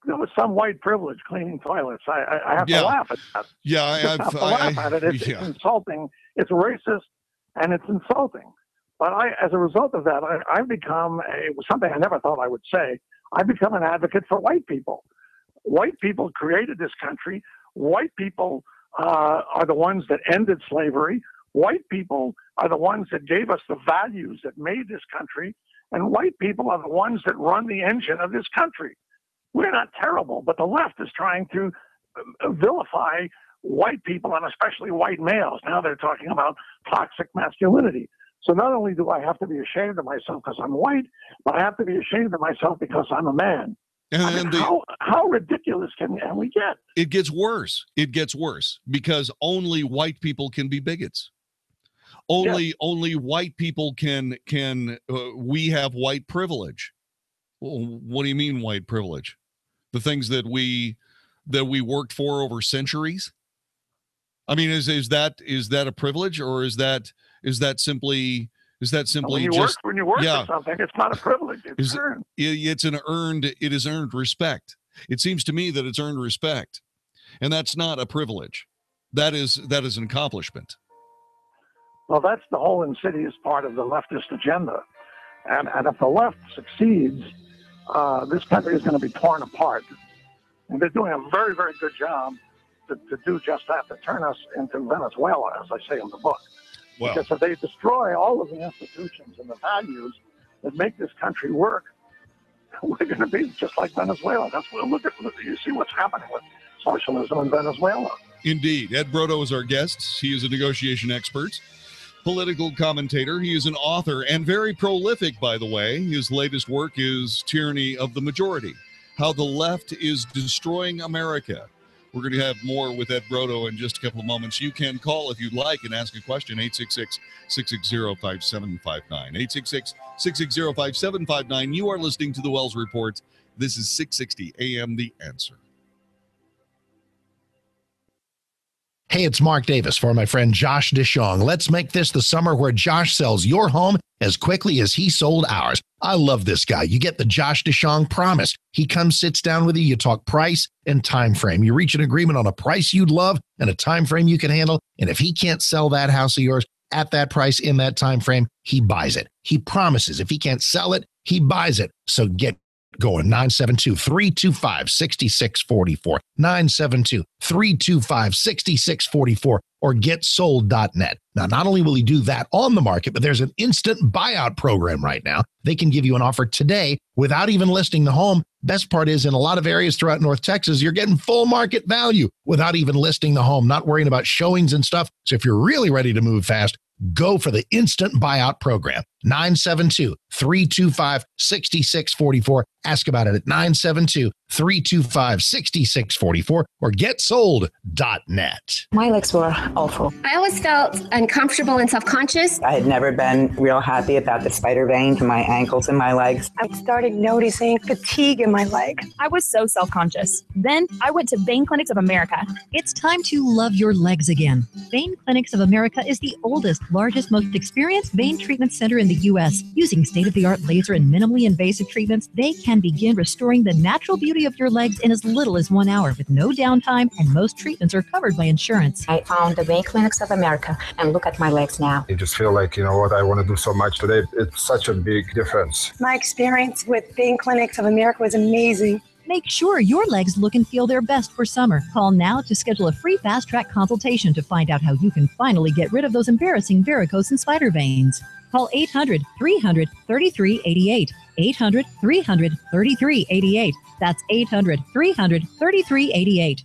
there was some white privilege cleaning toilets. I have to laugh at that. Yeah, I have to laugh at it. It's insulting. It's racist, and it's insulting. But as a result of that, I've become something I never thought I would say. I've become an advocate for white people. White people created this country. White people are the ones that ended slavery. White people are the ones that gave us the values that made this country. And white people are the ones that run the engine of this country. We're not terrible, but the left is trying to vilify white people and especially white males. Now they're talking about toxic masculinity. So not only do I have to be ashamed of myself because I'm white, but I have to be ashamed of myself because I'm a man. And how ridiculous can we get? It gets worse. It gets worse because only white people can be bigots. Only white people can we have white privilege. Well, what do you mean white privilege? The things that we worked for over centuries? I mean, is that a privilege, or is that simply when you work for something, it's not a privilege. It's earned. It is earned respect. It seems to me that it's earned respect, and that's not a privilege. That is an accomplishment. Well, that's the whole insidious part of the leftist agenda. And if the left succeeds, this country is going to be torn apart. And they're doing a very, very good job to do just that, to turn us into Venezuela, as I say in the book. Well, because if they destroy all of the institutions and the values that make this country work, we're going to be just like Venezuela. Look, you see what's happening with socialism in Venezuela. Indeed. Ed Brodo is our guest. He is a negotiation expert, political commentator. He is an author and very prolific, by the way. His latest work is Tyranny of the Majority, How the Left is Destroying America. We're going to have more with Ed Brodo in just a couple of moments. You can call if you'd like and ask a question, 866-660-5759. 866-660-5759. You are listening to The Wells Report. This is 660 AM The Answer. Hey, it's Mark Davis for my friend Josh DeShong. Let's make this the summer where Josh sells your home as quickly as he sold ours. I love this guy. You get the Josh DeShong promise. He comes, sits down with you, you talk price and time frame. You reach an agreement on a price you'd love and a time frame you can handle. And if he can't sell that house of yours at that price in that time frame, he buys it. He promises if he can't sell it, he buys it. So get going. 972-325-6644. 972-325-6644 or getsold.net. Now, not only will he do that on the market, but there's an instant buyout program right now. They can give you an offer today without even listing the home. Best part is in a lot of areas throughout North Texas, you're getting full market value without even listing the home, not worrying about showings and stuff. So if you're really ready to move fast, go for the instant buyout program. 972-325-6644. Ask about it at 972-325-6644 or getsold.net. My legs were awful. I always felt uncomfortable and self-conscious. I had never been real happy about the spider veins in my ankles and my legs. I started noticing fatigue in my leg. I was so self-conscious. Then I went to Vein Clinics of America. It's time to love your legs again. Vein Clinics of America is the oldest, largest, most experienced vein treatment center in the U.S. Using state-of-the-art laser and minimally invasive treatments, they can begin restoring the natural beauty of your legs in as little as 1 hour with no downtime, and most treatments are covered by insurance. I found the Vein Clinics of America, and look at my legs now. You just feel like, you know what, I want to do so much today. It's such a big difference. My experience with Vein Clinics of America was amazing. Make sure your legs look and feel their best for summer. Call now to schedule a free fast-track consultation to find out how you can finally get rid of those embarrassing varicose and spider veins. Call 800-300-3388. 800-300-3388. That's 800-300-3388.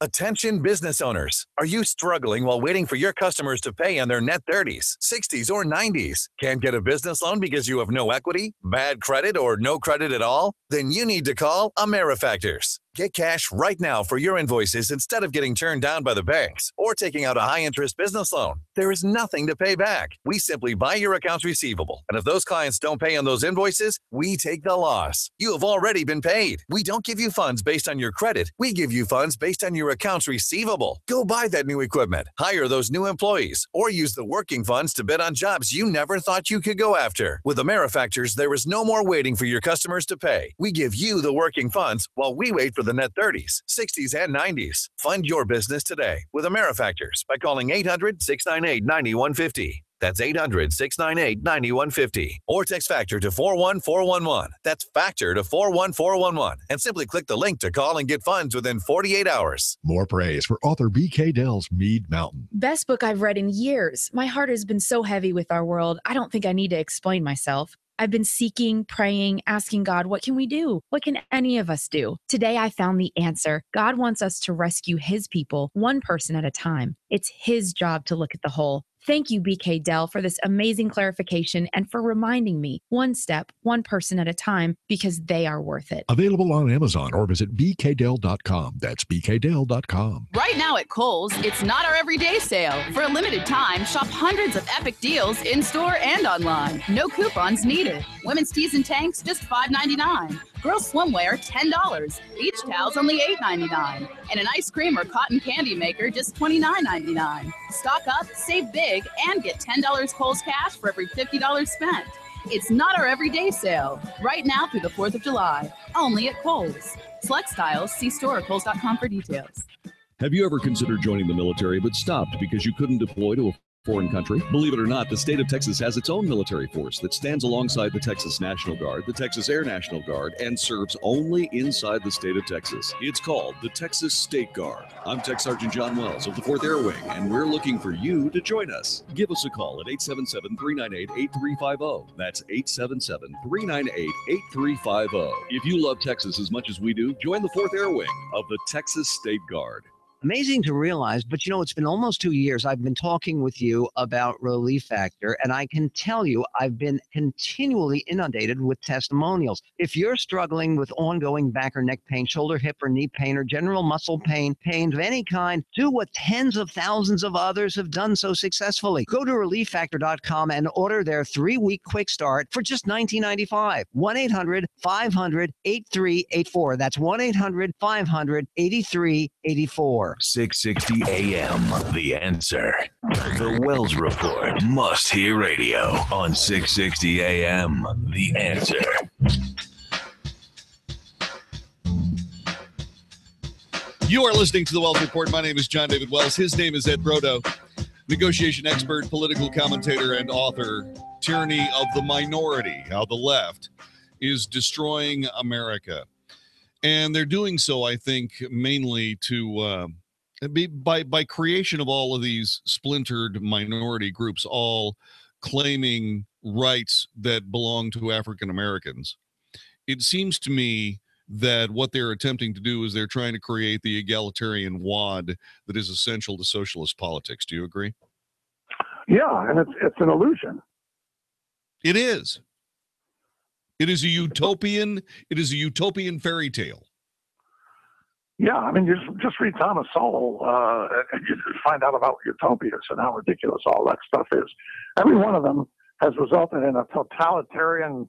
Attention business owners. Are you struggling while waiting for your customers to pay on their net 30s, 60s, or 90s? Can't get a business loan because you have no equity, bad credit, or no credit at all? Then you need to call AmeriFactors. Get cash right now for your invoices instead of getting turned down by the banks or taking out a high-interest business loan. There is nothing to pay back. We simply buy your accounts receivable, and if those clients don't pay on those invoices, we take the loss. You have already been paid. We don't give you funds based on your credit. We give you funds based on your accounts receivable. Go buy that new equipment, hire those new employees, or use the working funds to bid on jobs you never thought you could go after. With AmeriFactors, there is no more waiting for your customers to pay. We give you the working funds while we wait for the net 30s, 60s, and 90s. Fund your business today with AmeriFactors by calling 800-698-9150. That's 800-698-9150. Or text FACTOR to 41411. That's FACTOR to 41411. And simply click the link to call and get funds within 48 hours. More praise for author B.K. Dell's Mead Mountain. Best book I've read in years. My heart has been so heavy with our world, I don't think I need to explain myself. I've been seeking, praying, asking God, what can we do? What can any of us do? Today, I found the answer. God wants us to rescue his people, one person at a time. It's his job to look at the whole. Thank you, BK Dell, for this amazing clarification and for reminding me, one step, one person at a time, because they are worth it. Available on Amazon or visit bkdell.com. That's bkdell.com. Right now at Kohl's, it's not our everyday sale. For a limited time, shop hundreds of epic deals in-store and online. No coupons needed. Women's tees and tanks, just $5.99. Girls swimwear, $10. Beach towels, only $8.99. And an ice cream or cotton candy maker, just $29.99. Stock up, save big, and get $10 Kohl's cash for every $50 spent. It's not our everyday sale. Right now through the 4th of July. Only at Kohl's. Select styles, see store at Kohl's.com for details. Have you ever considered joining the military but stopped because you couldn't deploy to a foreign country? Believe it or not, the state of Texas has its own military force that stands alongside the Texas National Guard, the Texas Air National Guard, and serves only inside the state of Texas. It's called the Texas State Guard. I'm Tech Sergeant John Wells of the 4th Air Wing, and we're looking for you to join us. Give us a call at 877-398-8350. That's 877-398-8350. If you love Texas as much as we do, join the 4th Air Wing of the Texas State Guard. Amazing to realize, but it's been almost 2 years I've been talking with you about Relief Factor, and I can tell you I've been continually inundated with testimonials. If you're struggling with ongoing back or neck pain, shoulder, hip, or knee pain, or general muscle pain, pains of any kind, do what tens of thousands of others have done so successfully. Go to ReliefFactor.com and order their 3-week quick start for just $19.95. 1-800-500-8384. That's 1-800-500-8384. 660 AM, The Answer. The Wells Report, must-hear radio on 660 AM, The Answer. You are listening to the Wells Report. My name is John David Wells. His name is Ed Brodo, negotiation expert, political commentator, and author. Tyranny of the Minority, How the Left is Destroying America. And they're doing so, I think, mainly to by creation of all of these splintered minority groups, all claiming rights that belong to African Americans. It seems to me that what they're attempting to do is they're trying to create the egalitarian wad that is essential to socialist politics. Do you agree? Yeah, and it's an illusion. It is. It is a utopian fairy tale. Yeah, I mean, you just read Thomas Sowell, and you just find out about utopias and how ridiculous all that stuff is. Every one of them has resulted in a totalitarian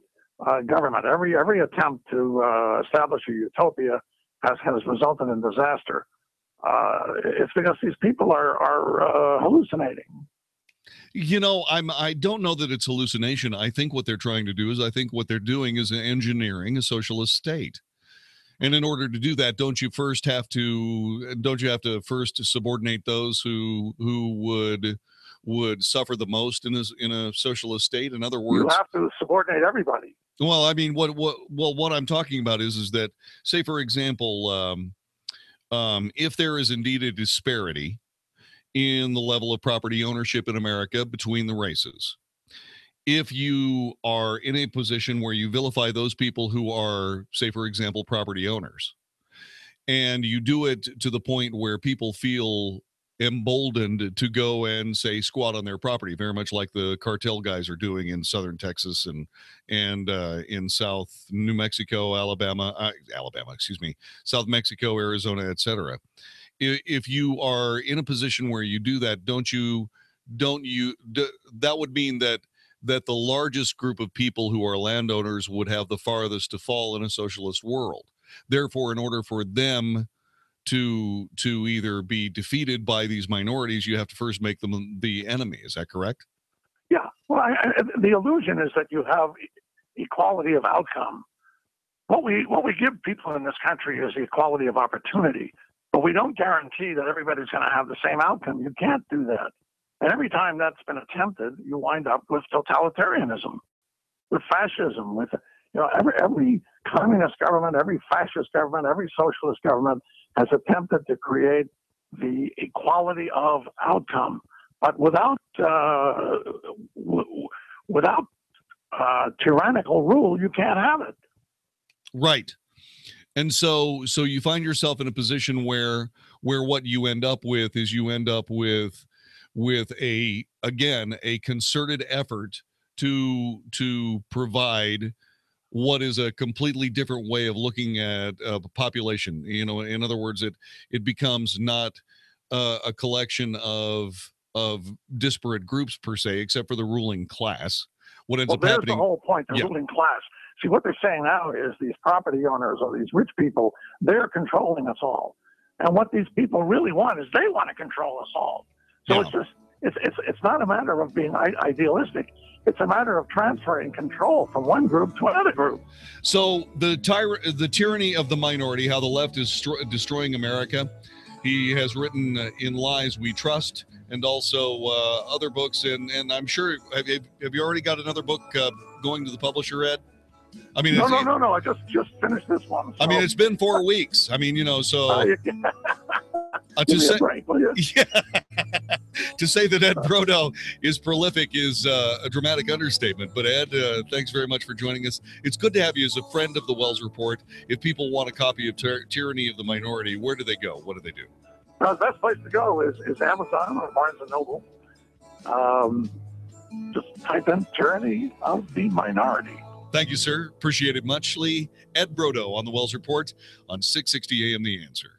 government. Every attempt to establish a utopia has resulted in disaster. It's because these people are hallucinating. I don't know that it's hallucination. I think what they're trying to do is engineering a socialist state. And in order to do that, don't you have to first subordinate those who would suffer the most in a socialist state? In other words, you have to subordinate everybody. Well, I mean, what I'm talking about is that, say, for example, if there is indeed a disparity in the level of property ownership in America between the races, if you are in a position where you vilify those people who are, say, for example, property owners, and you do it to the point where people feel emboldened to go and say squat on their property, very much like the cartel guys are doing in southern Texas and in South New Mexico, South Mexico, Arizona, etc. If you are in a position where you do that, that would mean that the largest group of people who are landowners would have the farthest to fall in a socialist world. Therefore, in order for them to either be defeated by these minorities, you have to first make them the enemy. Is that correct? Yeah. Well, the illusion is that you have equality of outcome. What we give people in this country is the equality of opportunity, but we don't guarantee that everybody's going to have the same outcome. You can't do that. And every time that's been attempted, you wind up with totalitarianism, with fascism, with every communist government, every fascist government, every socialist government has attempted to create the equality of outcome, but without tyrannical rule, you can't have it. Right. And so you find yourself in a position where what you end up with is a concerted effort to provide what is a completely different way of looking at a population. In other words, it becomes not a collection of disparate groups per se, except for the ruling class. What ends up happening? There's the whole point, the ruling class. See, what they're saying now is these property owners or these rich people, they're controlling us all. And what these people really want is they want to control us all. So it's not a matter of being idealistic. It's a matter of transferring control from one group to another group. So the tyranny of the minority, how the left is destroying America. He has written In Lies We Trust, and also other books. And I'm sure, have you already got another book going to the publisher, Ed? I mean, no. I just finished this one. So. I mean, it's been 4 weeks. I mean, so. To say that Ed Brodo is prolific is a dramatic understatement. But Ed, thanks very much for joining us. It's good to have you as a friend of the Wells Report. If people want a copy of Tyranny of the Minority, where do they go? What do they do? The best place to go is Amazon or Barnes & Noble. Just type in Tyranny of the Minority. Thank you, sir. Appreciate it muchly. Ed Brodo on the Wells Report on 660 AM The Answer.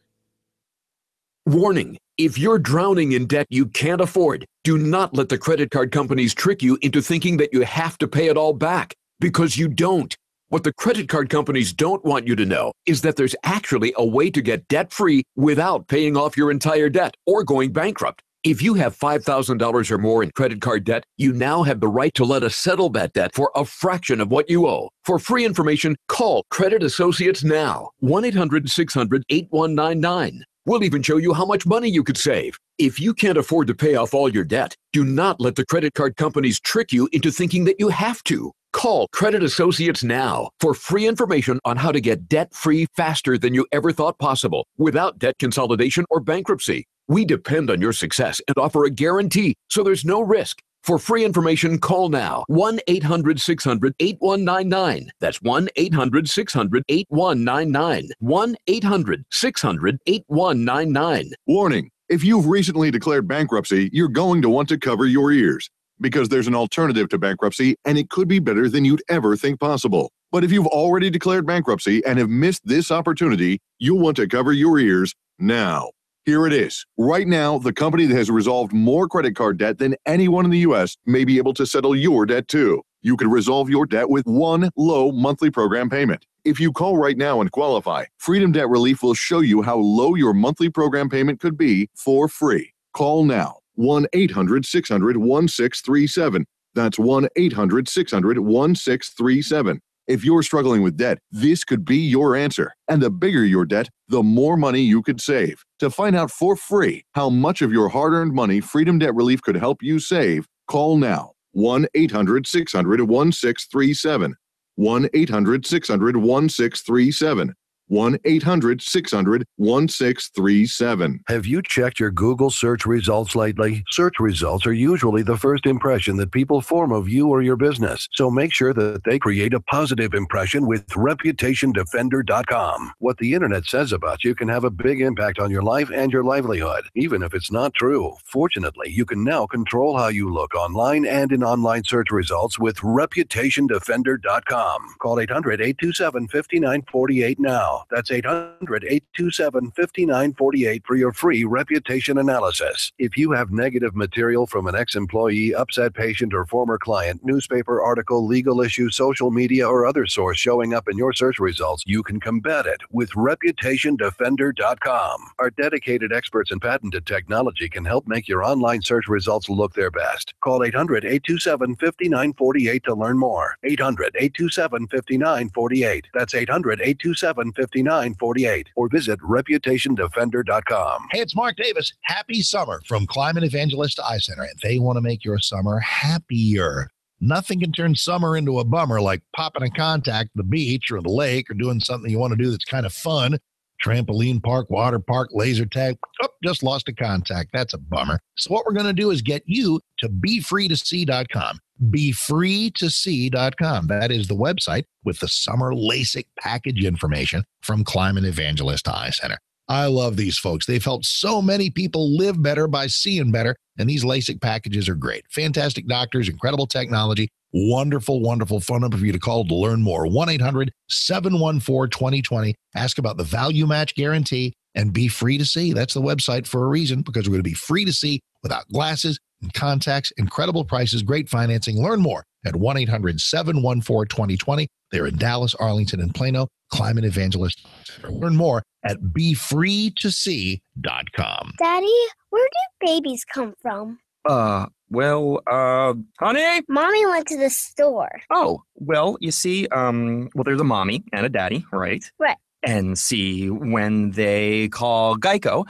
Warning, if you're drowning in debt you can't afford, do not let the credit card companies trick you into thinking that you have to pay it all back, because you don't. What the credit card companies don't want you to know is that there's actually a way to get debt-free without paying off your entire debt or going bankrupt. If you have $5,000 or more in credit card debt, you now have the right to let us settle that debt for a fraction of what you owe. For free information, call Credit Associates now, 1-800-600-8199. We'll even show you how much money you could save. If you can't afford to pay off all your debt, do not let the credit card companies trick you into thinking that you have to. Call Credit Associates now for free information on how to get debt-free faster than you ever thought possible, without debt consolidation or bankruptcy. We depend on your success and offer a guarantee, so there's no risk. For free information, call now, 1-800-600-8199. That's 1-800-600-8199. 1-800-600-8199. Warning, if you've recently declared bankruptcy, you're going to want to cover your ears, because there's an alternative to bankruptcy, and it could be better than you'd ever think possible. But if you've already declared bankruptcy and have missed this opportunity, you'll want to cover your ears now. Here it is. Right now, the company that has resolved more credit card debt than anyone in the U.S. may be able to settle your debt too. You could resolve your debt with one low monthly program payment. If you call right now and qualify, Freedom Debt Relief will show you how low your monthly program payment could be for free. Call now, 1-800-600-1637. That's 1-800-600-1637. If you're struggling with debt, this could be your answer. And the bigger your debt, the more money you could save. To find out for free how much of your hard-earned money Freedom Debt Relief could help you save, call now, 1-800-600-1637. 1-800-600-1637. 1-800-600-1637. Have you checked your Google search results lately? Search results are usually the first impression that people form of you or your business. So make sure that they create a positive impression with ReputationDefender.com. What the internet says about you can have a big impact on your life and your livelihood, even if it's not true. Fortunately, you can now control how you look online and in online search results with ReputationDefender.com. Call 800-827-5948 now. That's 800-827-5948 for your free reputation analysis. If you have negative material from an ex-employee, upset patient, or former client, newspaper article, legal issue, social media, or other source showing up in your search results, you can combat it with ReputationDefender.com. Our dedicated experts in patented technology can help make your online search results look their best. Call 800-827-5948 to learn more. 800-827-5948. That's 800-827-5948. Or visit ReputationDefender.com. Hey, it's Mark Davis. Happy summer from Climate Evangelist Eye Center. And they want to make your summer happier. Nothing can turn summer into a bummer like popping a contact at the beach or the lake or doing something you want to do that's kind of fun. Trampoline park, water park, laser tag. Oh, just lost a contact. That's a bummer. So what we're going to do is get you to BeFreeToSee.com. BeFreeToSee.com. That is the website with the summer LASIK package information from Climate Evangelist Eye Center. I love these folks. They've helped so many people live better by seeing better, and these LASIK packages are great. Fantastic doctors, incredible technology, wonderful, wonderful phone number for you to call to learn more. 1-800-714-2020. Ask about the value match guarantee and Be Free to See. That's the website for a reason, because we're going to be free to see without glasses and contacts, incredible prices, great financing. Learn more at 1-800-714-2020. They're in Dallas, Arlington, and Plano. Climate Evangelist. Learn more at BeFreeToSee.com. Daddy, where do babies come from? Honey? Mommy went to the store. Oh, well, you see, there's a mommy and a daddy, right? Right. And see, when they call Geico,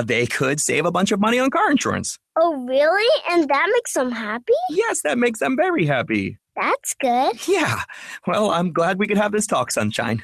they could save a bunch of money on car insurance. Oh, really? And that makes them happy? Yes, that makes them very happy. That's good. Yeah. Well, I'm glad we could have this talk, sunshine.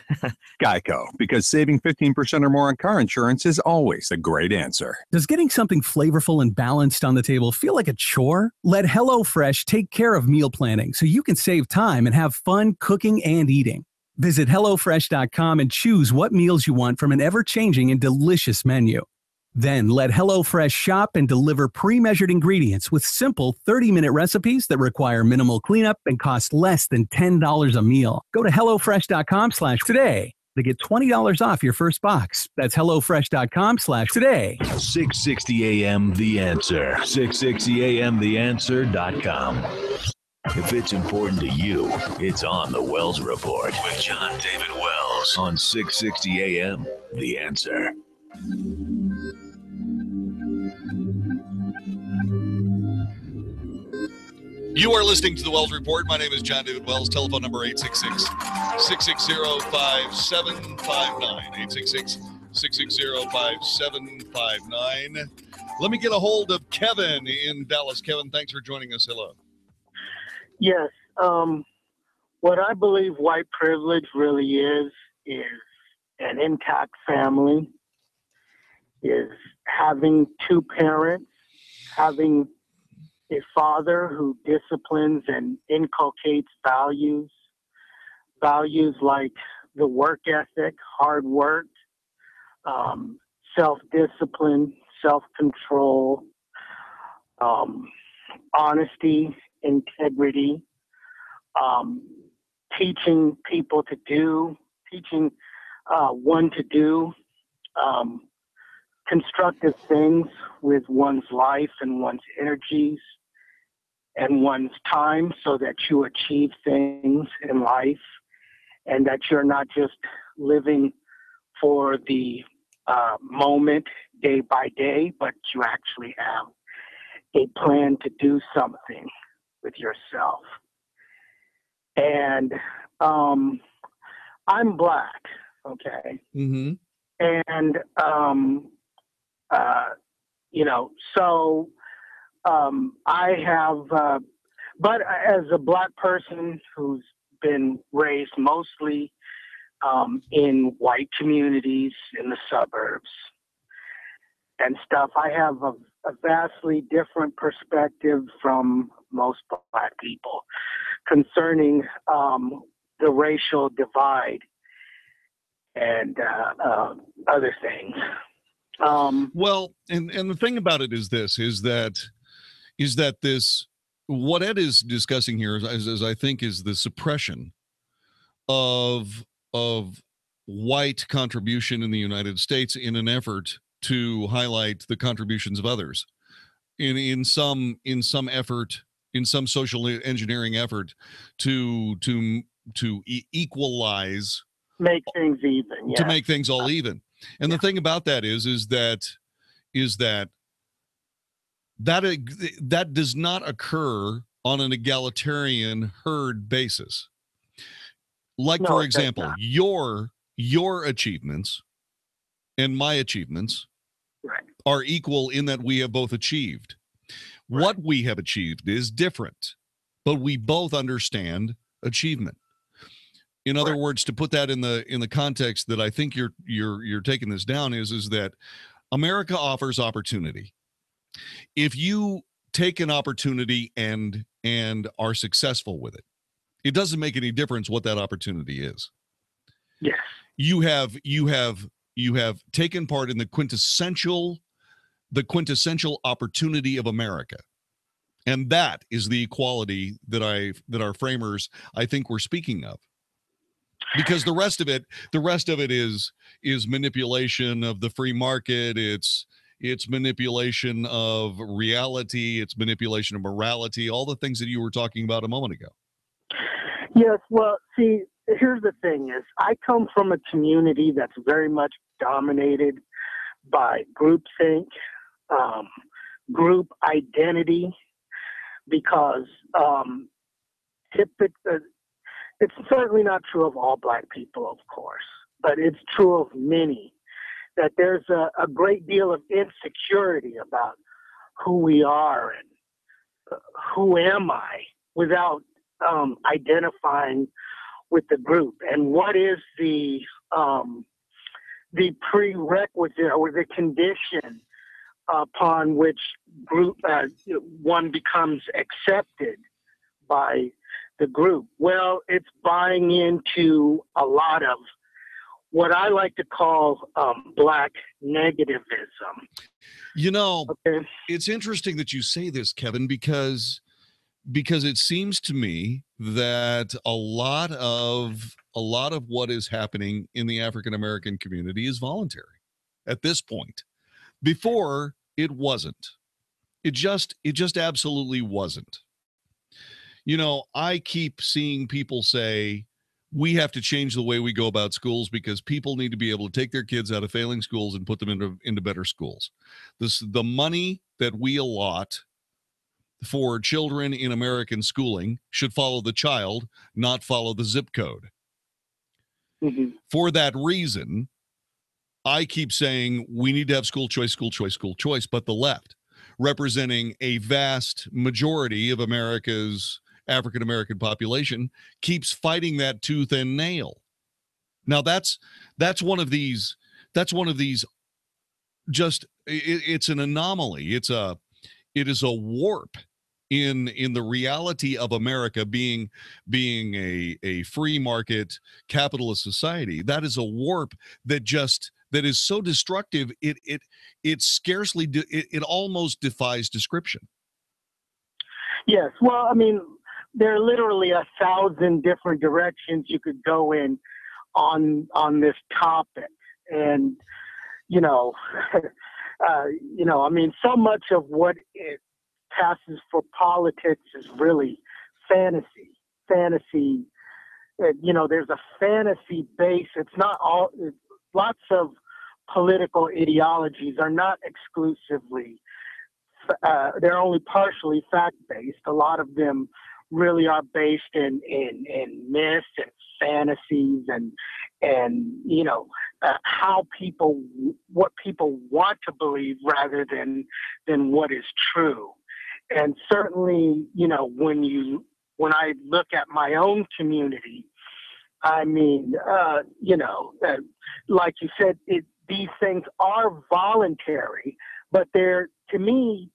Geico, because saving 15% or more on car insurance is always a great answer. Does getting something flavorful and balanced on the table feel like a chore? Let HelloFresh take care of meal planning so you can save time and have fun cooking and eating. Visit HelloFresh.com and choose what meals you want from an ever-changing and delicious menu. Then let HelloFresh shop and deliver pre-measured ingredients with simple 30-minute recipes that require minimal cleanup and cost less than $10 a meal. Go to HelloFresh.com/today to get $20 off your first box. That's HelloFresh.com/today. 660 AM The Answer. 660 AMTheAnswer.com. If it's important to you, it's on the Wells Report with John David Wells on 660 AM The Answer. You are listening to the Wells Report. My name is John David Wells. Telephone number 866-660-5759. 866-660-5759. Let me get a hold of Kevin in Dallas. Kevin, thanks for joining us. Hello. Yes. What I believe white privilege really is an intact family, is having two parents, having a father who disciplines and inculcates values like the work ethic, hard work, self-discipline, self-control, honesty, integrity, teaching people to do, teaching one to do constructive things with one's life and one's energies and one's time so that you achieve things in life and that you're not just living for the moment day by day, but you actually have a plan to do something with yourself. And I'm Black, okay? Mm-hmm. And, so I have, but as a Black person who's been raised mostly in white communities in the suburbs and stuff. I have a vastly different perspective from most Black people concerning the racial divide and other things. Well, and the thing about it is this, is that this, what Ed is discussing here is I think is the suppression of white contribution in the United States in an effort to highlight the contributions of others in some effort, in some social engineering effort to equalize, make things even, to make things all even. And the thing about that is that does not occur on an egalitarian herd basis. Like, for example, your achievements and my achievements are equal in that we have both achieved. What we have achieved is different, but we both understand achievement. In other words, to put that in the context that I think you're taking this down is that America offers opportunity. If you take an opportunity and are successful with it, it doesn't make any difference what that opportunity is. Yes. You have taken part in the quintessential opportunity of America. And that is the equality that our framers, I think, were speaking of. Because the rest of it is manipulation of the free market. It's manipulation of reality. It's manipulation of morality. All the things that you were talking about a moment ago. Yes. Well, see, here's the thing: is I come from a community that's very much dominated by groupthink, group identity, because it's certainly not true of all Black people, of course, but it's true of many, that there's a great deal of insecurity about who we are and who am I without identifying with the group, and what is the prerequisite or the condition upon which one becomes accepted by the group. Well, it's buying into a lot of what I like to call Black negativism. You know, It's interesting that you say this, Kevin, because it seems to me that a lot of what is happening in the African American community is voluntary at this point. Before, it wasn't. It just absolutely wasn't. You know, I keep seeing people say we have to change the way we go about schools because people need to be able to take their kids out of failing schools and put them into better schools. The money that we allot for children in American schooling should follow the child, not follow the zip code. Mm-hmm. For that reason, I keep saying we need to have school choice, but the left, representing a vast majority of America's African American population, keeps fighting that tooth and nail. Now that's one of these just it's an anomaly. It is a warp in the reality of America being a free market capitalist society. That is a warp that is so destructive it scarcely it almost defies description. Yes, well, I mean, there are literally 1,000 different directions you could go in on this topic, and I mean, so much of what it passes for politics is really fantasy. There's a fantasy base. It's not all. Lots of political ideologies are not exclusively. They're only partially fact-based. A lot of them really are based in myths and fantasies and what people want to believe rather than what is true. And certainly, when I look at my own community I mean, like you said, these things are voluntary, but they're, to me,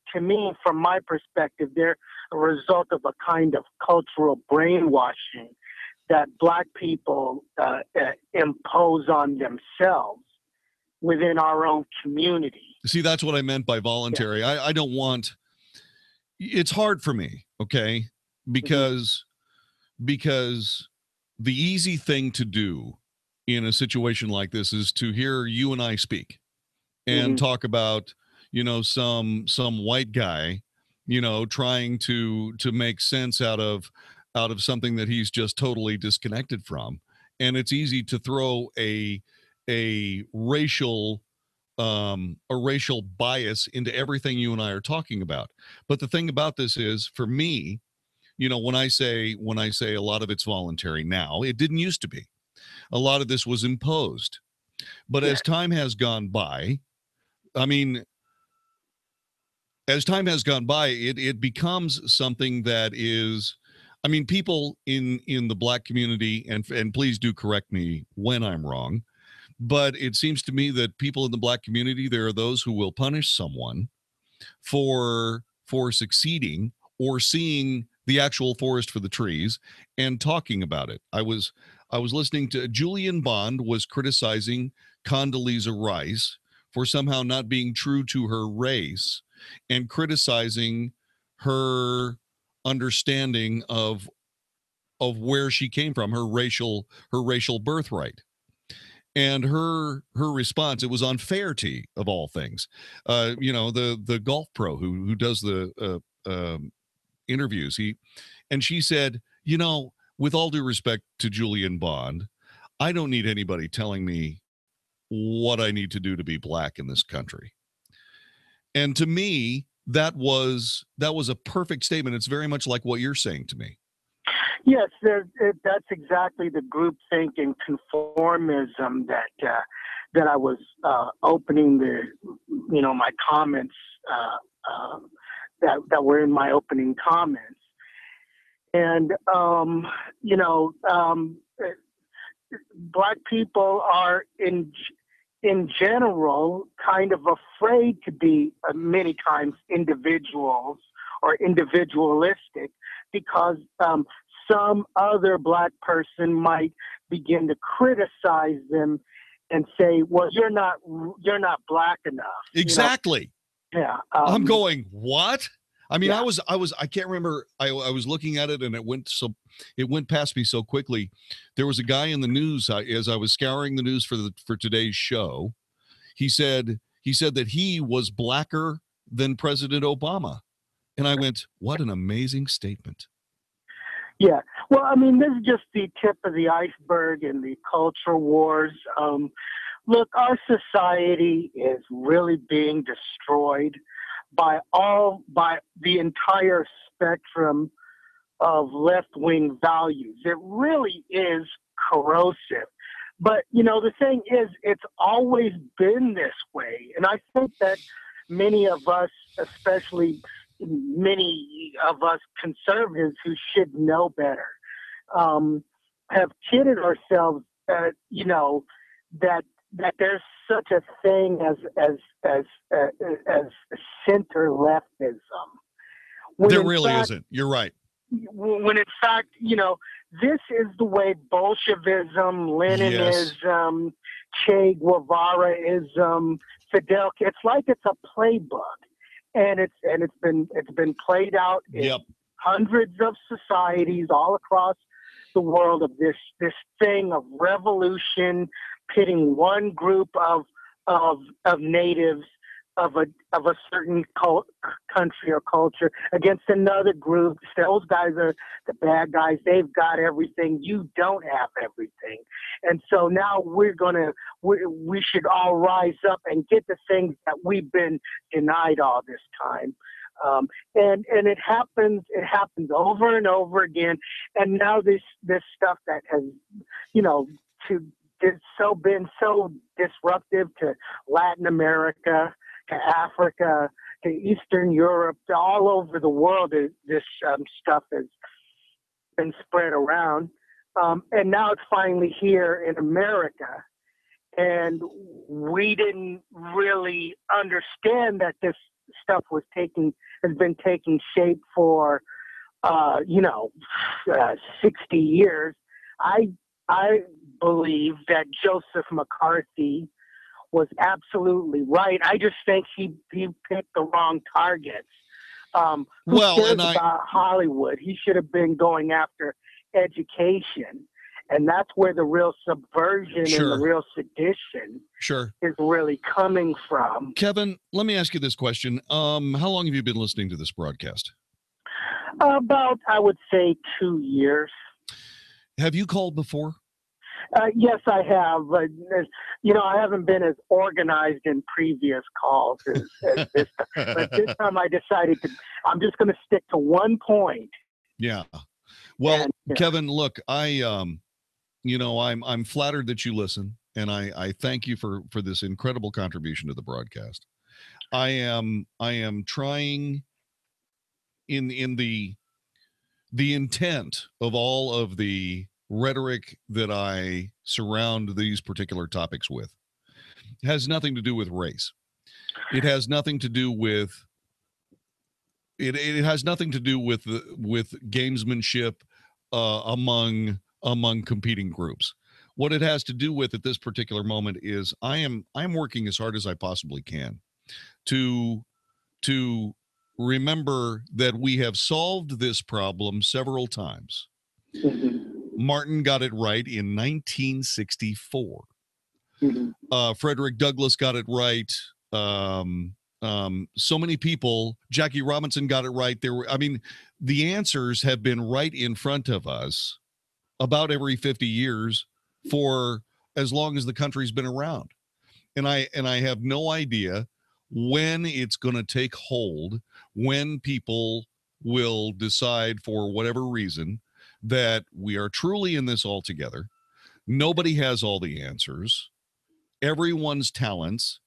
from my perspective, they're a result of a kind of cultural brainwashing that Black people impose on themselves within our own community. See, that's what I meant by voluntary. Yeah. I don't want, it's hard for me, okay? Because the easy thing to do in a situation like this is to hear you and I speak and talk about, some white guy, trying to make sense out of something that he's just totally disconnected from. And it's easy to throw a racial bias into everything you and I are talking about. But the thing about this is, for me, when I say a lot of it's voluntary now, it didn't used to be. A lot of this was imposed. But as time has gone by, it becomes something that is, people in the Black community, and please do correct me when I'm wrong, but it seems to me that people in the Black community, there are those who will punish someone for succeeding or seeing the actual forest for the trees and talking about it. I was listening to Julian Bond was criticizing Condoleezza Rice for somehow not being true to her race and criticizing her understanding of where she came from, her racial birthright. And her response, it was on Fairty of all things, the golf pro who does the interviews. She said, with all due respect to Julian Bond, I don't need anybody telling me what I need to do to be Black in this country. And to me, that was a perfect statement. It's very much like what you're saying to me. Yes, that's exactly the groupthink and conformism that I was opening my comments that were in my opening comments. And Black people are in general kind of afraid to be many times individuals or individualistic, because some other Black person might begin to criticize them and say, well, you're not Black enough. Exactly. Yeah. I'm going, what? I can't remember. I was looking at it and it went past me so quickly. There was a guy in the news as I was scouring the news for today's show. He said that he was Blacker than President Obama. And I went, what an amazing statement. Yeah. Well, this is just the tip of the iceberg in the culture wars. Look, our society is really being destroyed by the entire spectrum of left-wing values. It really is corrosive. But, the thing is, it's always been this way. And I think that many of us, especially many of us conservatives who should know better, have kidded ourselves, that there's such a thing as center leftism. There really isn't. You're right. When in fact, this is the way Bolshevism, Leninism, Che Guevaraism, Fidel. It's like it's a playbook. And it's been played out in hundreds of societies all across the world, of this thing of revolution, pitting one group of natives of a certain country or culture against another group. Those guys are the bad guys. They've got everything. You don't have everything. And so now we should all rise up and get the things that we've been denied all this time. And it happens over and over again. And now this stuff that has, been so disruptive to Latin America, to Africa, to Eastern Europe, to all over the world, this stuff has been spread around. And now it's finally here in America. And we didn't really understand that this stuff has been taking shape for, 60 years. I believe that Joseph McCarthy was absolutely right. I just think he picked the wrong targets. Who cares about Hollywood? He should have been going after education. And that's where the real subversion and the real sedition is really coming from. Kevin, let me ask you this question. How long have you been listening to this broadcast? About, I would say, 2 years. Have you called before? Yes, I have. But, I haven't been as organized in previous calls as this time. But this time I decided I'm just going to stick to one point. Yeah. Well, Kevin, look, I'm flattered that you listen, and I thank you for this incredible contribution to the broadcast. I am trying in the intent of all of the rhetoric that I surround these particular topics with. It has nothing to do with race. It has nothing to do with it has nothing to do with gamesmanship among competing groups. What it has to do with at this particular moment is I'm working as hard as I possibly can to remember that we have solved this problem several times. Martin got it right in 1964. Frederick Douglass got it right. So many people, Jackie Robinson got it right. The answers have been right in front of us about every 50 years for as long as the country's been around. And I have no idea when it's going to take hold, when people will decide for whatever reason that we are truly in this all together. Nobody has all the answers. Everyone's talents,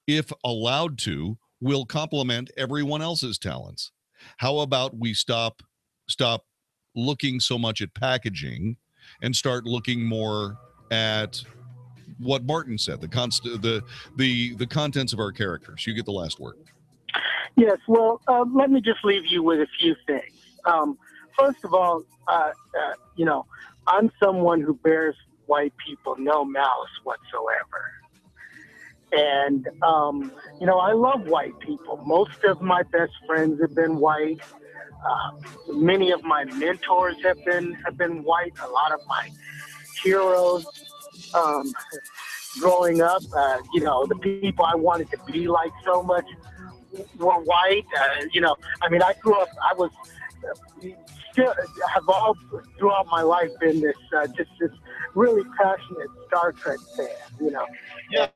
if allowed to, will complement everyone else's talents. How about we stop looking so much at packaging and start looking more at what Martin said, the contents of our characters. You get the last word. Yes, well, let me just leave you with a few things. First of all, I'm someone who bears white people no malice whatsoever. And, I love white people. Most of my best friends have been white. Many of my mentors have been white. A lot of my heroes growing up, the people I wanted to be like so much were white. I grew up, I was still have all throughout my life been this really passionate Star Trek fan, Yeah,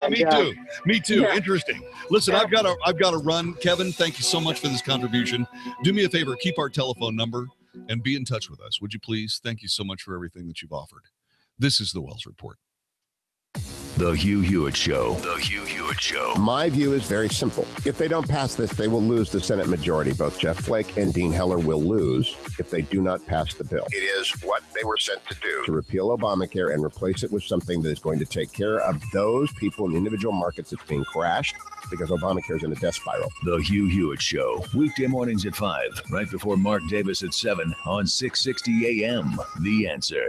me too. Yeah. Interesting. Listen, I've got to run. Kevin, thank you so much for this contribution. Do me a favor, keep our telephone number and be in touch with us, would you please? Thank you so much for everything that you've offered. This is the Wells Report. The Hugh Hewitt Show. The Hugh Hewitt Show. My view is very simple. If they don't pass this, they will lose the Senate majority. Both Jeff Flake and Dean Heller will lose if they do not pass the bill. It is what they were sent to do. To repeal Obamacare and replace it with something that is going to take care of those people in individual markets that's being crashed because Obamacare is in a death spiral. The Hugh Hewitt Show. Weekday mornings at 5, right before Mark Davis at 7 on 660 AM. The Answer.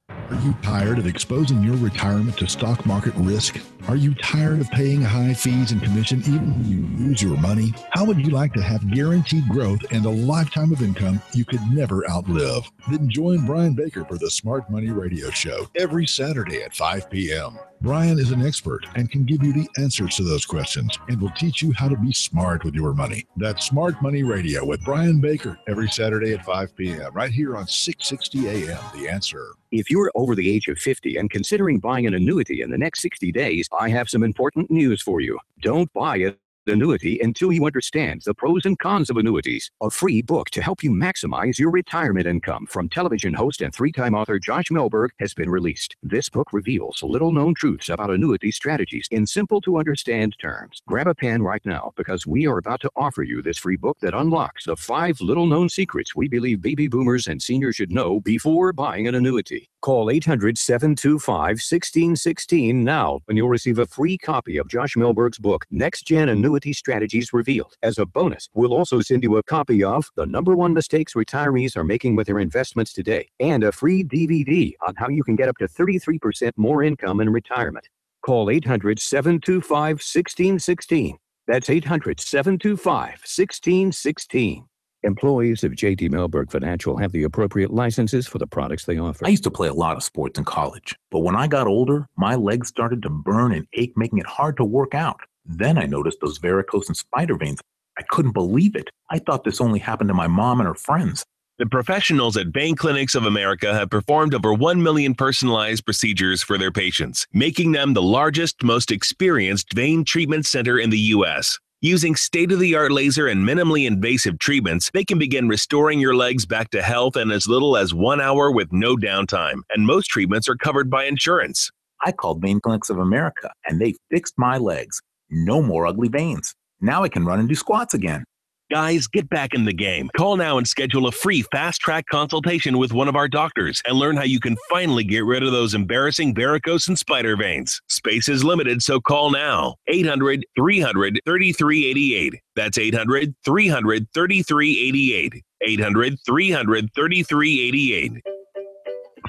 Are you tired of exposing your retirement to stock market risk? Are you tired of paying high fees and commission even when you lose your money? How would you like to have guaranteed growth and a lifetime of income you could never outlive? Then join Brian Baker for the Smart Money Radio Show every Saturday at 5 p.m. Brian is an expert and can give you the answers to those questions and will teach you how to be smart with your money. That's Smart Money Radio with Brian Baker every Saturday at 5 p.m. right here on 660 AM. The Answer. If you're over the age of 50 and considering buying an annuity in the next 60 days, I have some important news for you. Don't buy it Annuity until you understand the pros and cons of annuities. A free book to help you maximize your retirement income from television host and three-time author Josh Melberg has been released. This book reveals little-known truths about annuity strategies in simple-to-understand terms. Grab a pen right now because we are about to offer you this free book that unlocks the 5 little-known secrets we believe baby boomers and seniors should know before buying an annuity. Call 800-725-1616 now and you'll receive a free copy of Josh Melberg's book, Next Gen Annuity Strategies Revealed. As a bonus, we'll also send you a copy of The #1 Mistakes Retirees Are Making with Their Investments Today and a free DVD on how you can get up to 33% more income in retirement. Call 800-725-1616. That's 800-725-1616. Employees of J.D. Melberg Financial have the appropriate licenses for the products they offer. I used to play a lot of sports in college, but when I got older, my legs started to burn and ache, making it hard to work out. Then I noticed those varicose and spider veins. I couldn't believe it. I thought this only happened to my mom and her friends. The professionals at Vein Clinics of America have performed over 1 million personalized procedures for their patients, making them the largest, most experienced vein treatment center in the U.S. Using state-of-the-art laser and minimally invasive treatments, they can begin restoring your legs back to health in as little as 1 hour with no downtime, and most treatments are covered by insurance. I called Vein Clinics of America, and they fixed my legs. No more ugly veins. Now I can run and do squats again. Guys, get back in the game. Call now and schedule a free fast-track consultation with one of our doctors and learn how you can finally get rid of those embarrassing varicose and spider veins. Space is limited, so call now. 800-300-3388. That's 800-300-3388. 800-300-3388.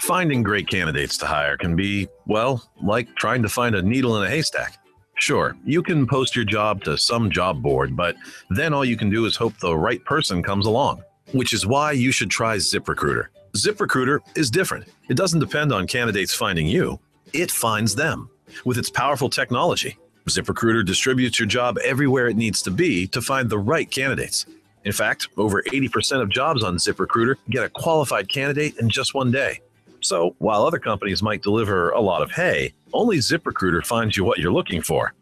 Finding great candidates to hire can be, well, like trying to find a needle in a haystack. Sure, you can post your job to some job board, but then all you can do is hope the right person comes along, which is why you should try ZipRecruiter. ZipRecruiter is different. It doesn't depend on candidates finding you. It finds them. With its powerful technology, ZipRecruiter distributes your job everywhere it needs to be to find the right candidates. In fact, over 80% of jobs on ZipRecruiter get a qualified candidate in just one day. So while other companies might deliver a lot of hay, only ZipRecruiter finds you what you're looking for.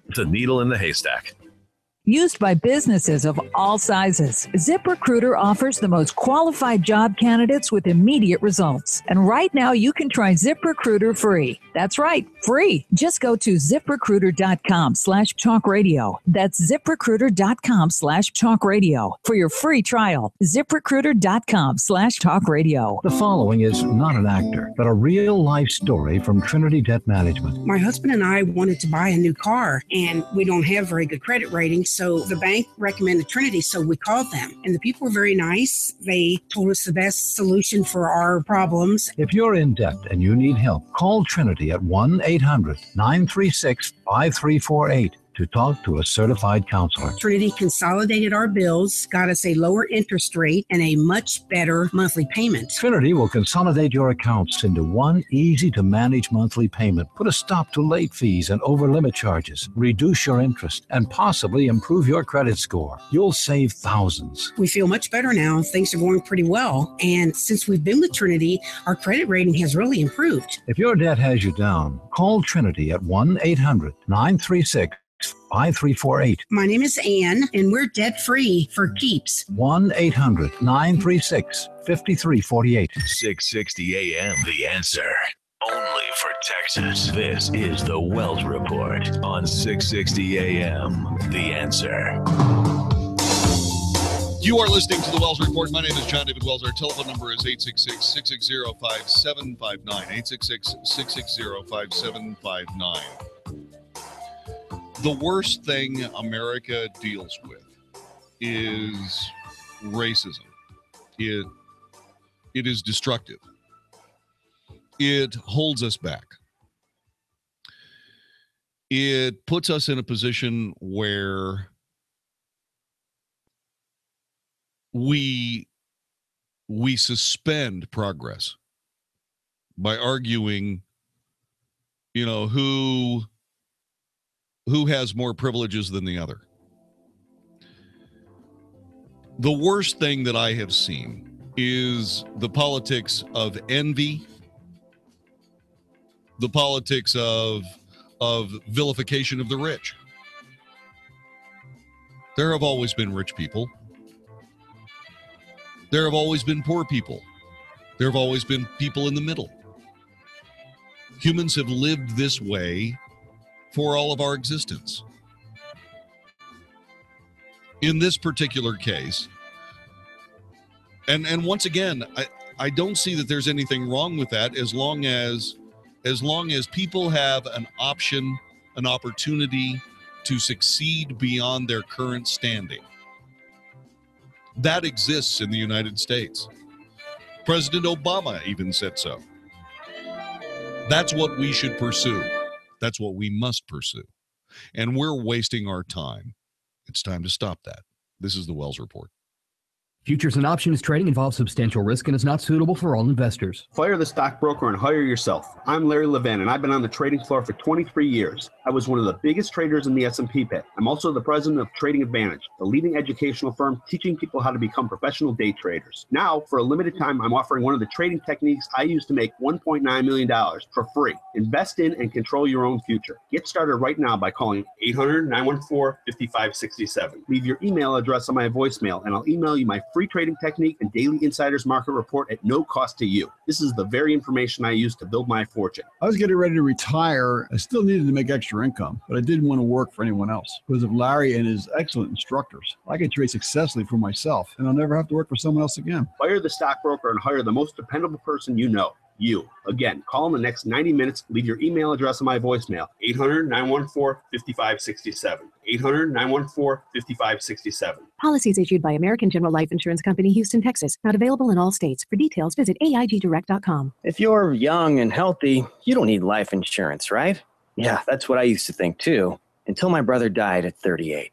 It's a needle in the haystack. Used by businesses of all sizes, ZipRecruiter offers the most qualified job candidates with immediate results. And right now you can try ZipRecruiter free. That's right, free. Just go to ZipRecruiter.com/talkradio. That's ZipRecruiter.com/talkradio for your free trial. ZipRecruiter.com/talkradio. The following is not an actor, but a real life story from Trinity Debt Management. My husband and I wanted to buy a new car, and we don't have very good credit ratings. So the bank recommended Trinity, so we called them. And the people were very nice. They told us the best solution for our problems. If you're in debt and you need help, call Trinity at 1-800-936-5348 to talk to a certified counselor. Trinity consolidated our bills, got us a lower interest rate, and a much better monthly payment. Trinity will consolidate your accounts into one easy-to-manage monthly payment, put a stop to late fees and over-limit charges, reduce your interest, and possibly improve your credit score. You'll save thousands. We feel much better now. Things are going pretty well. And since we've been with Trinity, our credit rating has really improved. If your debt has you down, call Trinity at 1-800-936-5348. My name is Ann, and we're debt-free for keeps. 1-800-936-5348. 660 AM. The Answer. Only for Texas. This is the Wells Report on 660 AM. The Answer. You are listening to the Wells Report. My name is John David Wells. Our telephone number is 866-660-5759. 866-660-5759. The worst thing America deals with is racism. It is destructive. It holds us back. It puts us in a position where we suspend progress by arguing, who has more privileges than the other. The worst thing that I have seen is the politics of envy, the politics of vilification of the rich. There have always been rich people. There have always been poor people. There have always been people in the middle. Humans have lived this way for all of our existence. In this particular case, and once again, I don't see that there's anything wrong with that as long as people have an option, an opportunity to succeed beyond their current standing. That exists in the United States. President Obama even said so. That's what we should pursue. That's what we must pursue. And we're wasting our time. It's time to stop that. This is the Wells Report. Futures and options trading involves substantial risk and is not suitable for all investors. Fire the stockbroker and hire yourself. I'm Larry Levin, and I've been on the trading floor for 23 years. I was one of the biggest traders in the S&P pit. I'm also the president of Trading Advantage, the leading educational firm teaching people how to become professional day traders. Now, for a limited time, I'm offering one of the trading techniques I use to make $1.9 million for free. Invest in and control your own future. Get started right now by calling 800-914-5567. Leave your email address on my voicemail, and I'll email you my free trading technique and daily insiders market report at no cost to you. This is the very information I use to build my fortune. I was getting ready to retire. I still needed to make extra income, but I didn't want to work for anyone else. Because of Larry and his excellent instructors, I can trade successfully for myself, and I'll never have to work for someone else again. Fire the stockbroker and hire the most dependable person you know. You. Again, call in the next 90 minutes. Leave your email address on my voicemail. 800-914-5567. 800-914-5567. Policies issued by American General Life Insurance Company, Houston, Texas. Not available in all states. For details, visit AIGdirect.com. If you're young and healthy, you don't need life insurance, right? Yeah, that's what I used to think too, until my brother died at 38.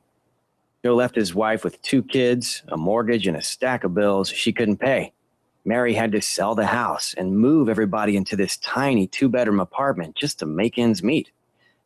Joe left his wife with 2 kids, a mortgage, and a stack of bills she couldn't pay. Mary had to sell the house and move everybody into this tiny 2-bedroom apartment just to make ends meet.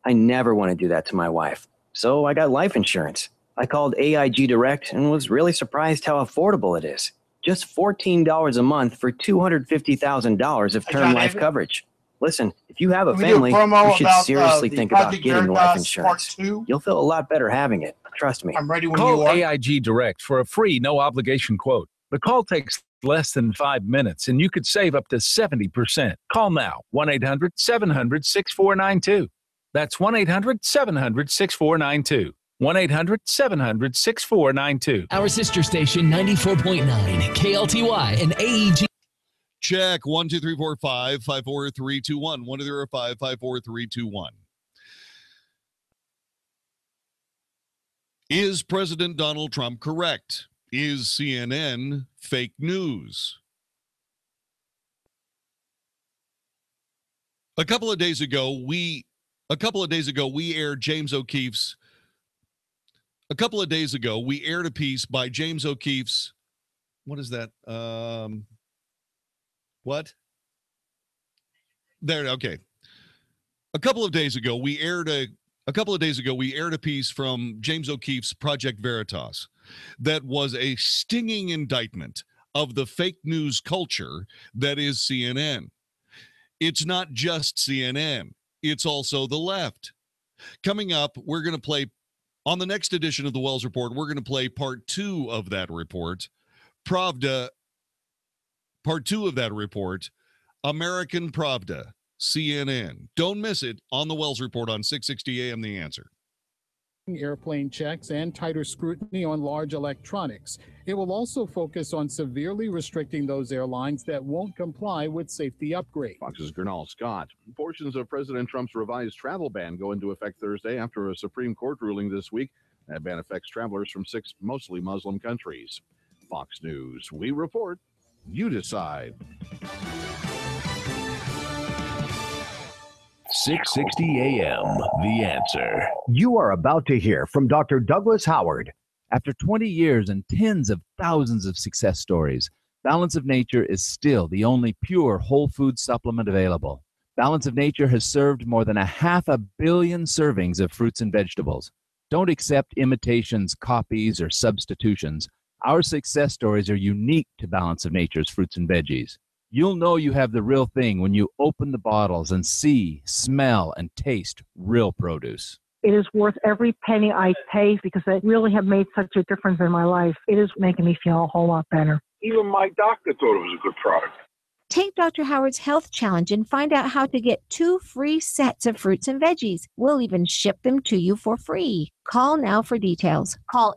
I never want to do that to my wife, so I got life insurance. I called AIG Direct and was really surprised how affordable it is. Just $14 a month for $250,000 of term life coverage. Listen, if you have a family, you should seriously think about getting life insurance. You'll feel a lot better having it. Trust me. I'm ready when you are. Call AIG Direct for a free, no-obligation quote. The call takes less than 5 minutes, and you could save up to 70%. Call now, 1-800-700-6492. That's 1-800-700-6492. 1-800-700-6492. Our sister station, 94.9, KLTY and AEG. Check 1, 2, 3, 4, 5, 5, 4, 3, 2, 1. 1, 2, 3, 5, 5, 4, 3, 2, 1. Is President Donald Trump correct? Is CNN fake news? A couple of days ago, we aired James O'Keefe's. A couple of days ago, we aired a piece by James O'Keefe's. What is that? What? There. Okay. A couple of days ago, we aired a piece from James O'Keefe's Project Veritas that was a stinging indictment of the fake news culture that is CNN. It's not just CNN. It's also the left. Coming up, we're going to play, on the next edition of the Wells Report, we're going to play part 2 of that report. Pravda, part 2 of that report, American Pravda, CNN. Don't miss it on the Wells Report on 660 AM The Answer. Airplane checks and tighter scrutiny on large electronics. It will also focus on severely restricting those airlines that won't comply with safety upgrades. Fox's Gernal Scott. Portions of President Trump's revised travel ban go into effect Thursday after a Supreme Court ruling this week. That ban affects travelers from 6 mostly Muslim countries. Fox News. We report. You decide. 660 AM, The Answer. You are about to hear from Dr. Douglas Howard. After 20 years and tens of thousands of success stories, Balance of Nature is still the only pure whole food supplement available. Balance of Nature has served more than 500 million servings of fruits and vegetables. Don't accept imitations, copies, or substitutions. Our success stories are unique to Balance of Nature's fruits and veggies. You'll know you have the real thing when you open the bottles and see, smell, and taste real produce. It is worth every penny I pay because they really have made such a difference in my life. It is making me feel a whole lot better. Even my doctor thought it was a good product. Take Dr. Howard's Health Challenge and find out how to get 2 free sets of fruits and veggies. We'll even ship them to you for free. Call now for details. Call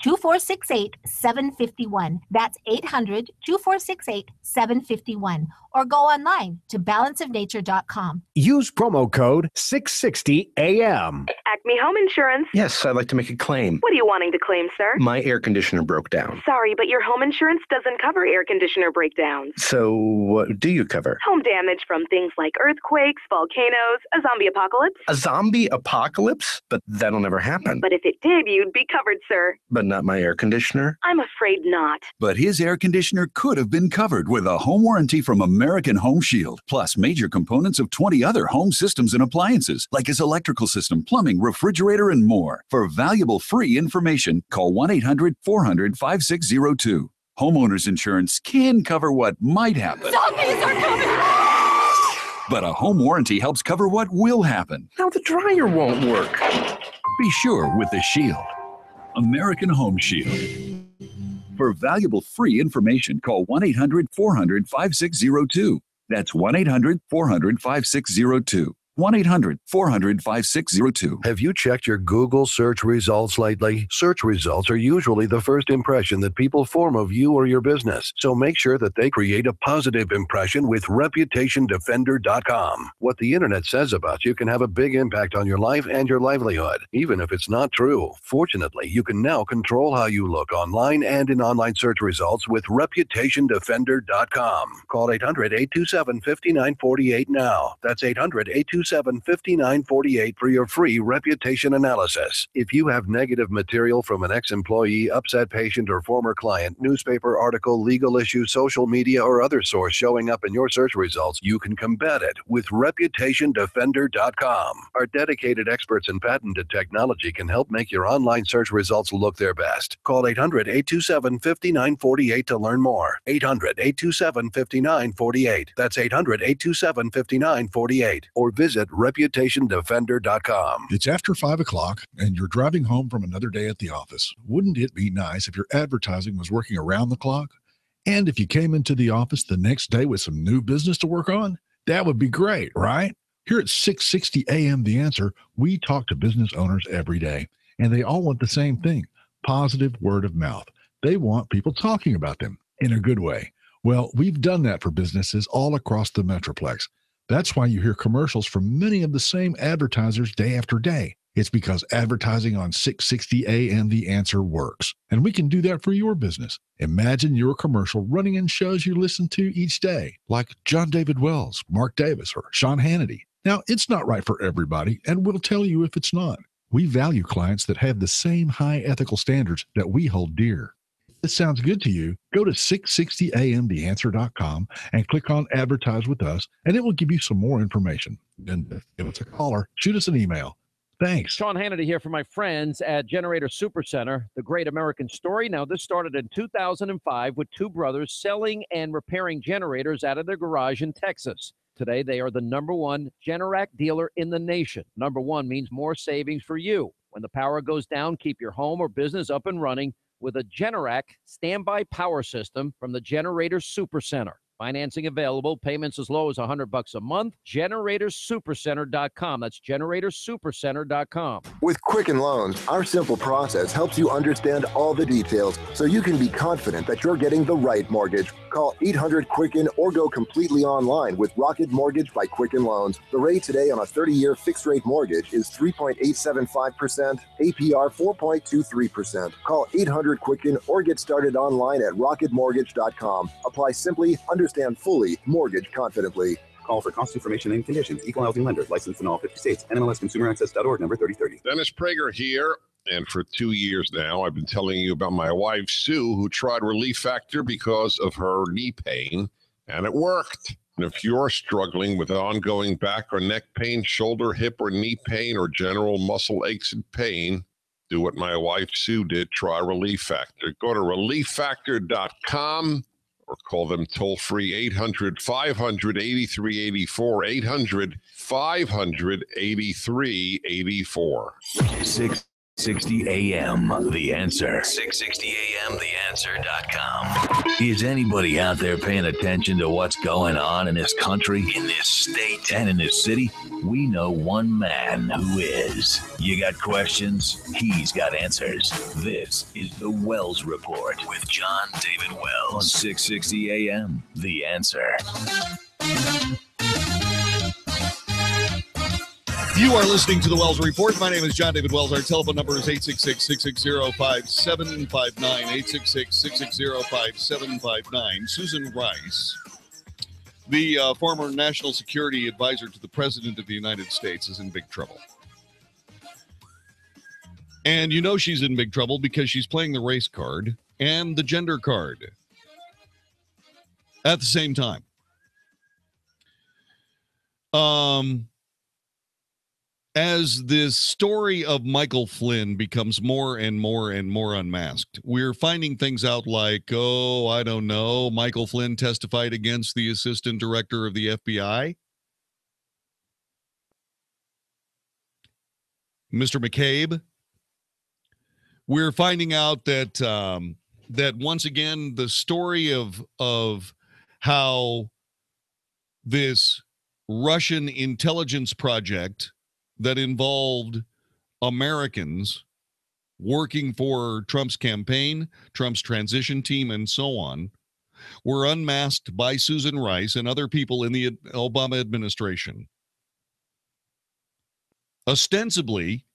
800-2468-751. That's 800-2468-751. Or go online to balanceofnature.com. Use promo code 660AM. Acme Home Insurance. Yes, I'd like to make a claim. What are you wanting to claim, sir? My air conditioner broke down. Sorry, but your home insurance doesn't cover air conditioner breakdowns. So what do you cover? Home damage from things like earthquakes, volcanoes, a zombie apocalypse. A zombie apocalypse? But that'll never happen. But if it did, you'd be covered, sir. But not my air conditioner? I'm afraid not. But his air conditioner could have been covered with a home warranty from American Home Shield, plus major components of 20 other home systems and appliances, like his electrical system, plumbing, refrigerator, and more. For valuable free information, call 1-800-400-5602. Homeowners insurance can cover what might happen. Zombies are coming! But a home warranty helps cover what will happen. Now the dryer won't work. Be sure with the Shield. American Home Shield. For valuable free information, call 1-800-400-5602. That's 1-800-400-5602. 1-800-400-5602. Have you checked your Google search results lately? Search results are usually the first impression that people form of you or your business. So make sure that they create a positive impression with ReputationDefender.com. What the internet says about you can have a big impact on your life and your livelihood, even if it's not true. Fortunately, you can now control how you look online and in online search results with ReputationDefender.com. Call 800-827-5948 now. That's 800-827-5948 for your free reputation analysis. If you have negative material from an ex-employee, upset patient, or former client, newspaper article, legal issue, social media, or other source showing up in your search results, you can combat it with ReputationDefender.com. Our dedicated experts in patented technology can help make your online search results look their best. Call 800-827-5948 to learn more. 800-827-5948. That's 800-827-5948. Or visit ReputationDefender.com. It's after 5 o'clock and you're driving home from another day at the office. Wouldn't it be nice if your advertising was working around the clock? And if you came into the office the next day with some new business to work on? That would be great, right? Here at 660 AM The Answer, we talk to business owners every day, and they all want the same thing, positive word of mouth. They want people talking about them in a good way. Well, we've done that for businesses all across the Metroplex. That's why you hear commercials from many of the same advertisers day after day. It's because advertising on 660 AM The Answer works. And we can do that for your business. Imagine your commercial running in shows you listen to each day, like John David Wells, Mark Davis, or Sean Hannity. Now, it's not right for everybody, and we'll tell you if it's not. We value clients that have the same high ethical standards that we hold dear. If this sounds good to you, go to 660amtheanswer.com and click on Advertise with Us, and it will give you some more information. And if it's a caller, shoot us an email. Thanks. Sean Hannity here for my friends at Generator Supercenter, the great American story. Now, this started in 2005 with two brothers selling and repairing generators out of their garage in Texas. Today, they are the #1 Generac dealer in the nation. #1 means more savings for you. When the power goes down, keep your home or business up and running with a Generac standby power system from the Generator Supercenter. Financing available, payments as low as $100 a month. GeneratorSupercenter.com. That's GeneratorSupercenter.com. With Quicken Loans, our simple process helps you understand all the details so you can be confident that you're getting the right mortgage. Call 800-QUICKEN or go completely online with Rocket Mortgage by Quicken Loans. The rate today on a 30-year fixed-rate mortgage is 3.875%, APR 4.23%. Call 800-QUICKEN or get started online at rocketmortgage.com. Apply simply, understand fully, mortgage confidently. Call for cost information and conditions. Equal housing lender. Licensed in all 50 states. NMLSConsumerAccess.org, number 3030. Dennis Prager here. And for 2 years now, I've been telling you about my wife, Sue, who tried Relief Factor because of her knee pain, and it worked. And if you're struggling with ongoing back or neck pain, shoulder, hip, or knee pain, or general muscle aches and pain, do what my wife, Sue, did. Try Relief Factor. Go to ReliefFactor.com or call them toll-free 800-500-8384, 800-500-8384. 660 AM, The Answer. 660 AM, TheAnswer.com. Is anybody out there paying attention to what's going on in this country, in this state, and in this city? We know one man who is. You got questions? He's got answers. This is The Wells Report with John David Wells on 660 AM, The Answer. You are listening to The Wells Report. My name is John David Wells. Our telephone number is 866-660-5759, 866-660-5759. Susan Rice, the former national security advisor to the President of the United States, is in big trouble. And you know she's in big trouble because she's playing the race card and the gender card at the same time. As this story of Michael Flynn becomes more and more and more unmasked, we're finding things out like, oh, I don't know, Michael Flynn testified against the assistant director of the FBI. Mr. McCabe. We're finding out that that once again, the story of how this Russian intelligence project that involved Americans working for Trump's campaign, Trump's transition team, and so on, were unmasked by Susan Rice and other people in the Obama administration, ostensibly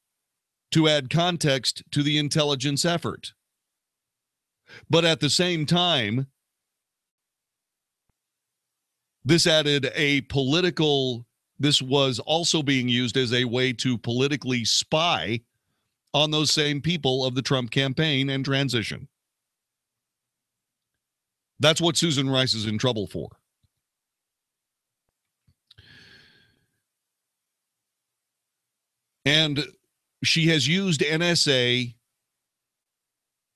to add context to the intelligence effort. But at the same time, this was also being used as a way to politically spy on those same people of the Trump campaign and transition. That's what Susan Rice is in trouble for. And she has used NSA,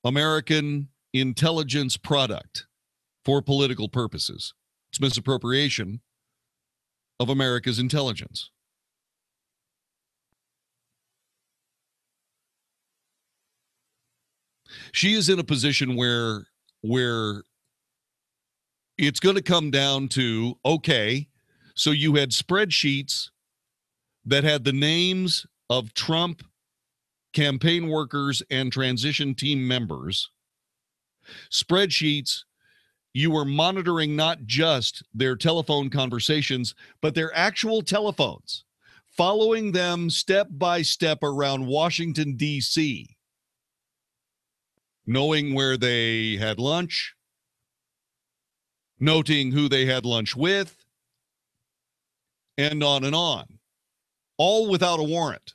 American intelligence product, for political purposes. It's misappropriation of America's intelligence. She is in a position where it's going to come down to, okay, so you had spreadsheets that had the names of Trump campaign workers and transition team members, spreadsheets. You were monitoring not just their telephone conversations, but their actual telephones, following them step by step around Washington, D.C., knowing where they had lunch, noting who they had lunch with, and on, all without a warrant.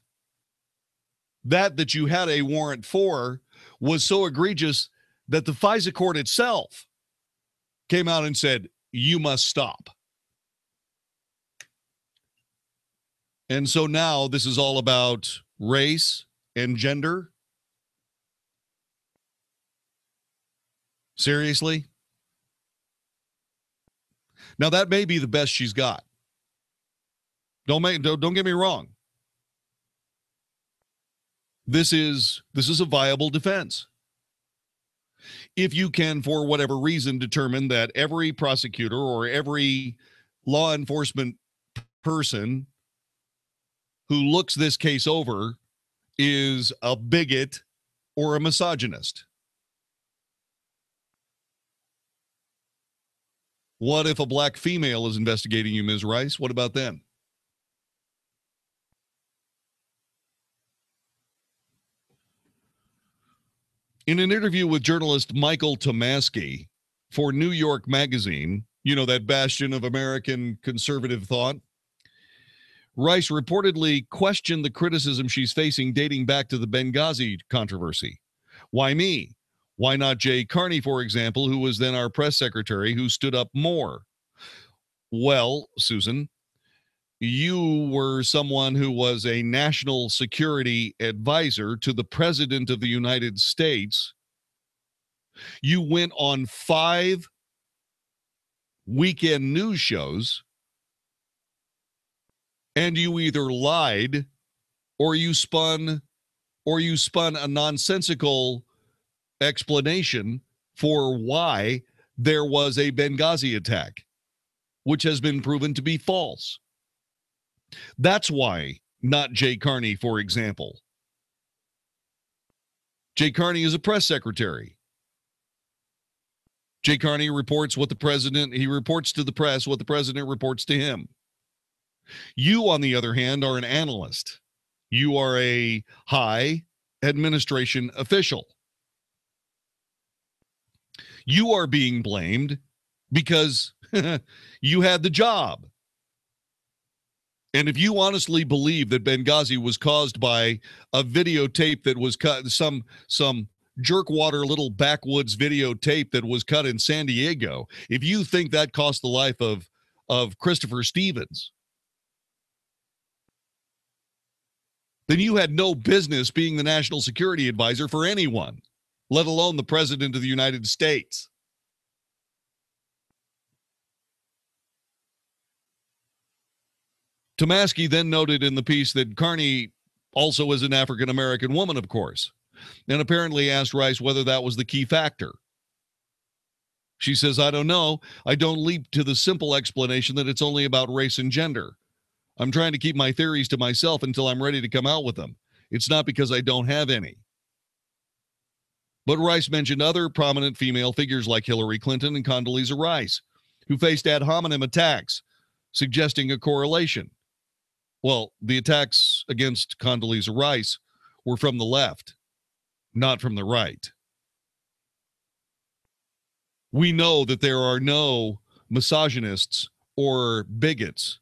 That you had a warrant for was so egregious that the FISA court itself came out and said, you must stop. And so now this is all about race and gender. Seriously? Now that may be the best she's got. Don't get me wrong. This is a viable defense. If you can, for whatever reason, determine that every prosecutor or every law enforcement person who looks this case over is a bigot or a misogynist. What if a black female is investigating you, Ms. Rice? What about them? In an interview with journalist Michael Tomasky for New York Magazine, you know, that bastion of American conservative thought, Rice reportedly questioned the criticism she's facing dating back to the Benghazi controversy. Why me? Why not Jay Carney, for example, who was then our press secretary, who stood up more? Well, Susan, you were someone who was a national security advisor to the President of the United States. You went on 5 weekend news shows, and you either lied or you spun a nonsensical explanation for why there was a Benghazi attack, which has been proven to be false. That's why not Jay Carney, for example. Jay Carney is a press secretary. Jay Carney reports what he reports to the press what the president reports to him. You, on the other hand, are an analyst. You are a high administration official. You are being blamed because you had the job. And if you honestly believe that Benghazi was caused by a videotape that was cut, some jerkwater little backwoods videotape that was cut in San Diego, if you think that cost the life of Christopher Stevens, then you had no business being the national security advisor for anyone, let alone the president of the United States. Tomasky then noted in the piece that Carney also is an African-American woman, of course, and apparently asked Rice whether that was the key factor. She says, I don't know. I don't leap to the simple explanation that it's only about race and gender. I'm trying to keep my theories to myself until I'm ready to come out with them. It's not because I don't have any. But Rice mentioned other prominent female figures like Hillary Clinton and Condoleezza Rice, who faced ad hominem attacks, suggesting a correlation. Well, the attacks against Condoleezza Rice were from the left, not from the right. We know that there are no misogynists or bigots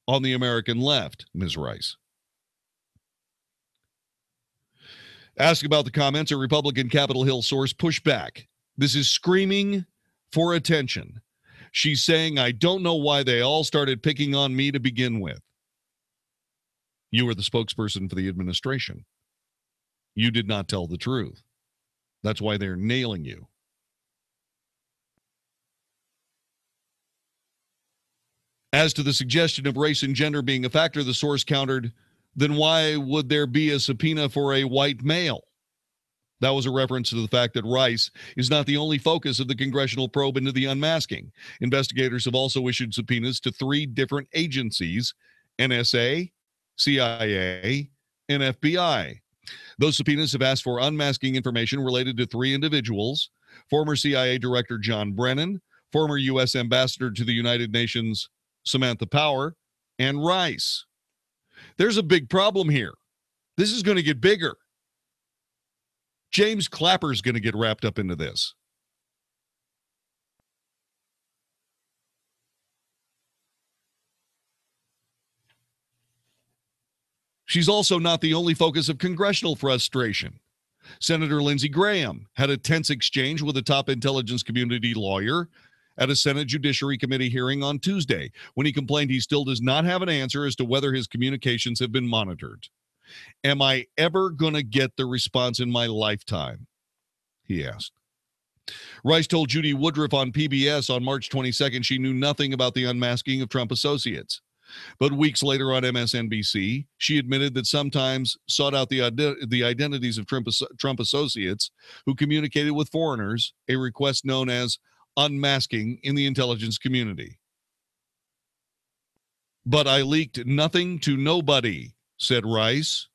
on the American left, Ms. Rice. Asked about the comments, a Republican Capitol Hill source pushed back. This is screaming for attention. She's saying, I don't know why they all started picking on me to begin with. You were the spokesperson for the administration. You did not tell the truth. That's why they're nailing you. As to the suggestion of race and gender being a factor, the source countered, then why would there be a subpoena for a white male? That was a reference to the fact that Rice is not the only focus of the congressional probe into the unmasking. Investigators have also issued subpoenas to 3 different agencies, NSA, CIA, and FBI. Those subpoenas have asked for unmasking information related to 3 individuals: former CIA Director John Brennan, former U.S. Ambassador to the United Nations Samantha Power, and Rice. There's a big problem here. This is going to get bigger. James Clapper's going to get wrapped up into this. She's also not the only focus of congressional frustration. Senator Lindsey Graham had a tense exchange with a top intelligence community lawyer at a Senate Judiciary Committee hearing on Tuesday when he complained he still does not have an answer as to whether his communications have been monitored. Am I ever going to get the response in my lifetime? He asked. Rice told Judy Woodruff on PBS on March 22nd she knew nothing about the unmasking of Trump associates. But weeks later on MSNBC, she admitted that sometimes sought out the identities of Trump associates who communicated with foreigners, a request known as unmasking in the intelligence community. But I leaked nothing to nobody, said Rice.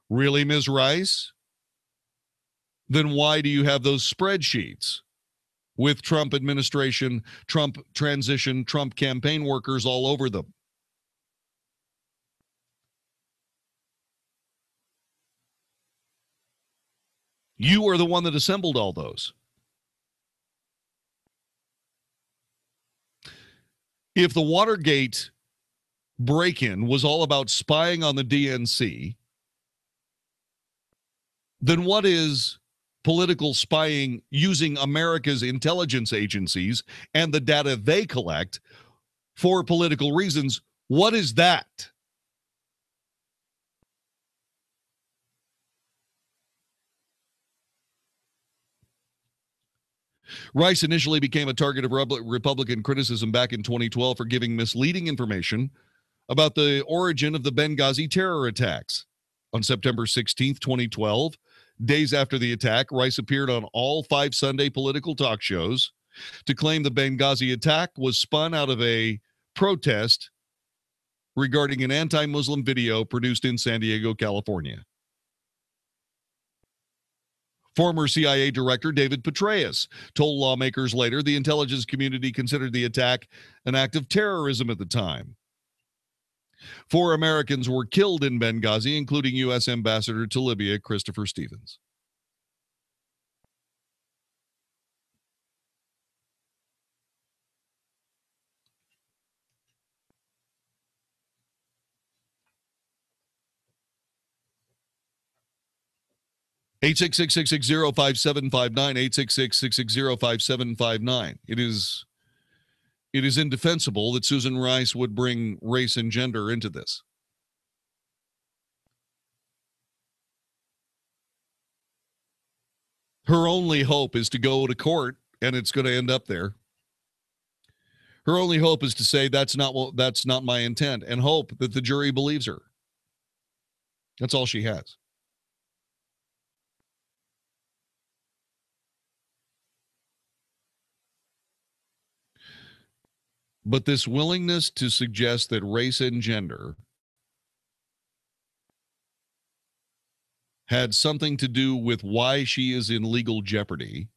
Really, Ms. Rice? Then why do you have those spreadsheets with Trump administration, Trump transition, Trump campaign workers all over them? You are the one that assembled all those. If the Watergate break-in was all about spying on the DNC, then what is political spying using America's intelligence agencies and the data they collect for political reasons? What is that? Rice initially became a target of Republican criticism back in 2012 for giving misleading information about the origin of the Benghazi terror attacks. On September 16, 2012, days after the attack, Rice appeared on all 5 Sunday political talk shows to claim the Benghazi attack was spun out of a protest regarding an anti-Muslim video produced in San Diego, California. Former CIA Director David Petraeus told lawmakers later the intelligence community considered the attack an act of terrorism at the time. 4 Americans were killed in Benghazi, including U.S. Ambassador to Libya, Christopher Stevens. Eight 866-660-5759, 866-660-5759. It is indefensible that Susan Rice would bring race and gender into this. Her only hope is to go to court, and it's going to end up there. Her only hope is to say that's not my intent, and hope that the jury believes her. That's all she has. But this willingness to suggest that race and gender had something to do with why she is in legal jeopardy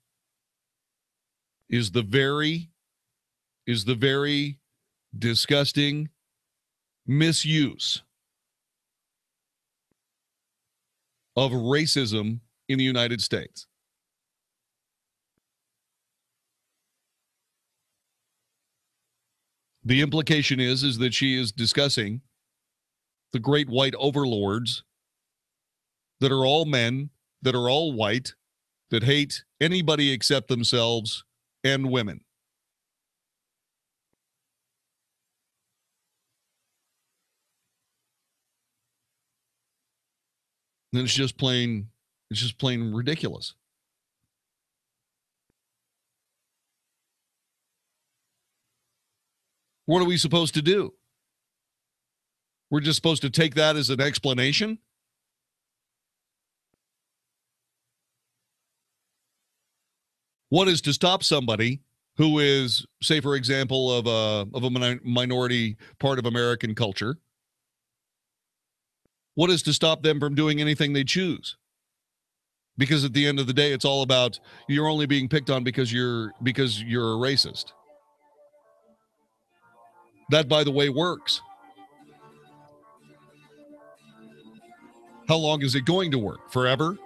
is the very disgusting misuse of racism in the United States. The implication is that she is discussing the great white overlords that are all men, that are all white, that hate anybody except themselves and women. And it's just plain ridiculous. What are we supposed to do? We're just supposed to take that as an explanation? What is to stop somebody who is, say, for example, of a minority part of American culture? What is to stop them from doing anything they choose? Because at the end of the day, it's all about you're only being picked on because you're a racist. That, by the way, works. How long is it going to work? Forever?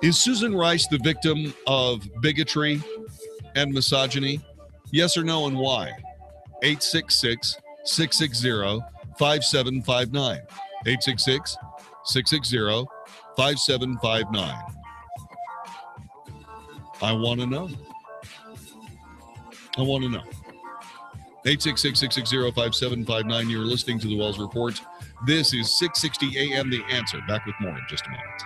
Is Susan Rice the victim of bigotry and misogyny? Yes or no, and why? 866-660-5759. 866-660-5759. I want to know. 866-660-5759. You're listening to the Wells Report. This is 660 AM The Answer. Back with more in just a moment.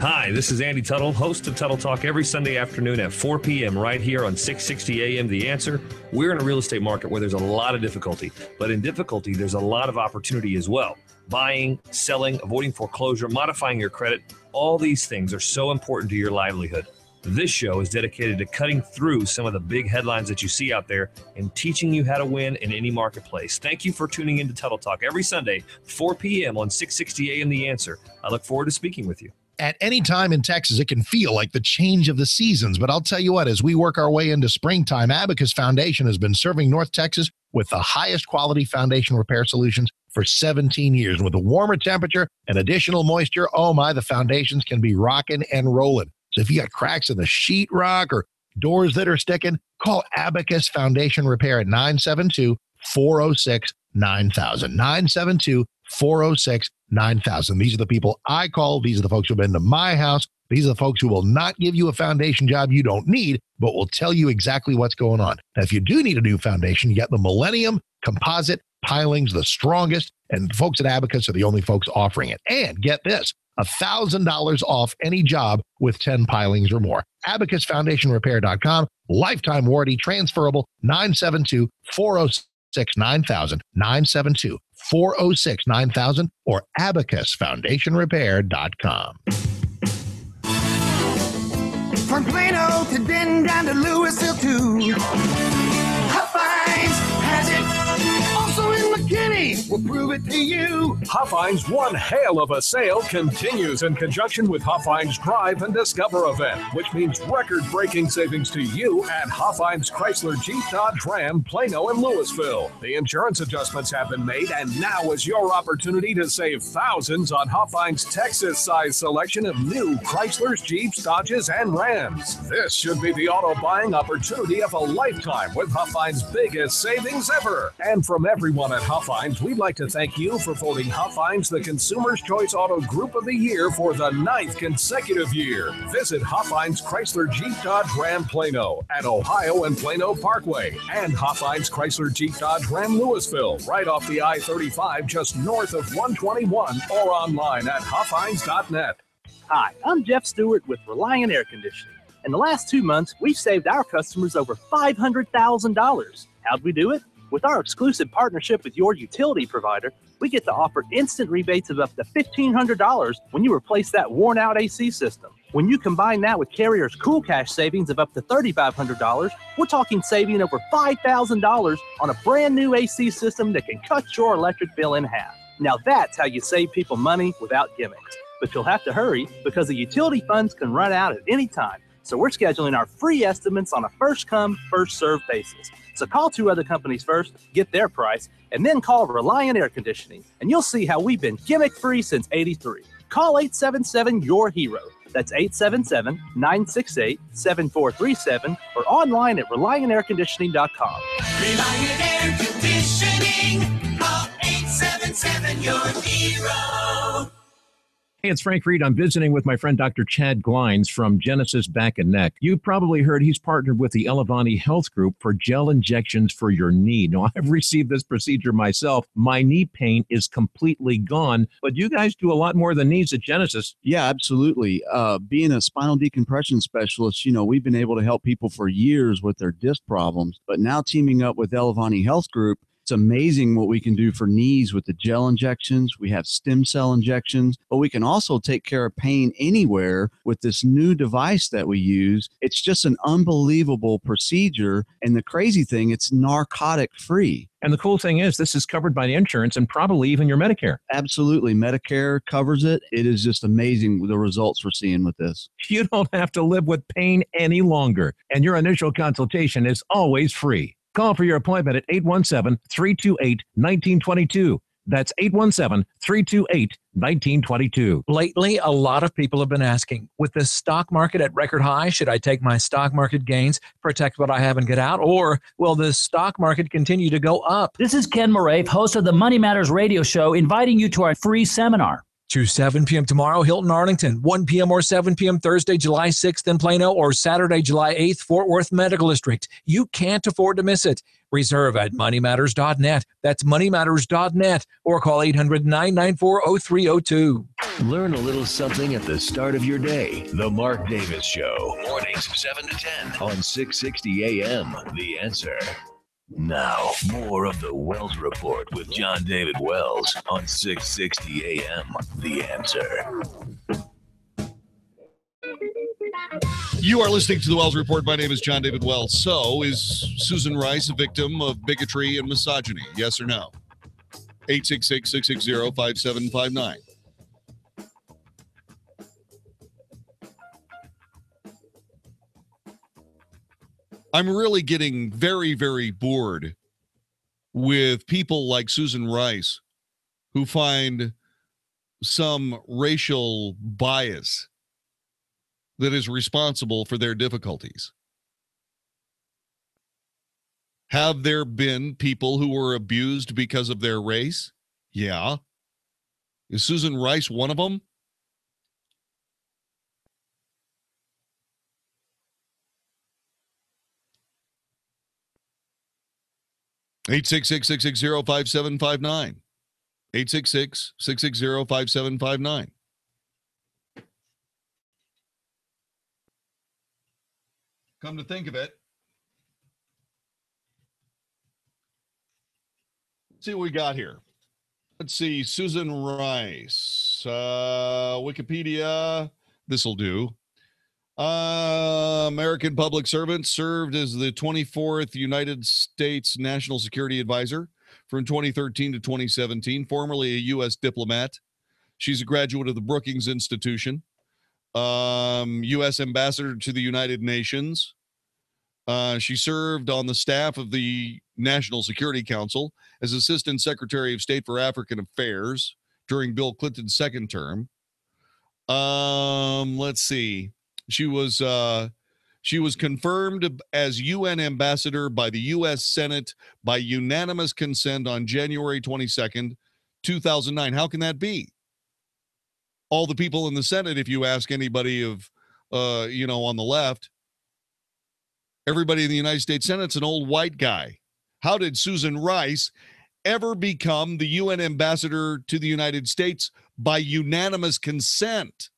Hi, this is Andy Tuttle, host of Tuttle Talk every Sunday afternoon at 4 p.m. right here on 660 AM The Answer. We're in a real estate market where there's a lot of difficulty, but in difficulty, there's a lot of opportunity as well. Buying, selling, avoiding foreclosure, modifying your credit, all these things are so important to your livelihood. This show is dedicated to cutting through some of the big headlines that you see out there and teaching you how to win in any marketplace. Thank you for tuning in to Tuttle Talk every Sunday, 4 p.m. on 660 AM The Answer. I look forward to speaking with you. At any time in Texas, it can feel like the change of the seasons. But I'll tell you what, as we work our way into springtime, Abacus Foundation has been serving North Texas with the highest quality foundation repair solutions for 17 years. With a warmer temperature and additional moisture, oh my, the foundations can be rocking and rolling. So if you got cracks in the sheetrock or doors that are sticking, call Abacus Foundation Repair at 972-406-9000. 972-406-9000. These are the people I call. These are the folks who have been to my house, These are the folks who will not give you a foundation job you don't need, but will tell you exactly what's going on. Now, if you do need a new foundation, you got the Millennium Composite Pilings, the strongest, and folks at Abacus are the only folks offering it. And get this, $1,000 off any job with 10 pilings or more. AbacusFoundationRepair.com, lifetime warranty, transferable, 972-406-9000, 972-406-9000, or AbacusFoundationRepair.com. From Plano to Denton down to Louisville too. Huffine's has it. Also in McKinney, we'll prove it to you. Huffine's One Hail of a Sale continues in conjunction with Huffine's Drive and Discover event, which means record-breaking savings to you at Huffine's Chrysler Jeep Dodge Ram, Plano, and Louisville. The insurance adjustments have been made, and now is your opportunity to save thousands on Huffine's Texas-size selection of new Chryslers, Jeeps, Dodges, and Rams. This should be the auto buying opportunity of a lifetime with Huffine's biggest savings ever. And from everyone at Huffine's, we'd like to thank you for voting Huffine's the Consumer's Choice Auto Group of the Year for the 9th consecutive year. Visit Huffine's Chrysler Jeep Dodge Ram Plano at Ohio and Plano Parkway, and Huffine's Chrysler Jeep Dodge Ram Louisville right off the I-35 just north of 121, or online at huffines.net. Hi, I'm Jeff Stewart with Reliant Air Conditioning. In the last 2 months, we've saved our customers over $500,000. How'd we do it? With our exclusive partnership with your utility provider, we get to offer instant rebates of up to $1,500 when you replace that worn-out AC system. When you combine that with Carrier's Cool Cash savings of up to $3,500, we're talking saving over $5,000 on a brand-new AC system that can cut your electric bill in half. Now that's how you save people money without gimmicks. But you'll have to hurry because the utility funds can run out at any time. So we're scheduling our free estimates on a first-come, first-served basis. So call 2 other companies first, get their price, and then call Reliant Air Conditioning, and you'll see how we've been gimmick-free since '83. Call 877-YOUR-HERO. That's 877-968-7437, or online at ReliantAirConditioning.com. Reliant Air Conditioning. Call 877-YOUR-HERO. Hey, it's Frank Reed. I'm visiting with my friend Dr. Chad Glines from Genesis Back and Neck. You probably heard he's partnered with the Elevani Health Group for gel injections for your knee. Now, I've received this procedure myself. My knee pain is completely gone, but you guys do a lot more than knees at Genesis. Yeah, absolutely. Being a spinal decompression specialist, we've been able to help people for years with their disc problems, but now teaming up with Elevani Health Group, it's amazing what we can do for knees with the gel injections. We have stem cell injections, but we can also take care of pain anywhere with this new device that we use. It's just an unbelievable procedure. And the crazy thing, it's narcotic free. And the cool thing is this is covered by the insurance and probably even your Medicare. Absolutely. Medicare covers it. It is just amazing the results we're seeing with this. You don't have to live with pain any longer. And your initial consultation is always free. Call for your appointment at 817-328-1922. That's 817-328-1922. Lately, a lot of people have been asking, with the stock market at record high, should I take my stock market gains, protect what I have and get out, or will the stock market continue to go up? This is Ken Moraif, host of the Money Matters radio show, inviting you to our free seminar. 2 7 p.m. tomorrow, Hilton, Arlington. 1 p.m. or 7 p.m. Thursday, July 6th in Plano, or Saturday, July 8th, Fort Worth Medical District. You can't afford to miss it. Reserve at moneymatters.net. That's moneymatters.net, or call 800-994-0302. Learn a little something at the start of your day. The Mark Davis Show. Mornings 7 to 10 on 660 AM. The Answer. Now, more of the Wells Report with John David Wells on 660 AM. The Answer. You are listening to the Wells Report. My name is John David Wells. So, is Susan Rice a victim of bigotry and misogyny? Yes or no? 866-660-5759. I'm really getting very, very bored with people like Susan Rice who find some racial bias that is responsible for their difficulties. Have there been people who were abused because of their race? Yeah. Is Susan Rice one of them? 866-660-5759. 866-660-5759. Come to think of it, let's see what we got here. Let's see, Susan Rice, Wikipedia, this'll do. American public servant, served as the 24th United States National Security Advisor from 2013 to 2017, formerly a U.S. diplomat. She's a graduate of the Brookings Institution, U.S. Ambassador to the United Nations. She served on the staff of the National Security Council as Assistant Secretary of State for African Affairs during Bill Clinton's second term. Let's see. She was confirmed as UN ambassador by the U.S. Senate by unanimous consent on January 22nd, 2009. How can that be? All the people in the Senate, if you ask anybody of, on the left, everybody in the United States Senate's an old white guy. How did Susan Rice ever become the UN ambassador to the United States by unanimous consent?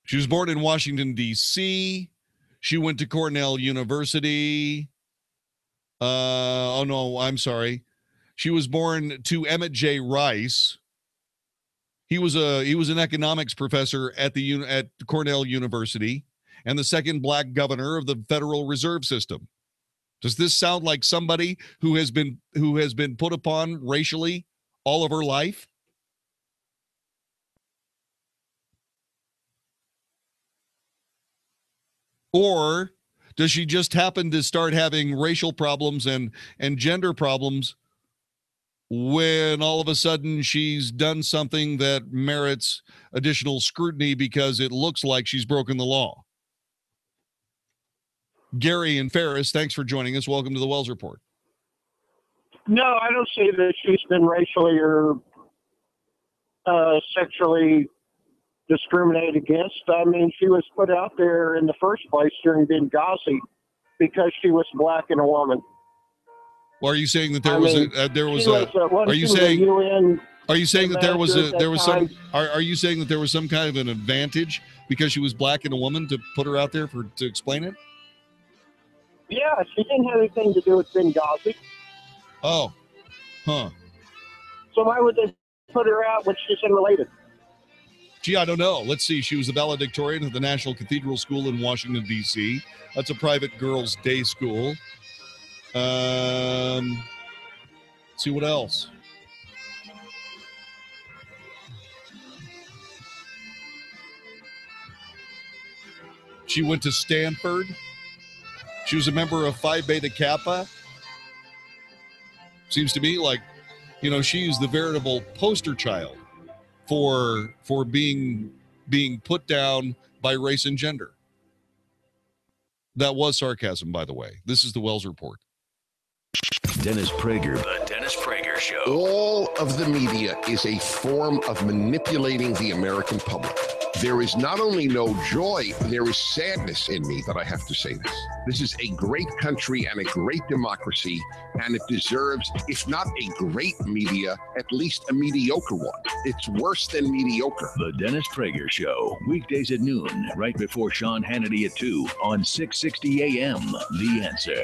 She was born in Washington, D.C. She went to Cornell University. She was born to Emmett J. Rice. He was an economics professor at Cornell University and the second black governor of the Federal Reserve System. Does this sound like somebody who has been put upon racially all of her life? Or does she just happen to start having racial problems and gender problems when all of a sudden she's done something that merits additional scrutiny because it looks like she's broken the law? Gary and Ferris, thanks for joining us. Welcome to the Wells Report. No, I don't see that she's been racially or sexually discriminated against. I mean, she was put out there in the first place during Benghazi because she was black and a woman. Well, are you saying that are you saying that there was some kind of an advantage because she was black and a woman to put her out there to explain it? Yeah, she didn't have anything to do with Benghazi. Oh, huh. So why would they put her out when she's unrelated? Gee, I don't know. Let's see. She was a valedictorian of the National Cathedral School in Washington, D.C. That's a private girls' day school. Let's see what else. She went to Stanford. She was a member of Phi Beta Kappa. Seems to me like, she's the veritable poster child for being put down by race and gender. That was sarcasm, by the way. This is the Wells Report. Dennis Prager, the Dennis Prager Show. All of the media is a form of manipulating the American public. There is not only no joy, there is sadness in me that I have to say this. This is a great country and a great democracy, and it deserves, if not a great media, at least a mediocre one. It's worse than mediocre. The Dennis Prager Show, weekdays at noon, right before Sean Hannity at 2 on 660 AM. The Answer.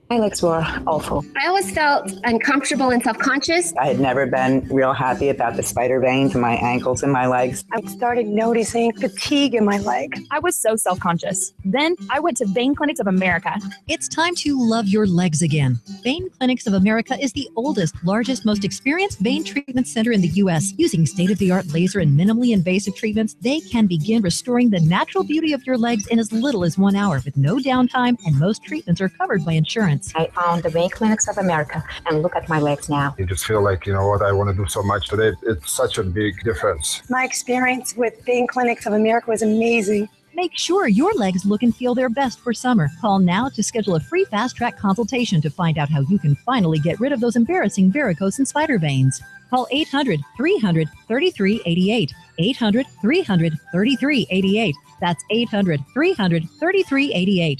My legs were awful. I always felt uncomfortable and self-conscious. I had never been real happy about the spider veins in my ankles and my legs. I started noticing fatigue in my leg. I was so self-conscious. Then I went to Vein Clinics of America. It's time to love your legs again. Vein Clinics of America is the oldest, largest, most experienced vein treatment center in the U.S. Using state-of-the-art laser and minimally invasive treatments, they can begin restoring the natural beauty of your legs in as little as 1 hour with no downtime, and most treatments are covered by insurance. I found the Vein Clinics of America, and look at my legs now. You just feel like, what I want to do so much today. It's such a big difference. My experience with Vein Clinics of America was amazing. Make sure your legs look and feel their best for summer. Call now to schedule a free fast-track consultation to find out how you can finally get rid of those embarrassing varicose and spider veins. Call 800-300-3388. 800-300-3388. That's 800-300-3388.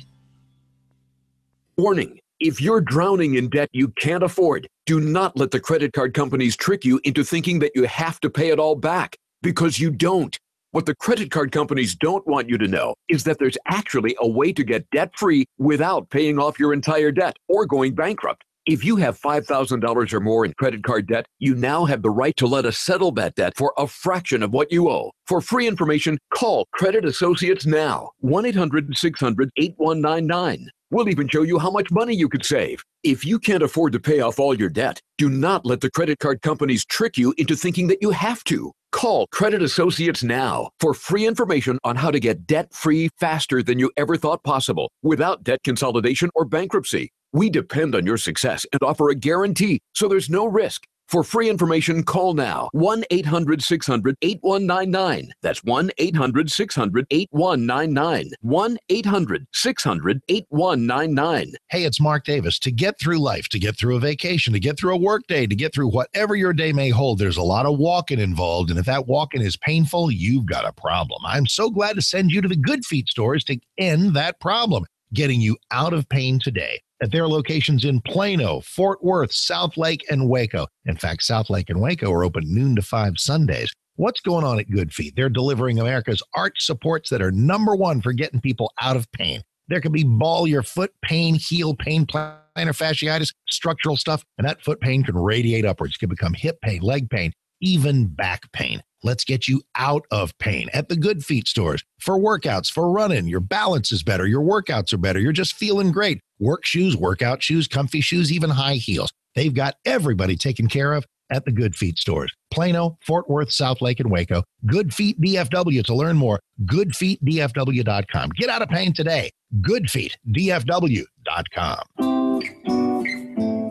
Warning. If you're drowning in debt you can't afford, do not let the credit card companies trick you into thinking that you have to pay it all back, because you don't. What the credit card companies don't want you to know is that there's actually a way to get debt-free without paying off your entire debt or going bankrupt. If you have $5,000 or more in credit card debt, you now have the right to let us settle that debt for a fraction of what you owe. For free information, call Credit Associates now. 1-800-600-8199. We'll even show you how much money you could save. If you can't afford to pay off all your debt, do not let the credit card companies trick you into thinking that you have to. Call Credit Associates now for free information on how to get debt-free faster than you ever thought possible without debt consolidation or bankruptcy. We depend on your success and offer a guarantee, so there's no risk. For free information, call now. 1-800-600-8199. That's 1-800-600-8199. 1-800-600-8199. Hey, it's Mark Davis. To get through life, to get through a vacation, to get through a work day, to get through whatever your day may hold, there's a lot of walking involved. And if that walking is painful, you've got a problem. I'm so glad to send you to the Good Feet stores to end that problem, getting you out of pain today. At their locations in Plano, Fort Worth, South Lake, and Waco. In fact, South Lake and Waco are open noon to 5 Sundays. What's going on at Good Feet? They're delivering America's arch supports that are #1 for getting people out of pain. There could be ball your foot pain, heel pain, plantar fasciitis, structural stuff, and that foot pain can radiate upwards. It can become hip pain, leg pain, even back pain. Let's get you out of pain at the Good Feet stores. For workouts, for running, your balance is better, your workouts are better, you're just feeling great. Work shoes, workout shoes, comfy shoes, even high heels. They've got everybody taken care of at the Good Feet stores. Plano, Fort Worth, South Lake, and Waco. Good Feet DFW. To learn more, goodfeetdfw.com. Get out of pain today. goodfeetdfw.com.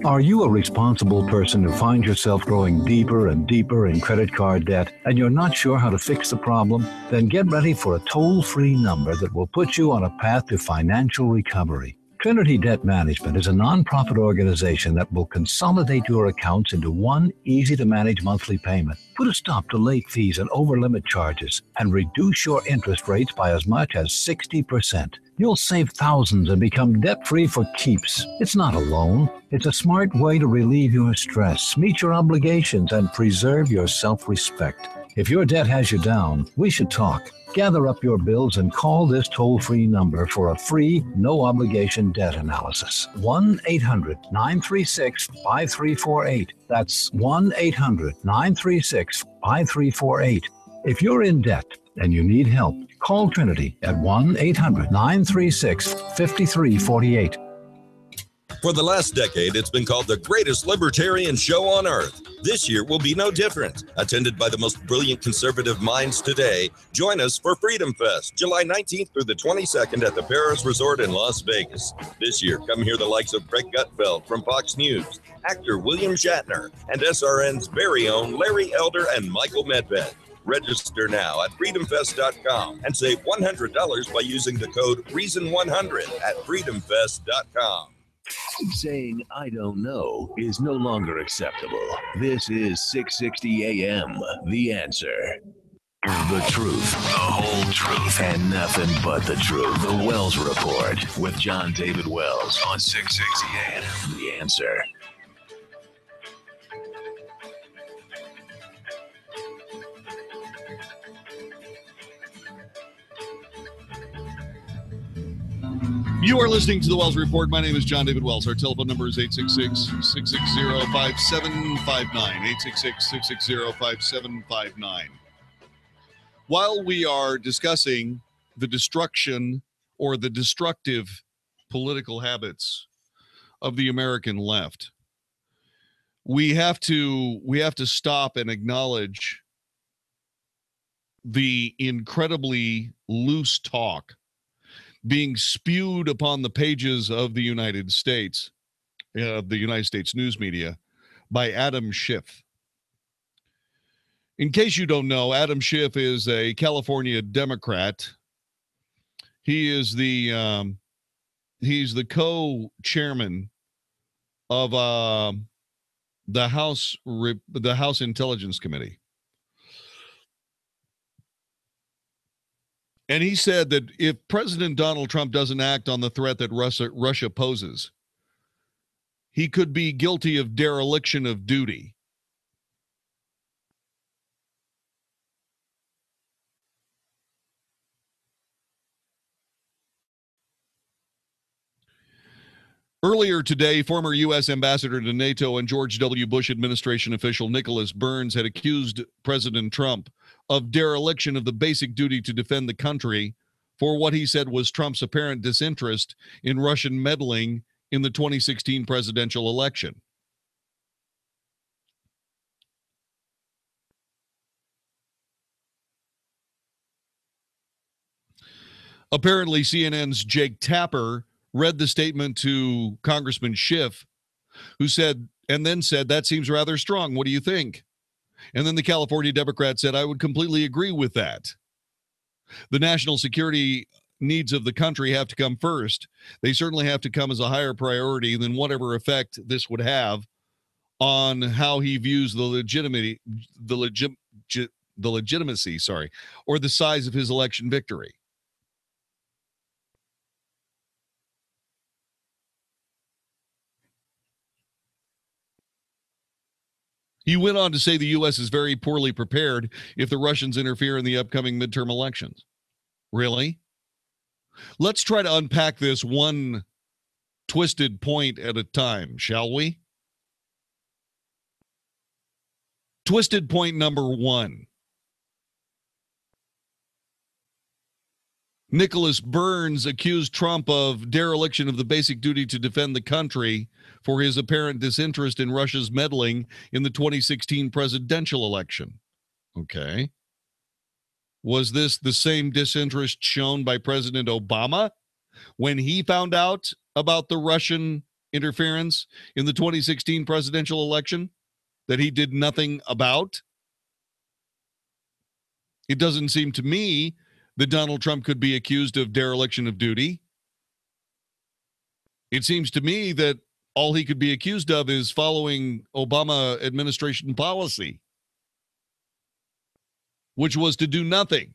Are you a responsible person who finds yourself growing deeper and deeper in credit card debt and you're not sure how to fix the problem? Then get ready for a toll-free number that will put you on a path to financial recovery. Trinity Debt Management is a nonprofit organization that will consolidate your accounts into one easy-to-manage monthly payment, put a stop to late fees and over-limit charges, and reduce your interest rates by as much as 60%. You'll save thousands and become debt-free for keeps. It's not a loan. It's a smart way to relieve your stress, meet your obligations, and preserve your self-respect. If your debt has you down, we should talk. Gather up your bills and call this toll-free number for a free, no-obligation debt analysis. 1-800-936-5348. That's 1-800-936-5348. If you're in debt and you need help, call Trinity at 1-800-936-5348. For the last decade, it's been called the greatest libertarian show on earth. This year will be no different. Attended by the most brilliant conservative minds today, join us for Freedom Fest, July 19th through the 22nd at the Paris Resort in Las Vegas. This year, come hear the likes of Greg Gutfeld from Fox News, actor William Shatner, and SRN's very own Larry Elder and Michael Medved. Register now at freedomfest.com and save $100 by using the code REASON100 at freedomfest.com. Saying I don't know is no longer acceptable. This is 660 AM, The Answer. The truth, the whole truth, and nothing but the truth. The Wells Report with John David Wells on 660 AM, The Answer. You are listening to the Wells Report. My name is John David Wells. Our telephone number is 866-660-5759. 866-660-5759. While we are discussing the destruction or the destructive political habits of the American left, we have to stop and acknowledge the incredibly loose talk being spewed upon the pages of the United States news media by Adam Schiff. In case you don't know, Adam Schiff is a California Democrat. He's the co-chairman of the House Intelligence Committee. And he said that if President Donald Trump doesn't act on the threat that Russia poses, he could be guilty of dereliction of duty. Earlier today, former U.S. Ambassador to NATO and George W. Bush administration official Nicholas Burns had accused President Trump of dereliction of the basic duty to defend the country for what he said was Trump's apparent disinterest in Russian meddling in the 2016 presidential election. Apparently, CNN's Jake Tapper read the statement to Congressman Schiff, who said, that seems rather strong. What do you think? And then the California Democrat said, I would completely agree with that. The national security needs of the country have to come first. They certainly have to come as a higher priority than whatever effect this would have on how he views the legitimacy, or the size of his election victory. He went on to say the U.S. is very poorly prepared if the Russians interfere in the upcoming midterm elections. Really? Let's try to unpack this one twisted point at a time, shall we? Twisted point number one. Nicholas Burns accused Trump of dereliction of the basic duty to defend the country for his apparent disinterest in Russia's meddling in the 2016 presidential election. Okay. Was this the same disinterest shown by President Obama when he found out about the Russian interference in the 2016 presidential election that he did nothing about? It doesn't seem to me that Donald Trump could be accused of dereliction of duty. It seems to me that all he could be accused of is following Obama administration policy, which was to do nothing.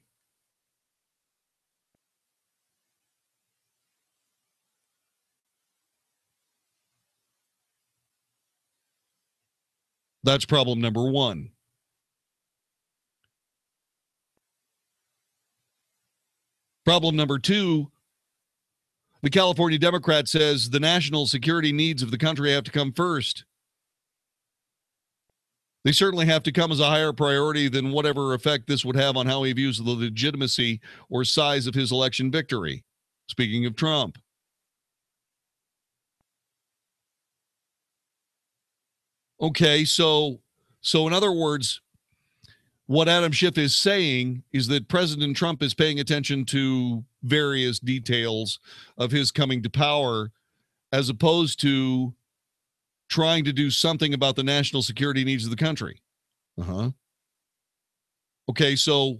That's problem number one. Problem number two, the California Democrat says the national security needs of the country have to come first. They certainly have to come as a higher priority than whatever effect this would have on how he views the legitimacy or size of his election victory. Speaking of Trump. Okay, so in other words, what Adam Schiff is saying is that President Trump is paying attention to various details of his coming to power as opposed to trying to do something about the national security needs of the country. Okay, so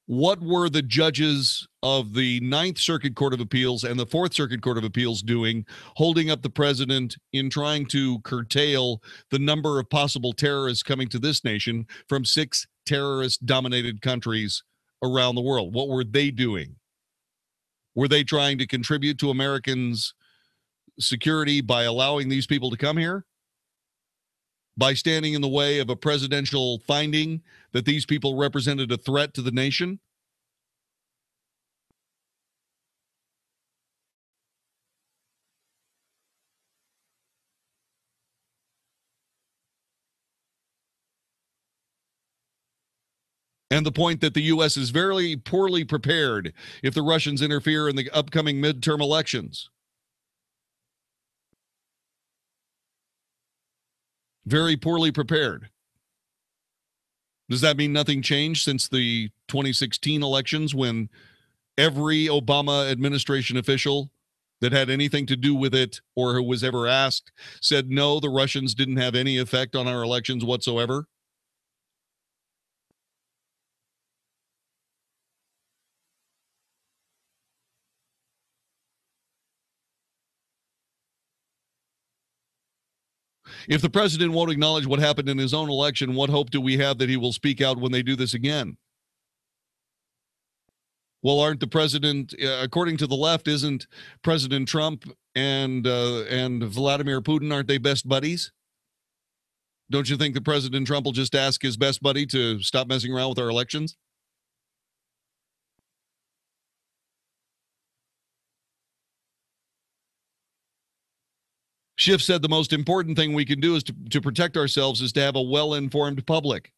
what were the judges of the Ninth Circuit Court of Appeals and the Fourth Circuit Court of Appeals doing, holding up the president in trying to curtail the number of possible terrorists coming to this nation from 6 terrorist-dominated countries around the world? What were they doing? Were they trying to contribute to Americans' security by allowing these people to come here? By standing in the way of a presidential finding that these people represented a threat to the nation? And the point that the U.S. is very poorly prepared if the Russians interfere in the upcoming midterm elections. Very poorly prepared. Does that mean nothing changed since the 2016 elections when every Obama administration official that had anything to do with it or who was ever asked said, no, the Russians didn't have any effect on our elections whatsoever? If the president won't acknowledge what happened in his own election, what hope do we have that he will speak out when they do this again? Well, aren't the president, according to the left, isn't President Trump and Vladimir Putin, aren't they best buddies? Don't you think that President Trump will just ask his best buddy to stop messing around with our elections? Schiff said the most important thing we can do is to protect ourselves is to have a well-informed public.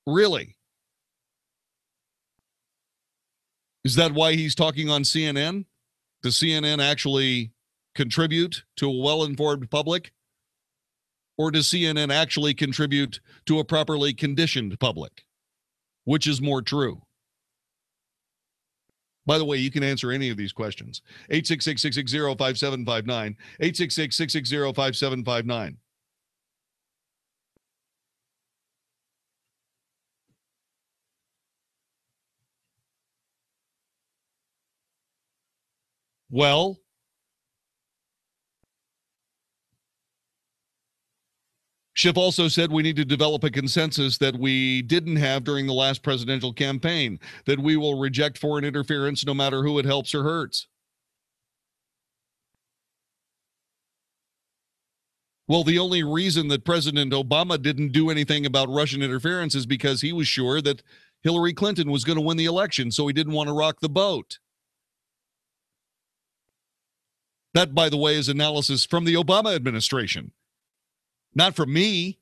Really? Is that why he's talking on CNN? Does CNN actually contribute to a well-informed public? Or does CNN actually contribute to a properly conditioned public? Which is more true? By the way, you can answer any of these questions. 866-660-5759, 866-660-5759. Well, Schiff also said we need to develop a consensus that we didn't have during the last presidential campaign, that we will reject foreign interference no matter who it helps or hurts. Well, the only reason that President Obama didn't do anything about Russian interference is because he was sure that Hillary Clinton was going to win the election, so he didn't want to rock the boat. That, by the way, is analysis from the Obama administration. Not from me.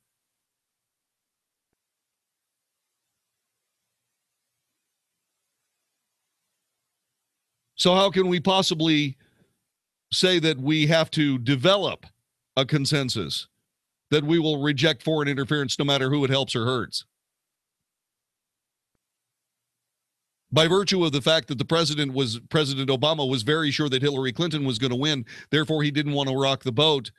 So how can we possibly say that we have to develop a consensus that we will reject foreign interference no matter who it helps or hurts? By virtue of the fact that President Obama was very sure that Hillary Clinton was going to win, therefore he didn't want to rock the boat.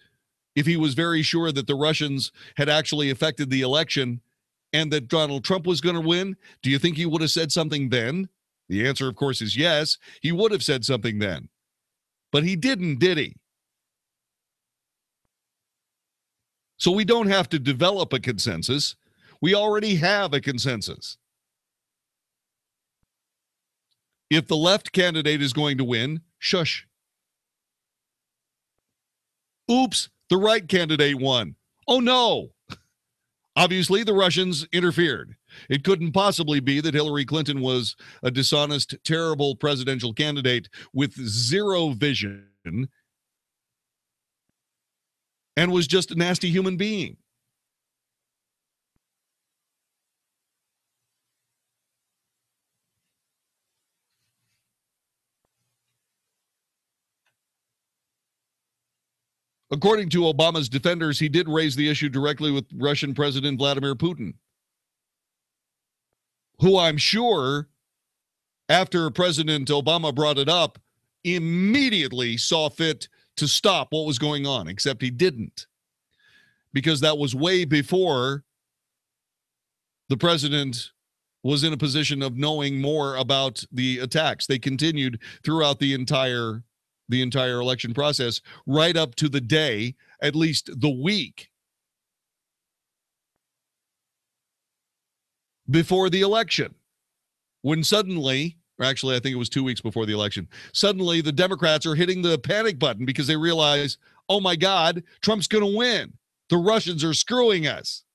If he was very sure that the Russians had actually affected the election and that Donald Trump was going to win, do you think he would have said something then? The answer, of course, is yes. He would have said something then. But he didn't, did he? So we don't have to develop a consensus. We already have a consensus. If the left candidate is going to win, shush. Oops. The right candidate won. Oh, no. Obviously, the Russians interfered. It couldn't possibly be that Hillary Clinton was a dishonest, terrible presidential candidate with zero vision and was just a nasty human being. According to Obama's defenders, he did raise the issue directly with Russian President Vladimir Putin, who I'm sure, after President Obama brought it up, immediately saw fit to stop what was going on, except he didn't, because that was way before the president was in a position of knowing more about the attacks. They continued throughout the entire election process, right up to the day, at least the week before the election, when suddenly, or actually I think it was 2 weeks before the election, suddenly the Democrats are hitting the panic button because they realize, oh my God, Trump's going to win. The Russians are screwing us.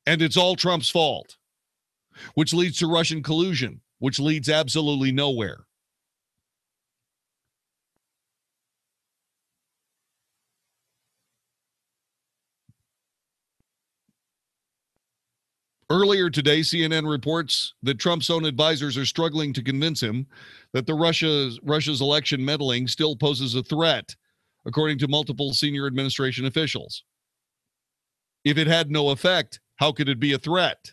And it's all Trump's fault, which leads to Russian collusion, which leads absolutely nowhere. Earlier today, CNN reports that Trump's own advisors are struggling to convince him that the Russia's election meddling still poses a threat, according to multiple senior administration officials. If it had no effect, how could it be a threat?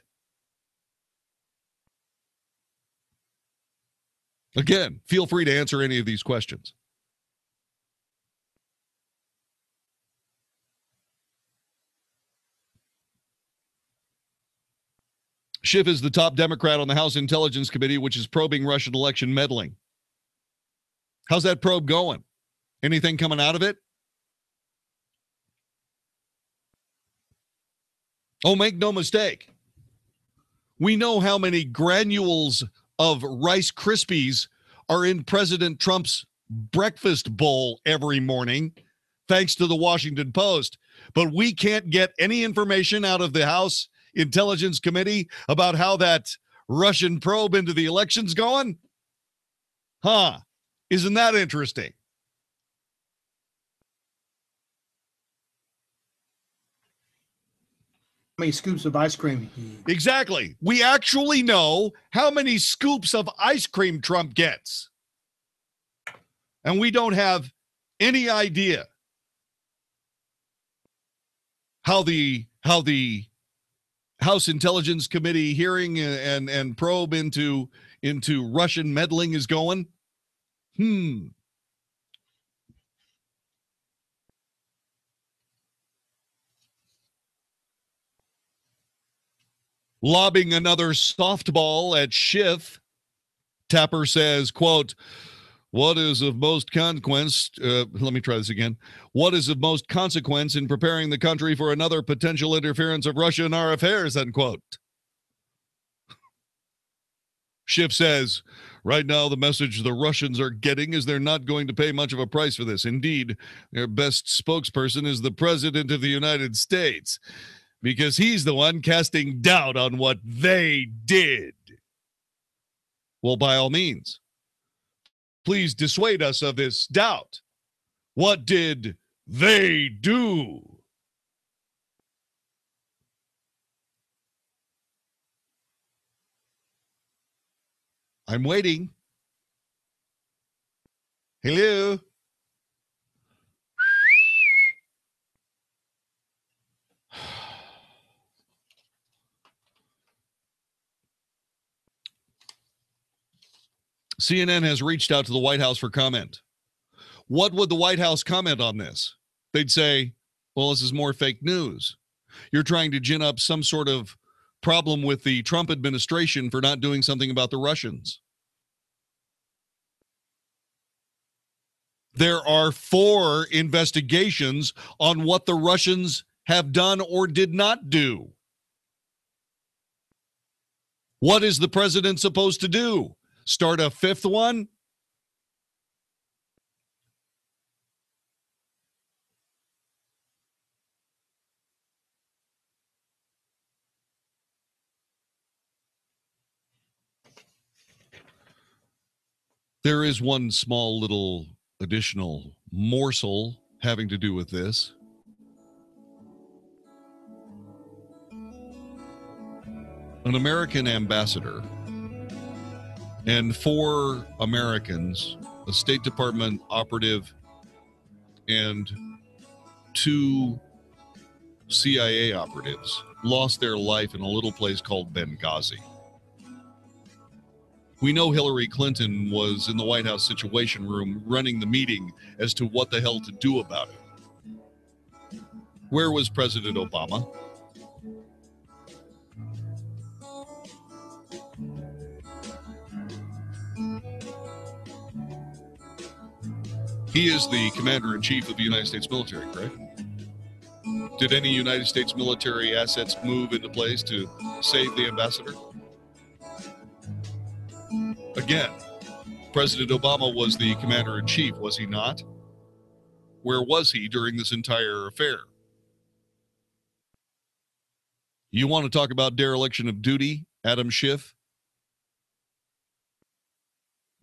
Again, feel free to answer any of these questions. Schiff is the top Democrat on the House Intelligence Committee, which is probing Russian election meddling. How's that probe going? Anything coming out of it? Oh, make no mistake. We know how many granules of Rice Krispies are in President Trump's breakfast bowl every morning, thanks to the Washington Post. But we can't get any information out of the House Intelligence Committee about how that Russian probe into the election's going? Huh. Isn't that interesting? How many scoops of ice cream? Exactly. We actually know how many scoops of ice cream Trump gets. And we don't have any idea how the House Intelligence Committee hearing and probe into Russian meddling is going. Lobbing another softball at Schiff, Tapper says, quote, what is of most consequence? Let me try this again. What is of most consequence in preparing the country for another potential interference of Russia in our affairs? Unquote. Schiff says, right now the message the Russians are getting is they're not going to pay much of a price for this. Indeed, their best spokesperson is the President of the United States, because he's the one casting doubt on what they did. Well, by all means, please dissuade us of this doubt. What did they do? I'm waiting. Hello? CNN has reached out to the White House for comment. What would the White House comment on this? They'd say, well, this is more fake news. You're trying to gin up some sort of problem with the Trump administration for not doing something about the Russians. There are 4 investigations on what the Russians have done or did not do. What is the president supposed to do? Start a 5th one? There is one small little additional morsel having to do with this. An American ambassador and 4 Americans, a State Department operative, and 2 CIA operatives lost their life in a little place called Benghazi. We know Hillary Clinton was in the White House Situation Room running the meeting as to what the hell to do about it. Where was President Obama? He is the commander-in-chief of the United States military, correct? Did any United States military assets move into place to save the ambassador? Again, President Obama was the commander-in-chief, was he not? Where was he during this entire affair? You want to talk about dereliction of duty, Adam Schiff?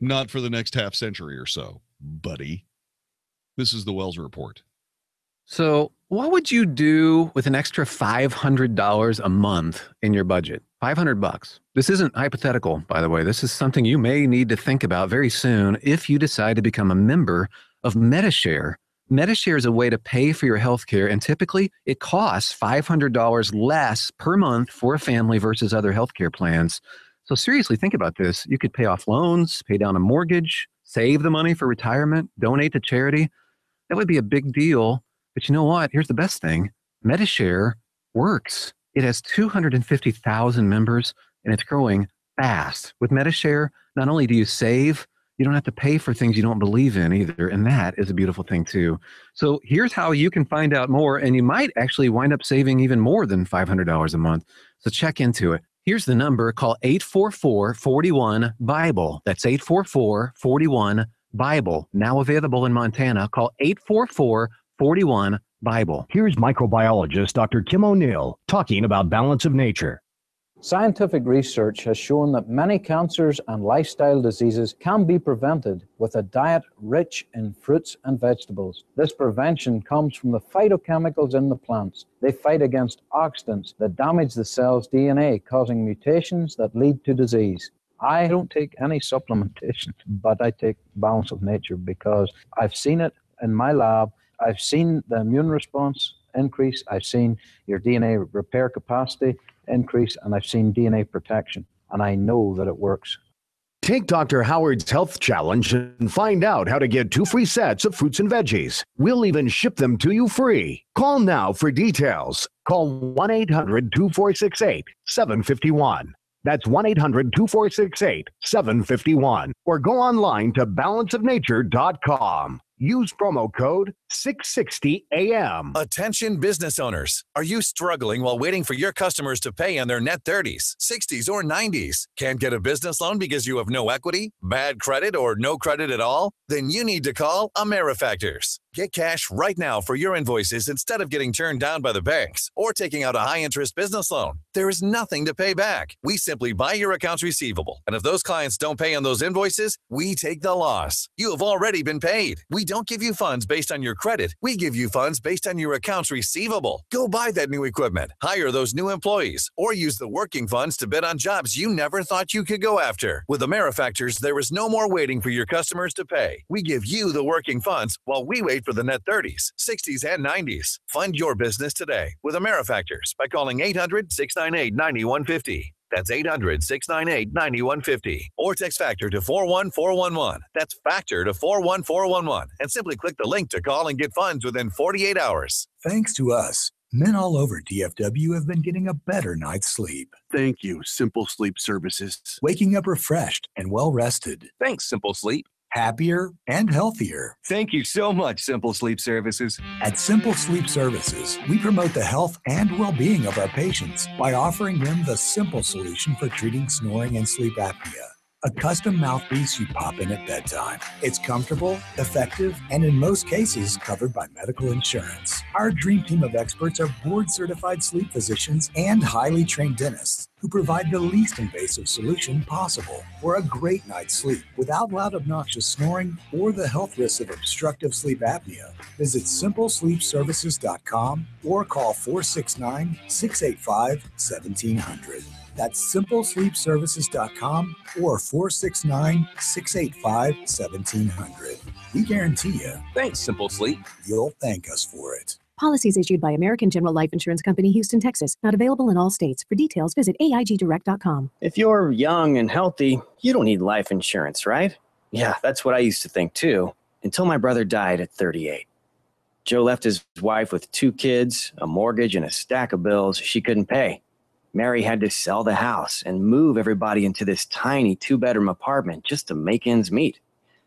Not for the next half century or so, buddy. This is the Wells Report. So what would you do with an extra $500 a month in your budget? $500. This isn't hypothetical, by the way. This is something you may need to think about very soon if you decide to become a member of MediShare. MediShare is a way to pay for your health care, and typically it costs $500 less per month for a family versus other healthcare plans. So seriously, think about this. You could pay off loans, pay down a mortgage, save the money for retirement, donate to charity. That would be a big deal. But you know what? Here's the best thing. MediShare works. It has 250,000 members, and it's growing fast. With MediShare, not only do you save, You don't have to pay for things you don't believe in either. And that is a beautiful thing too. So here's how you can find out more. And you might actually wind up saving even more than $500 a month. So check into it. Here's the number. Call 844-41-BIBLE. That's 844-41-BIBLE. Now available in Montana. Call 844-41-BIBLE. Here's microbiologist Dr. Kim O'Neill talking about balance of nature. Scientific research has shown that many cancers and lifestyle diseases can be prevented with a diet rich in fruits and vegetables. This prevention comes from the phytochemicals in the plants. They fight against oxidants that damage the cell's DNA, causing mutations that lead to disease. I don't take any supplementation, but I take Balance of Nature because I've seen it in my lab. I've seen the immune response increase. I've seen your DNA repair capacity increase, and I've seen DNA protection, and I know that it works. Take Dr. Howard's Health Challenge and find out how to get 2 free sets of fruits and veggies. We'll even ship them to you free. Call now for details. Call 1-800-2468-751. That's 1-800-2468-751. Or go online to balanceofnature.com. Use promo code 660AM. Attention business owners. Are you struggling while waiting for your customers to pay on their net 30s, 60s, or 90s? Can't get a business loan because you have no equity, bad credit, or no credit at all? Then you need to call AmeriFactors. Get cash right now for your invoices instead of getting turned down by the banks or taking out a high-interest business loan. There is nothing to pay back. We simply buy your accounts receivable, and if those clients don't pay on those invoices, we take the loss. You have already been paid. We don't give you funds based on your credit. We give you funds based on your accounts receivable. Go buy that new equipment, hire those new employees, or use the working funds to bid on jobs you never thought you could go after. With AmeriFactors, there is no more waiting for your customers to pay. We give you the working funds while we wait for the net 30s, 60s, and 90s. Fund your business today with AmeriFactors by calling 800-698-9150. That's 800-698-9150. Or text FACTOR to 41411. That's FACTOR to 41411. And simply click the link to call and get funds within 48 hours. Thanks to us, men all over DFW have been getting a better night's sleep. Thank you, Simple Sleep Services. Waking up refreshed and well-rested. Thanks, Simple Sleep. Happier and healthier. Thank you so much, Simple Sleep Services. At Simple Sleep Services, we promote the health and well-being of our patients by offering them the simple solution for treating snoring and sleep apnea. A custom mouthpiece you pop in at bedtime. It's comfortable, effective, and in most cases covered by medical insurance. Our dream team of experts are board-certified sleep physicians and highly trained dentists who provide the least invasive solution possible for a great night's sleep without loud, obnoxious snoring or the health risks of obstructive sleep apnea. Visit simplesleepservices.com or call 469-685-1700. That's simplesleepservices.com or 469-685-1700. We guarantee you. Thanks, Simple Sleep. You'll thank us for it. Policies issued by American General Life Insurance Company, Houston, Texas. Not available in all states. For details, visit AIGdirect.com. If you're young and healthy, you don't need life insurance, right? Yeah, that's what I used to think too, until my brother died at 38. Joe left his wife with 2 kids, a mortgage, and a stack of bills she couldn't pay. Mary had to sell the house and move everybody into this tiny 2-bedroom apartment just to make ends meet.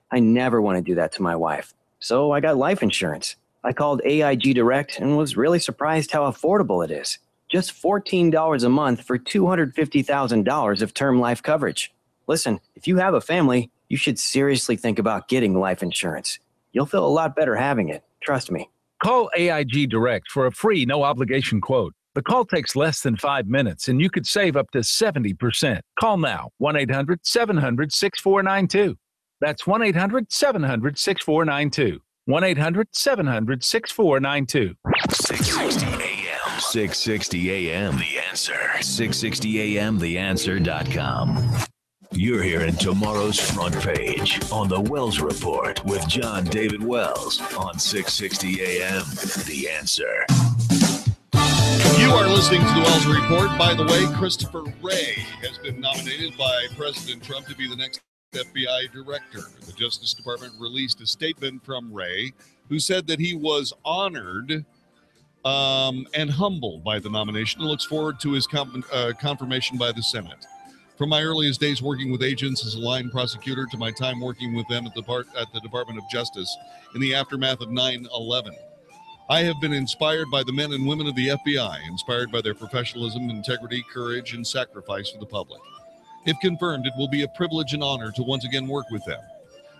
I never want to do that to my wife, so I got life insurance. I called AIG Direct and was really surprised how affordable it is. Just $14 a month for $250,000 of term life coverage. Listen, if you have a family, you should seriously think about getting life insurance. You'll feel a lot better having it. Trust me. Call AIG Direct for a free, no-obligation quote. The call takes less than 5 minutes, and you could save up to 70%. Call now, 1-800-700-6492. That's 1-800-700-6492. 1-800-700-6492. 660 AM. 660 AM. The Answer. 660 AM. TheAnswer.com. You're hearing tomorrow's front page on the Wells Report with John David Wells on 660 AM. The Answer. You are listening to the Wells Report. By the way, Christopher Wray has been nominated by President Trump to be the next FBI director. The Justice Department released a statement from Wray, who said that he was honored and humbled by the nomination and looks forward to his confirmation by the Senate. From my earliest days working with agents as a line prosecutor to my time working with them at the Department of Justice in the aftermath of 9/11, I have been inspired by the men and women of the FBI, inspired by their professionalism, integrity, courage, and sacrifice for the public. If confirmed, it will be a privilege and honor to once again work with them.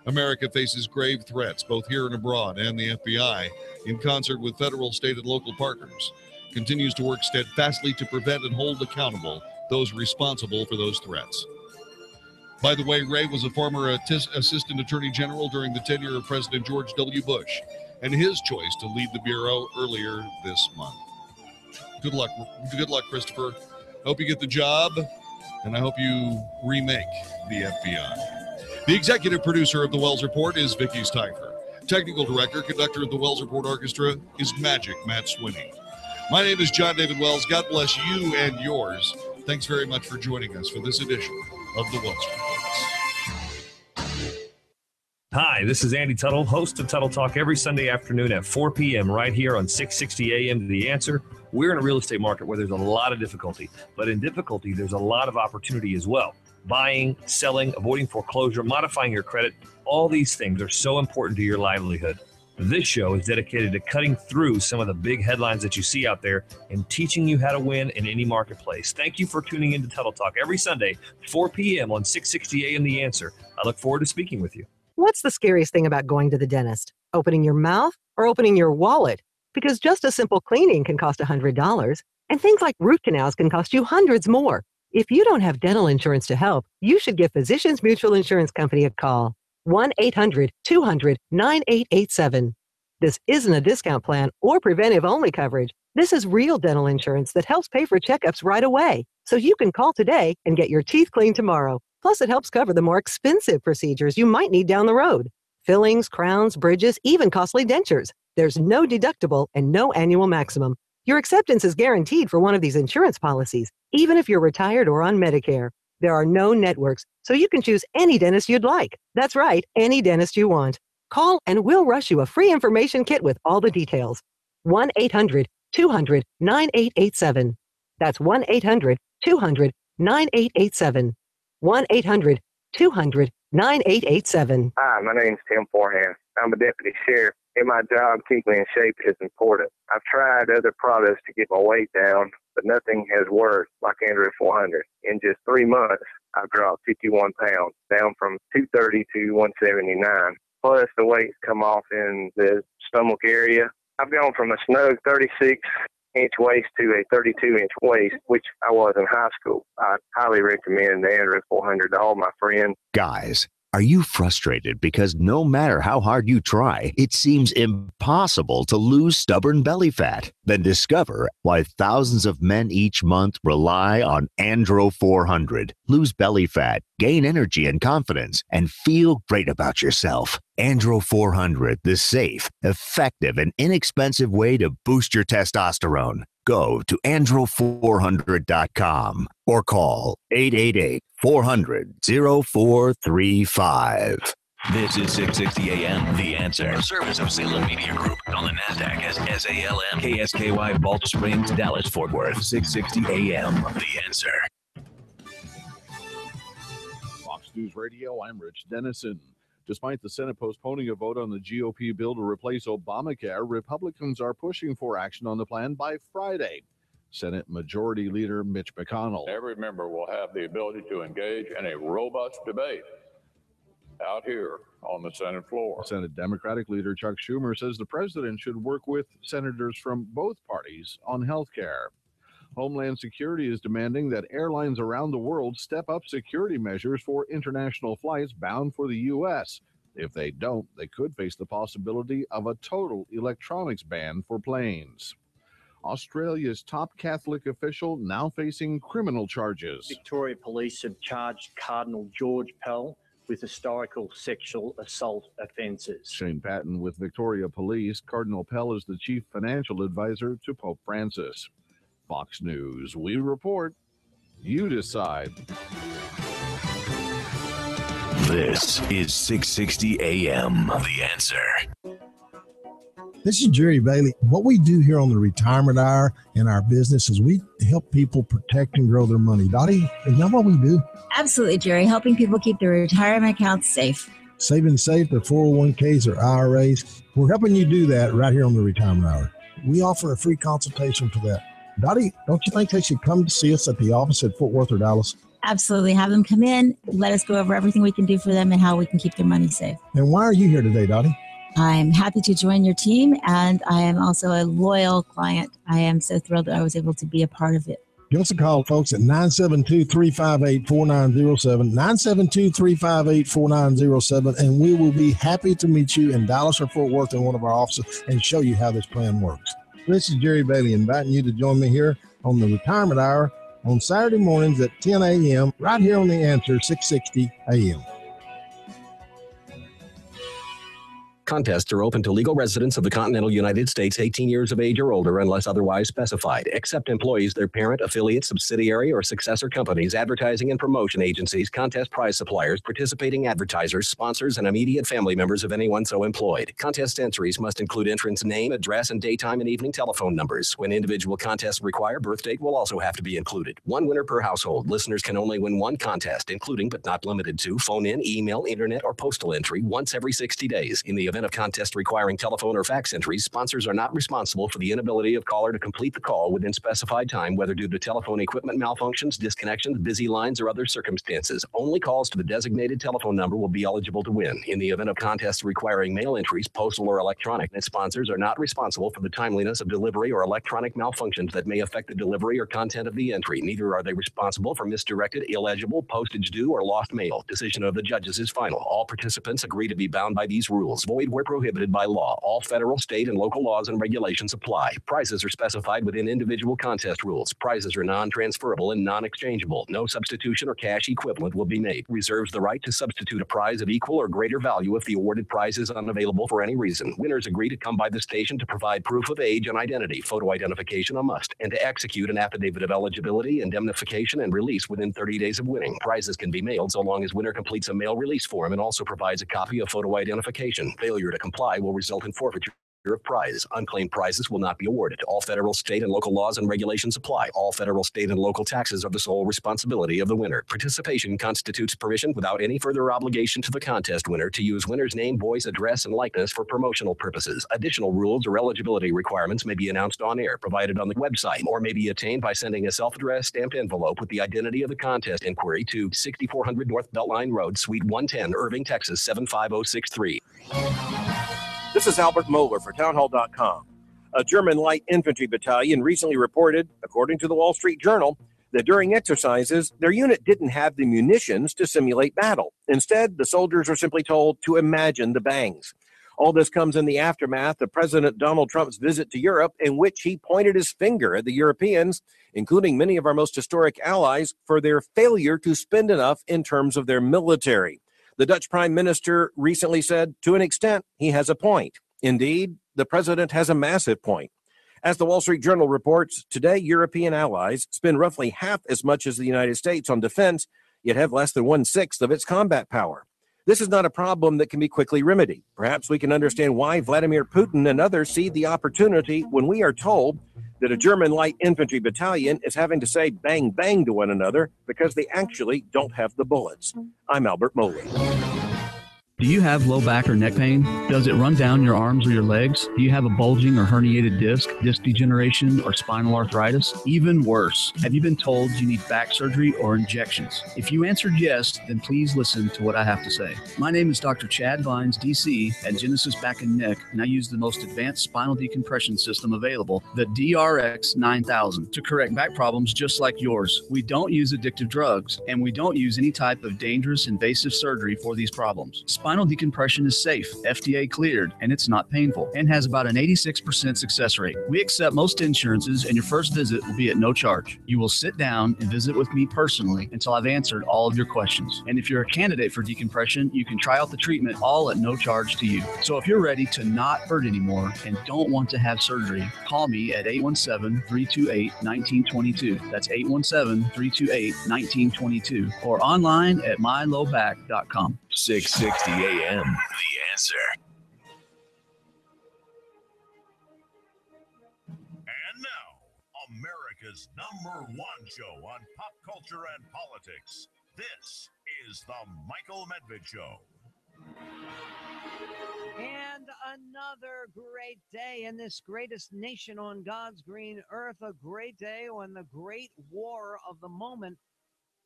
America faces grave threats, both here and abroad, and the FBI, in concert with federal, state, and local partners, continues to work steadfastly to prevent and hold accountable those responsible for those threats. By the way, Ray was a former Assistant Attorney General during the tenure of President George W. Bush, and his choice to lead the Bureau earlier this month. Good luck, Christopher. Hope you get the job, and I hope you remake the FBI. The executive producer of the Wells Report is Vicky Steifer. Technical director, conductor of the Wells Report Orchestra is Magic Matt Swinney. My name is John David Wells. God bless you and yours. Thanks very much for joining us for this edition of the Wells Report. Hi, this is Andy Tuttle, host of Tuttle Talk every Sunday afternoon at 4 p.m. right here on 660 AM The Answer. We're in a real estate market where there's a lot of difficulty, but in difficulty, there's a lot of opportunity as well. Buying, selling, avoiding foreclosure, modifying your credit, all these things are so important to your livelihood. This show is dedicated to cutting through some of the big headlines that you see out there and teaching you how to win in any marketplace. Thank you for tuning in to Tuttle Talk every Sunday, 4 p.m. on 660 AM The Answer. I look forward to speaking with you. What's the scariest thing about going to the dentist? Opening your mouth or opening your wallet? Because just a simple cleaning can cost $100, and things like root canals can cost you hundreds more. If you don't have dental insurance to help, you should give Physicians Mutual Insurance Company a call. 1-800-200-9887. This isn't a discount plan or preventive-only coverage. This is real dental insurance that helps pay for checkups right away. So you can call today and get your teeth cleaned tomorrow. Plus, it helps cover the more expensive procedures you might need down the road. Fillings, crowns, bridges, even costly dentures. There's no deductible and no annual maximum. Your acceptance is guaranteed for one of these insurance policies, even if you're retired or on Medicare. There are no networks, so you can choose any dentist you'd like. That's right, any dentist you want. Call and we'll rush you a free information kit with all the details. 1-800-200-9887. That's 1-800-200-9887. 1-800-200-9887. Hi, my name's Tim Forehand. I'm a deputy sheriff, and my job keeping me in shape is important. I've tried other products to get my weight down, but nothing has worked like Andrew 400. In just 3 months, I've dropped 51 pounds, down from 230 to 179. Plus, the weight's come off in the stomach area. I've gone from a snug 36-inch waist to a 32-inch waist, which I was in high school. I highly recommend the Andrew 400 to all my friends. Guys, are you frustrated because no matter how hard you try, it seems impossible to lose stubborn belly fat? Then discover why thousands of men each month rely on Andro 400. Lose belly fat, gain energy and confidence, and feel great about yourself. Andro 400, the safe, effective, and inexpensive way to boost your testosterone. Go to andro400.com or call 888-400-0435. This is 660 AM, The Answer. A service of Salem Media Group on the NASDAQ as SALM, KSKY, Balch Springs, Dallas, Fort Worth. 660 AM, The Answer. Fox News Radio, I'm Rich Dennison. Despite the Senate postponing a vote on the GOP bill to replace Obamacare, Republicans are pushing for action on the plan by Friday. Senate Majority Leader Mitch McConnell. Every member will have the ability to engage in a robust debate out here on the Senate floor. Senate Democratic Leader Chuck Schumer says the president should work with senators from both parties on health care. Homeland Security is demanding that airlines around the world step up security measures for international flights bound for the U.S. If they don't, they could face the possibility of a total electronics ban for planes. Australia's top Catholic official now facing criminal charges. Victoria Police have charged Cardinal George Pell with historical sexual assault offences. Shane Patton with Victoria Police. Cardinal Pell is the chief financial advisor to Pope Francis. Fox News, we report, you decide. This is 660 AM, The Answer. This is Jerry Bailey. What we do here on the Retirement Hour in our business is we help people protect and grow their money. Dottie, is that what we do? Absolutely, Jerry. Helping people keep their retirement accounts safe. Saving safe, their 401ks or IRAs. We're helping you do that right here on the Retirement Hour. We offer a free consultation for that. Dottie, don't you think they should come to see us at the office at Fort Worth or Dallas? Absolutely. Have them come in. Let us go over everything we can do for them and how we can keep their money safe. And why are you here today, Dottie? I'm happy to join your team, and I am also a loyal client. I am so thrilled that I was able to be a part of it. Give us a call, folks, at 972-358-4907, 972-358-4907, and we will be happy to meet you in Dallas or Fort Worth in one of our offices and show you how this plan works. This is Jerry Bailey inviting you to join me here on the Retirement Hour on Saturday mornings at 10 a.m. right here on The Answer, 660 a.m. Contests are open to legal residents of the continental United States 18 years of age or older unless otherwise specified, except employees, their parent, affiliate, subsidiary, or successor companies, advertising and promotion agencies, contest prize suppliers, participating advertisers, sponsors, and immediate family members of anyone so employed. Contest entries must include entrant's name, address, and daytime and evening telephone numbers. When individual contests require birth date will also have to be included. One winner per household. Listeners can only win one contest, including but not limited to phone-in, email, internet, or postal entry once every 60 days. In the event of contest requiring telephone or fax entries, sponsors are not responsible for the inability of caller to complete the call within specified time, whether due to telephone equipment malfunctions, disconnections, busy lines, or other circumstances. Only calls to the designated telephone number will be eligible to win. In the event of contests requiring mail entries, postal or electronic, sponsors are not responsible for the timeliness of delivery or electronic malfunctions that may affect the delivery or content of the entry. Neither are they responsible for misdirected, illegible, postage due, or lost mail. Decision of the judges is final. All participants agree to be bound by these rules. Void where prohibited by law. All federal, state, and local laws and regulations apply. Prizes are specified within individual contest rules. Prizes are non-transferable and non-exchangeable. No substitution or cash equivalent will be made. Reserves the right to substitute a prize of equal or greater value if the awarded prize is unavailable for any reason. Winners agree to come by the station to provide proof of age and identity. Photo identification a must, and to execute an affidavit of eligibility, indemnification, and release within 30 days of winning. Prizes can be mailed so long as winner completes a mail release form and also provides a copy of photo identification. Failure to comply will result in forfeiture of prize. Unclaimed prizes will not be awarded. All federal, state, and local laws and regulations apply. All federal, state, and local taxes are the sole responsibility of the winner. Participation constitutes permission without any further obligation to the contest winner to use winner's name, voice, address, and likeness for promotional purposes. Additional rules or eligibility requirements may be announced on air, provided on the website, or may be attained by sending a self-addressed stamped envelope with the identity of the contest inquiry to 6400 North Beltline Road, Suite 110, Irving, Texas, 75063. This is Albert Mohler for Townhall.com. A German light infantry battalion recently reported, according to the Wall Street Journal, that during exercises, their unit didn't have the munitions to simulate battle. Instead, the soldiers were simply told to imagine the bangs. All this comes in the aftermath of President Donald Trump's visit to Europe, in which he pointed his finger at the Europeans, including many of our most historic allies, for their failure to spend enough in terms of their military. The Dutch Prime Minister recently said, to an extent, he has a point. Indeed, the president has a massive point. As the Wall Street Journal reports, today European allies spend roughly half as much as the United States on defense, yet have less than 1/6 of its combat power. This is not a problem that can be quickly remedied. Perhaps we can understand why Vladimir Putin and others see the opportunity when we are told that a German light infantry battalion is having to say bang bang to one another because they actually don't have the bullets. I'm Albert Mohler. Do you have low back or neck pain? Does it run down your arms or your legs? Do you have a bulging or herniated disc degeneration, or spinal arthritis? Even worse, have you been told you need back surgery or injections? If you answered yes, then please listen to what I have to say. My name is Dr. Chad Vines, DC, at Genesis Back and Neck, and I use the most advanced spinal decompression system available, the DRX 9000, to correct back problems just like yours. We don't use addictive drugs, and we don't use any type of dangerous invasive surgery for these problems. Spinal decompression is safe, FDA cleared, and it's not painful, and has about an 86% success rate. We accept most insurances, and your first visit will be at no charge. You will sit down and visit with me personally until I've answered all of your questions. And if you're a candidate for decompression, you can try out the treatment all at no charge to you. So if you're ready to not hurt anymore and don't want to have surgery, call me at 817-328-1922. That's 817-328-1922, or online at mylowback.com. 660 AM. The Answer. America's #1 show on pop culture and politics. This is the Michael Medved Show. And another great day in this greatest nation on God's green earth. A great day when the great war of the moment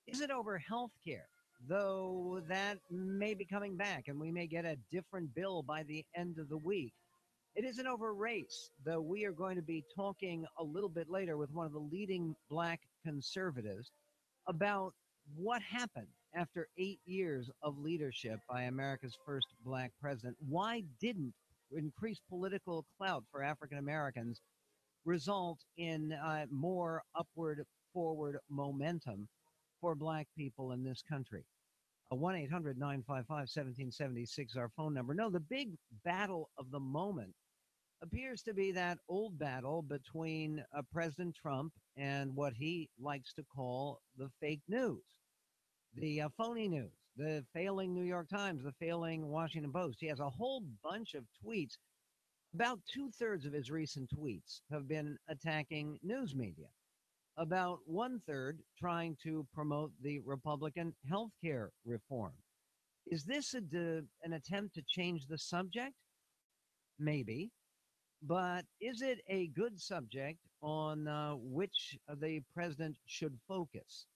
isn't over health care, though that may be coming back and we may get a different bill by the end of the week. It isn't over race, though we are going to be talking a little bit later with one of the leading black conservatives about what happened after 8 years of leadership by America's first black president. Why didn't increased political clout for African Americans result in more upward, forward momentum for black people in this country? 1-800-955-1776, our phone number. No, the big battle of the moment appears to be that old battle between President Trump and what he likes to call the fake news, the phony news, the failing New York Times, the failing Washington Post. He has a whole bunch of tweets. About 2/3 of his recent tweets have been attacking news media. About 1/3 trying to promote the Republican health care reform. Is this an attempt to change the subject? Maybe. But is it a good subject on which the president should focus?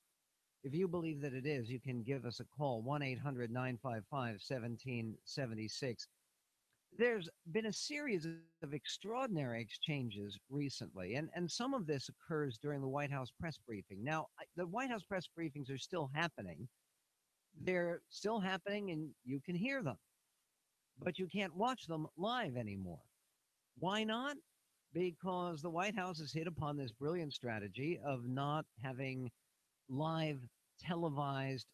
If you believe that it is, you can give us a call, 1-800-955-1776. There's been a series of extraordinary exchanges recently, and some of this occurs during the White House press briefing. Now, the White House press briefings are still happening. They're still happening, and you can hear them, but you can't watch them live anymore. Why not? Because the White House has hit upon this brilliant strategy of not having live televised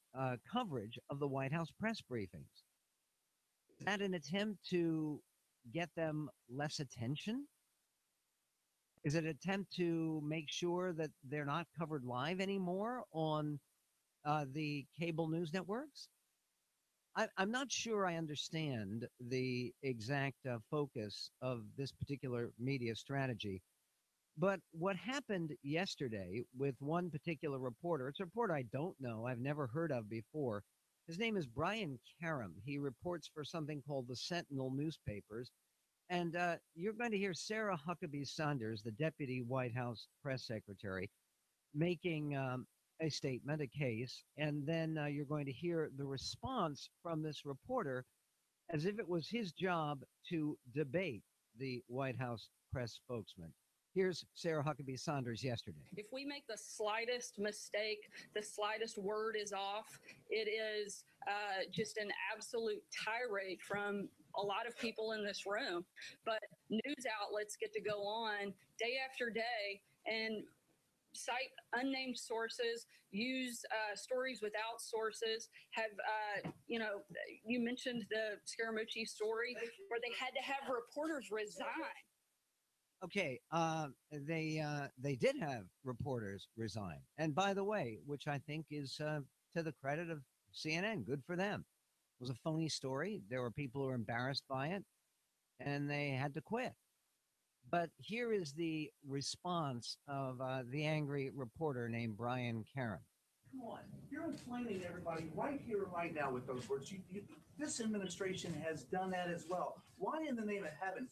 coverage of the White House press briefings. Is that an attempt to get them less attention? Is it an attempt to make sure that they're not covered live anymore on the cable news networks? I'm not sure I understand the exact focus of this particular media strategy. But what happened yesterday with one particular reporter, it's a reporter I don't know, I've never heard of before. His name is Brian Karam. He reports for something called the Sentinel newspapers. And you're going to hear Sarah Huckabee Sanders, the deputy White House press secretary, making a statement, a case, and then you're going to hear the response from this reporter as if it was his job to debate the White House press spokesman. Here's Sarah Huckabee Sanders yesterday. If we make the slightest mistake, the slightest word is off, it is just an absolute tirade from a lot of people in this room. But news outlets get to go on day after day and cite unnamed sources, use stories without sources, have, you mentioned the Scaramucci story where they had to have reporters resign. Okay, they did have reporters resign. And by the way, which I think is to the credit of CNN, good for them. It was a phony story. There were people who were embarrassed by it, and they had to quit. But here is the response of the angry reporter named Brian Karam. Come on, you're inflaming everybody right here and right now with those words. This administration has done that as well. Why in the name of heavens?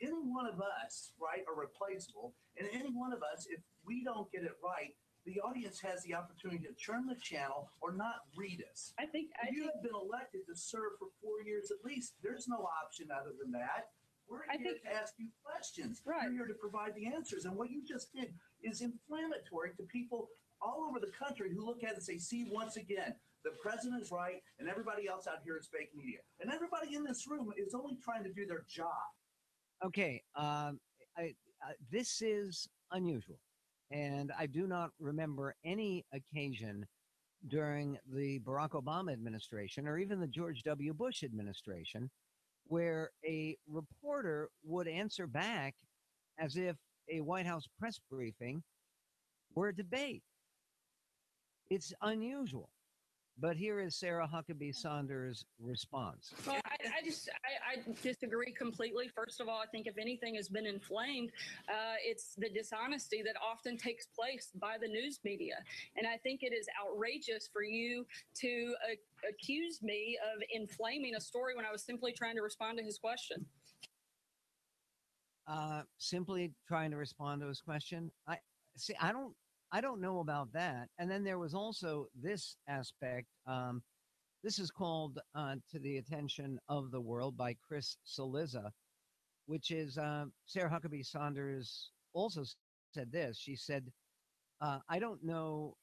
Any one of us, right, are replaceable. And any one of us, if we don't get it right, the audience has the opportunity to turn the channel or not read us. You have been elected to serve for 4 years at least. There's no option other than that. We're here to ask you questions. Right. We're here to provide the answers. And what you just did is inflammatory to people all over the country who look at it and say, see, once again, the president's right and everybody else out here is fake media. And everybody in this room is only trying to do their job. Okay, this is unusual. And I do not remember any occasion during the Barack Obama administration or even the George W. Bush administration where a reporter would answer back as if a White House press briefing were a debate. It's unusual. But here is Sarah Huckabee Sanders' response. Well, I disagree completely. First of all, I think if anything has been inflamed, it's the dishonesty that often takes place by the news media. And I think it is outrageous for you to accuse me of inflaming a story when I was simply trying to respond to his question. Simply trying to respond to his question. I don't know about that. And then there was also this aspect. This is called to the attention of the world by Chris Cillizza, which is Sarah Huckabee Sanders also said this. She said, I don't know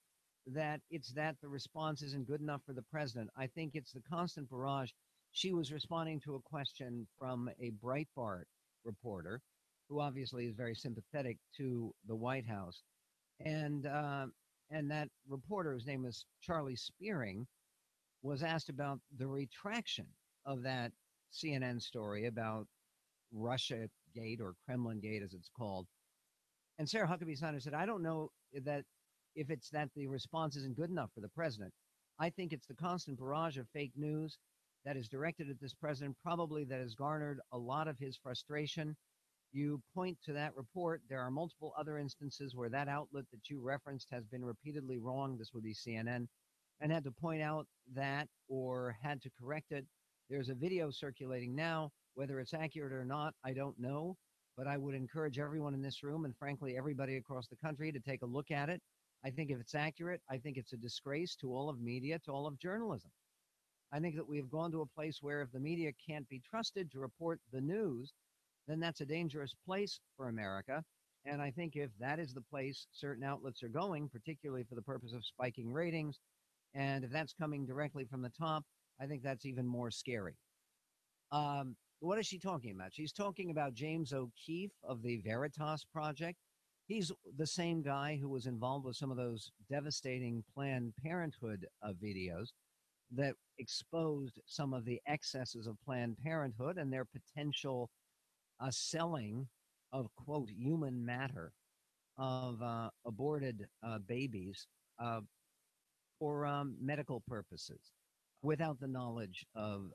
that it's that the response isn't good enough for the president. I think it's the constant barrage. She was responding to a question from a Breitbart reporter who obviously is very sympathetic to the White House. And that reporter, whose name was Charlie Spearing, was asked about the retraction of that CNN story about Russia Gate or Kremlin Gate, as it's called. And Sarah Huckabee Sanders said, I don't know that if it's that the response isn't good enough for the president. I think it's the constant barrage of fake news that is directed at this president, probably that has garnered a lot of his frustration. You point to that report. There are multiple other instances where that outlet that you referenced has been repeatedly wrong. This would be CNN, and had to point out that or had to correct it. There's a video circulating now. Whether it's accurate or not, I don't know, but I would encourage everyone in this room and frankly, everybody across the country to take a look at it. I think if it's accurate, I think it's a disgrace to all of media, to all of journalism. I think that we have gone to a place where if the media can't be trusted to report the news, then that's a dangerous place for America. And I think if that is the place certain outlets are going, particularly for the purpose of spiking ratings, and if that's coming directly from the top, I think that's even more scary. What is she talking about? She's talking about James O'Keefe of the Veritas Project. He's the same guy who was involved with some of those devastating Planned Parenthood videos that exposed some of the excesses of Planned Parenthood and their potential selling of, quote, human matter, of aborted babies for medical purposes without the knowledge of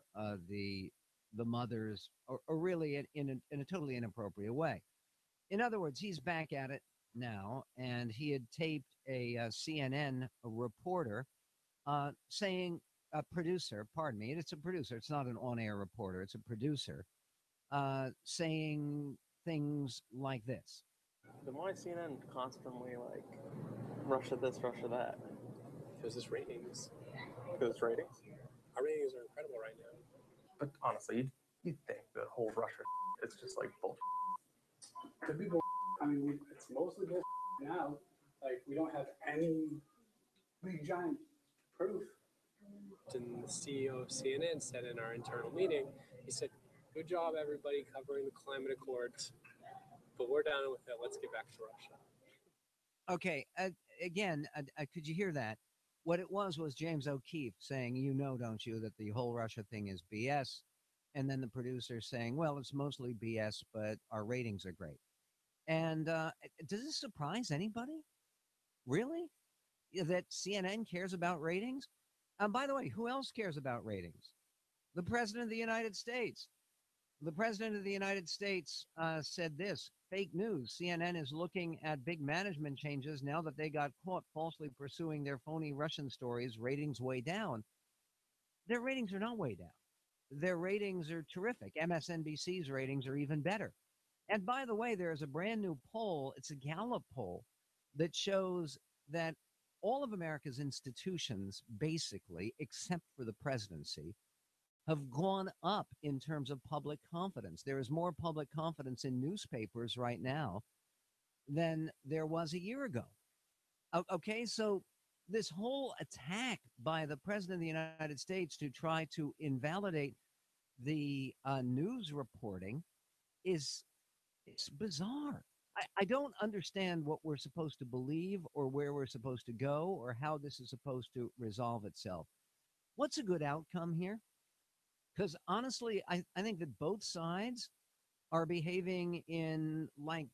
the mothers, or really in a totally inappropriate way. In other words, he's back at it now, and he had taped a CNN reporter saying, a producer, pardon me, it's a producer, it's not an on-air reporter, it's a producer, saying things like this. Then why is CNN constantly like Russia this, Russia that? Because it's ratings. Because it's ratings? Our ratings are incredible right now. But honestly, you'd think the whole Russia it's just like bullshit. Could be bull. I mean, it's mostly bull now. Like, we don't have any big giant proof. And the CEO of CNN said in our internal meeting, he said, good job, everybody, covering the climate accords. But we're done with it. Let's get back to Russia. Okay. Again, could you hear that? What it was James O'Keefe saying, you know, don't you, that the whole Russia thing is BS. And then the producer saying, well, it's mostly BS, but our ratings are great. And does this surprise anybody? Really? That CNN cares about ratings? By the way, who else cares about ratings? The President of the United States. The President of the United States said this, fake news. CNN is looking at big management changes now that they got caught falsely pursuing their phony Russian stories, ratings way down. Their ratings are not way down. Their ratings are terrific. MSNBC's ratings are even better. And by the way, there is a brand new poll. It's a Gallup poll that shows that all of America's institutions, basically, except for the presidency, have gone up in terms of public confidence. There is more public confidence in newspapers right now than there was a year ago. Okay, so this whole attack by the President of the United States to try to invalidate the news reporting it's bizarre. I don't understand what we're supposed to believe or where we're supposed to go or how this is supposed to resolve itself. What's a good outcome here? Because honestly, I think that both sides are behaving in like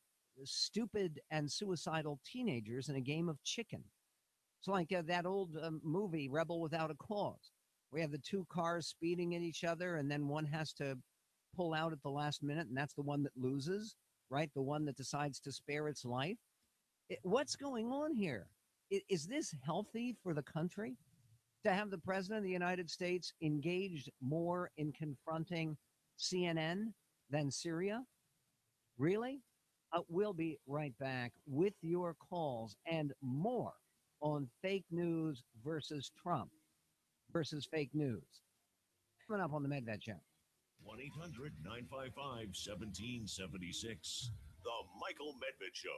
stupid and suicidal teenagers in a game of chicken. It's like that old movie, Rebel Without a Cause. We have the two cars speeding at each other, and then one has to pull out at the last minute, and that's the one that loses, right? The one that decides to spare its life. What's going on here? Is this healthy for the country? To have the president of the United States engaged more in confronting CNN than Syria? Really? We'll be right back with your calls and more on fake news versus Trump versus fake news. Coming up on the Medved Show. 1-800-955-1776. The Michael Medved Show.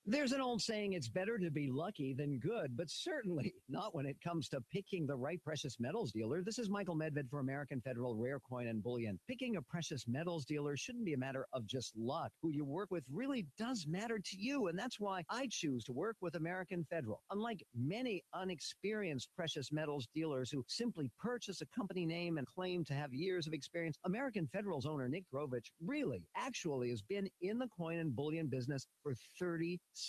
There's an old saying, it's better to be lucky than good, but certainly not when it comes to picking the right precious metals dealer. This is Michael Medved for American Federal Rare Coin and Bullion. Picking a precious metals dealer shouldn't be a matter of just luck. Who you work with really does matter to you, and that's why I choose to work with American Federal. Unlike many unexperienced precious metals dealers who simply purchase a company name and claim to have years of experience, American Federal's owner, Nick Grovich, actually has been in the coin and bullion business for 37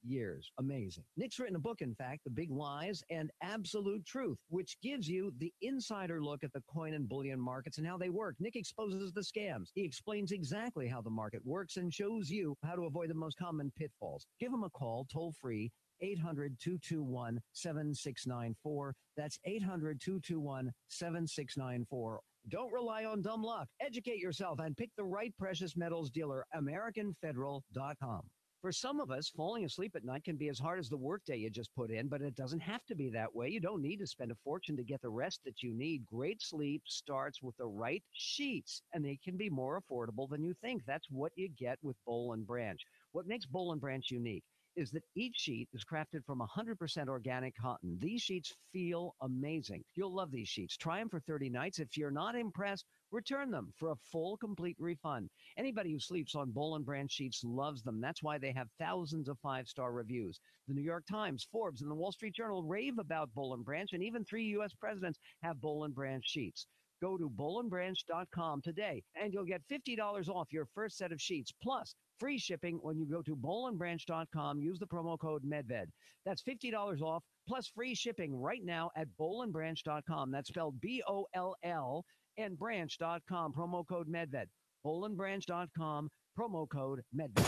years. Amazing. Nick's written a book, in fact, The Big Lies and Absolute Truth, which gives you the insider look at the coin and bullion markets and how they work. Nick exposes the scams. He explains exactly how the market works and shows you how to avoid the most common pitfalls. Give him a call, toll free, 800-221-7694. That's 800-221-7694. Don't rely on dumb luck. Educate yourself and pick the right precious metals dealer, AmericanFederal.com. For some of us, falling asleep at night can be as hard as the workday you just put in, but it doesn't have to be that way. You don't need to spend a fortune to get the rest that you need. Great sleep starts with the right sheets, and they can be more affordable than you think. That's what you get with Boll & Branch. What makes Boll & Branch unique is that each sheet is crafted from 100% organic cotton. These sheets feel amazing. You'll love these sheets. Try them for 30 nights. If you're not impressed, return them for a full, complete refund. Anybody who sleeps on Boll & Branch sheets loves them. That's why they have thousands of 5-star reviews. The New York Times, Forbes, and the Wall Street Journal rave about Boll & Branch, and even 3 U.S. presidents have Boll & Branch sheets. Go to bollandbranch.com today, and you'll get $50 off your first set of sheets, plus free shipping when you go to bollandbranch.com. Use the promo code MEDVED. That's $50 off, plus free shipping right now at bollandbranch.com. That's spelled B-O-L-L and branch.com, promo code MEDVED. bollandbranch.com, promo code MEDVED.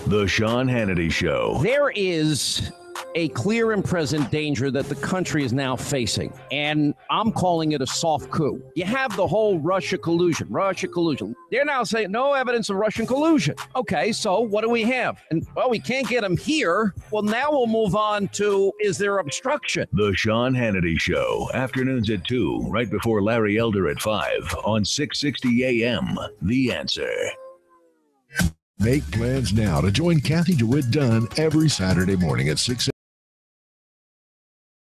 The Sean Hannity Show. There is a clear and present danger that the country is now facing, and I'm calling it a soft coup. You have the whole Russia collusion. They're now saying no evidence of Russian collusion. Okay, so what do we have? And, well, we can't get them here. Well, now we'll move on to, is there obstruction? The Sean Hannity Show, afternoons at 2, right before Larry Elder at 5 on 660 AM. The Answer. Make plans now to join Kathy DeWitt Dunn every Saturday morning at 6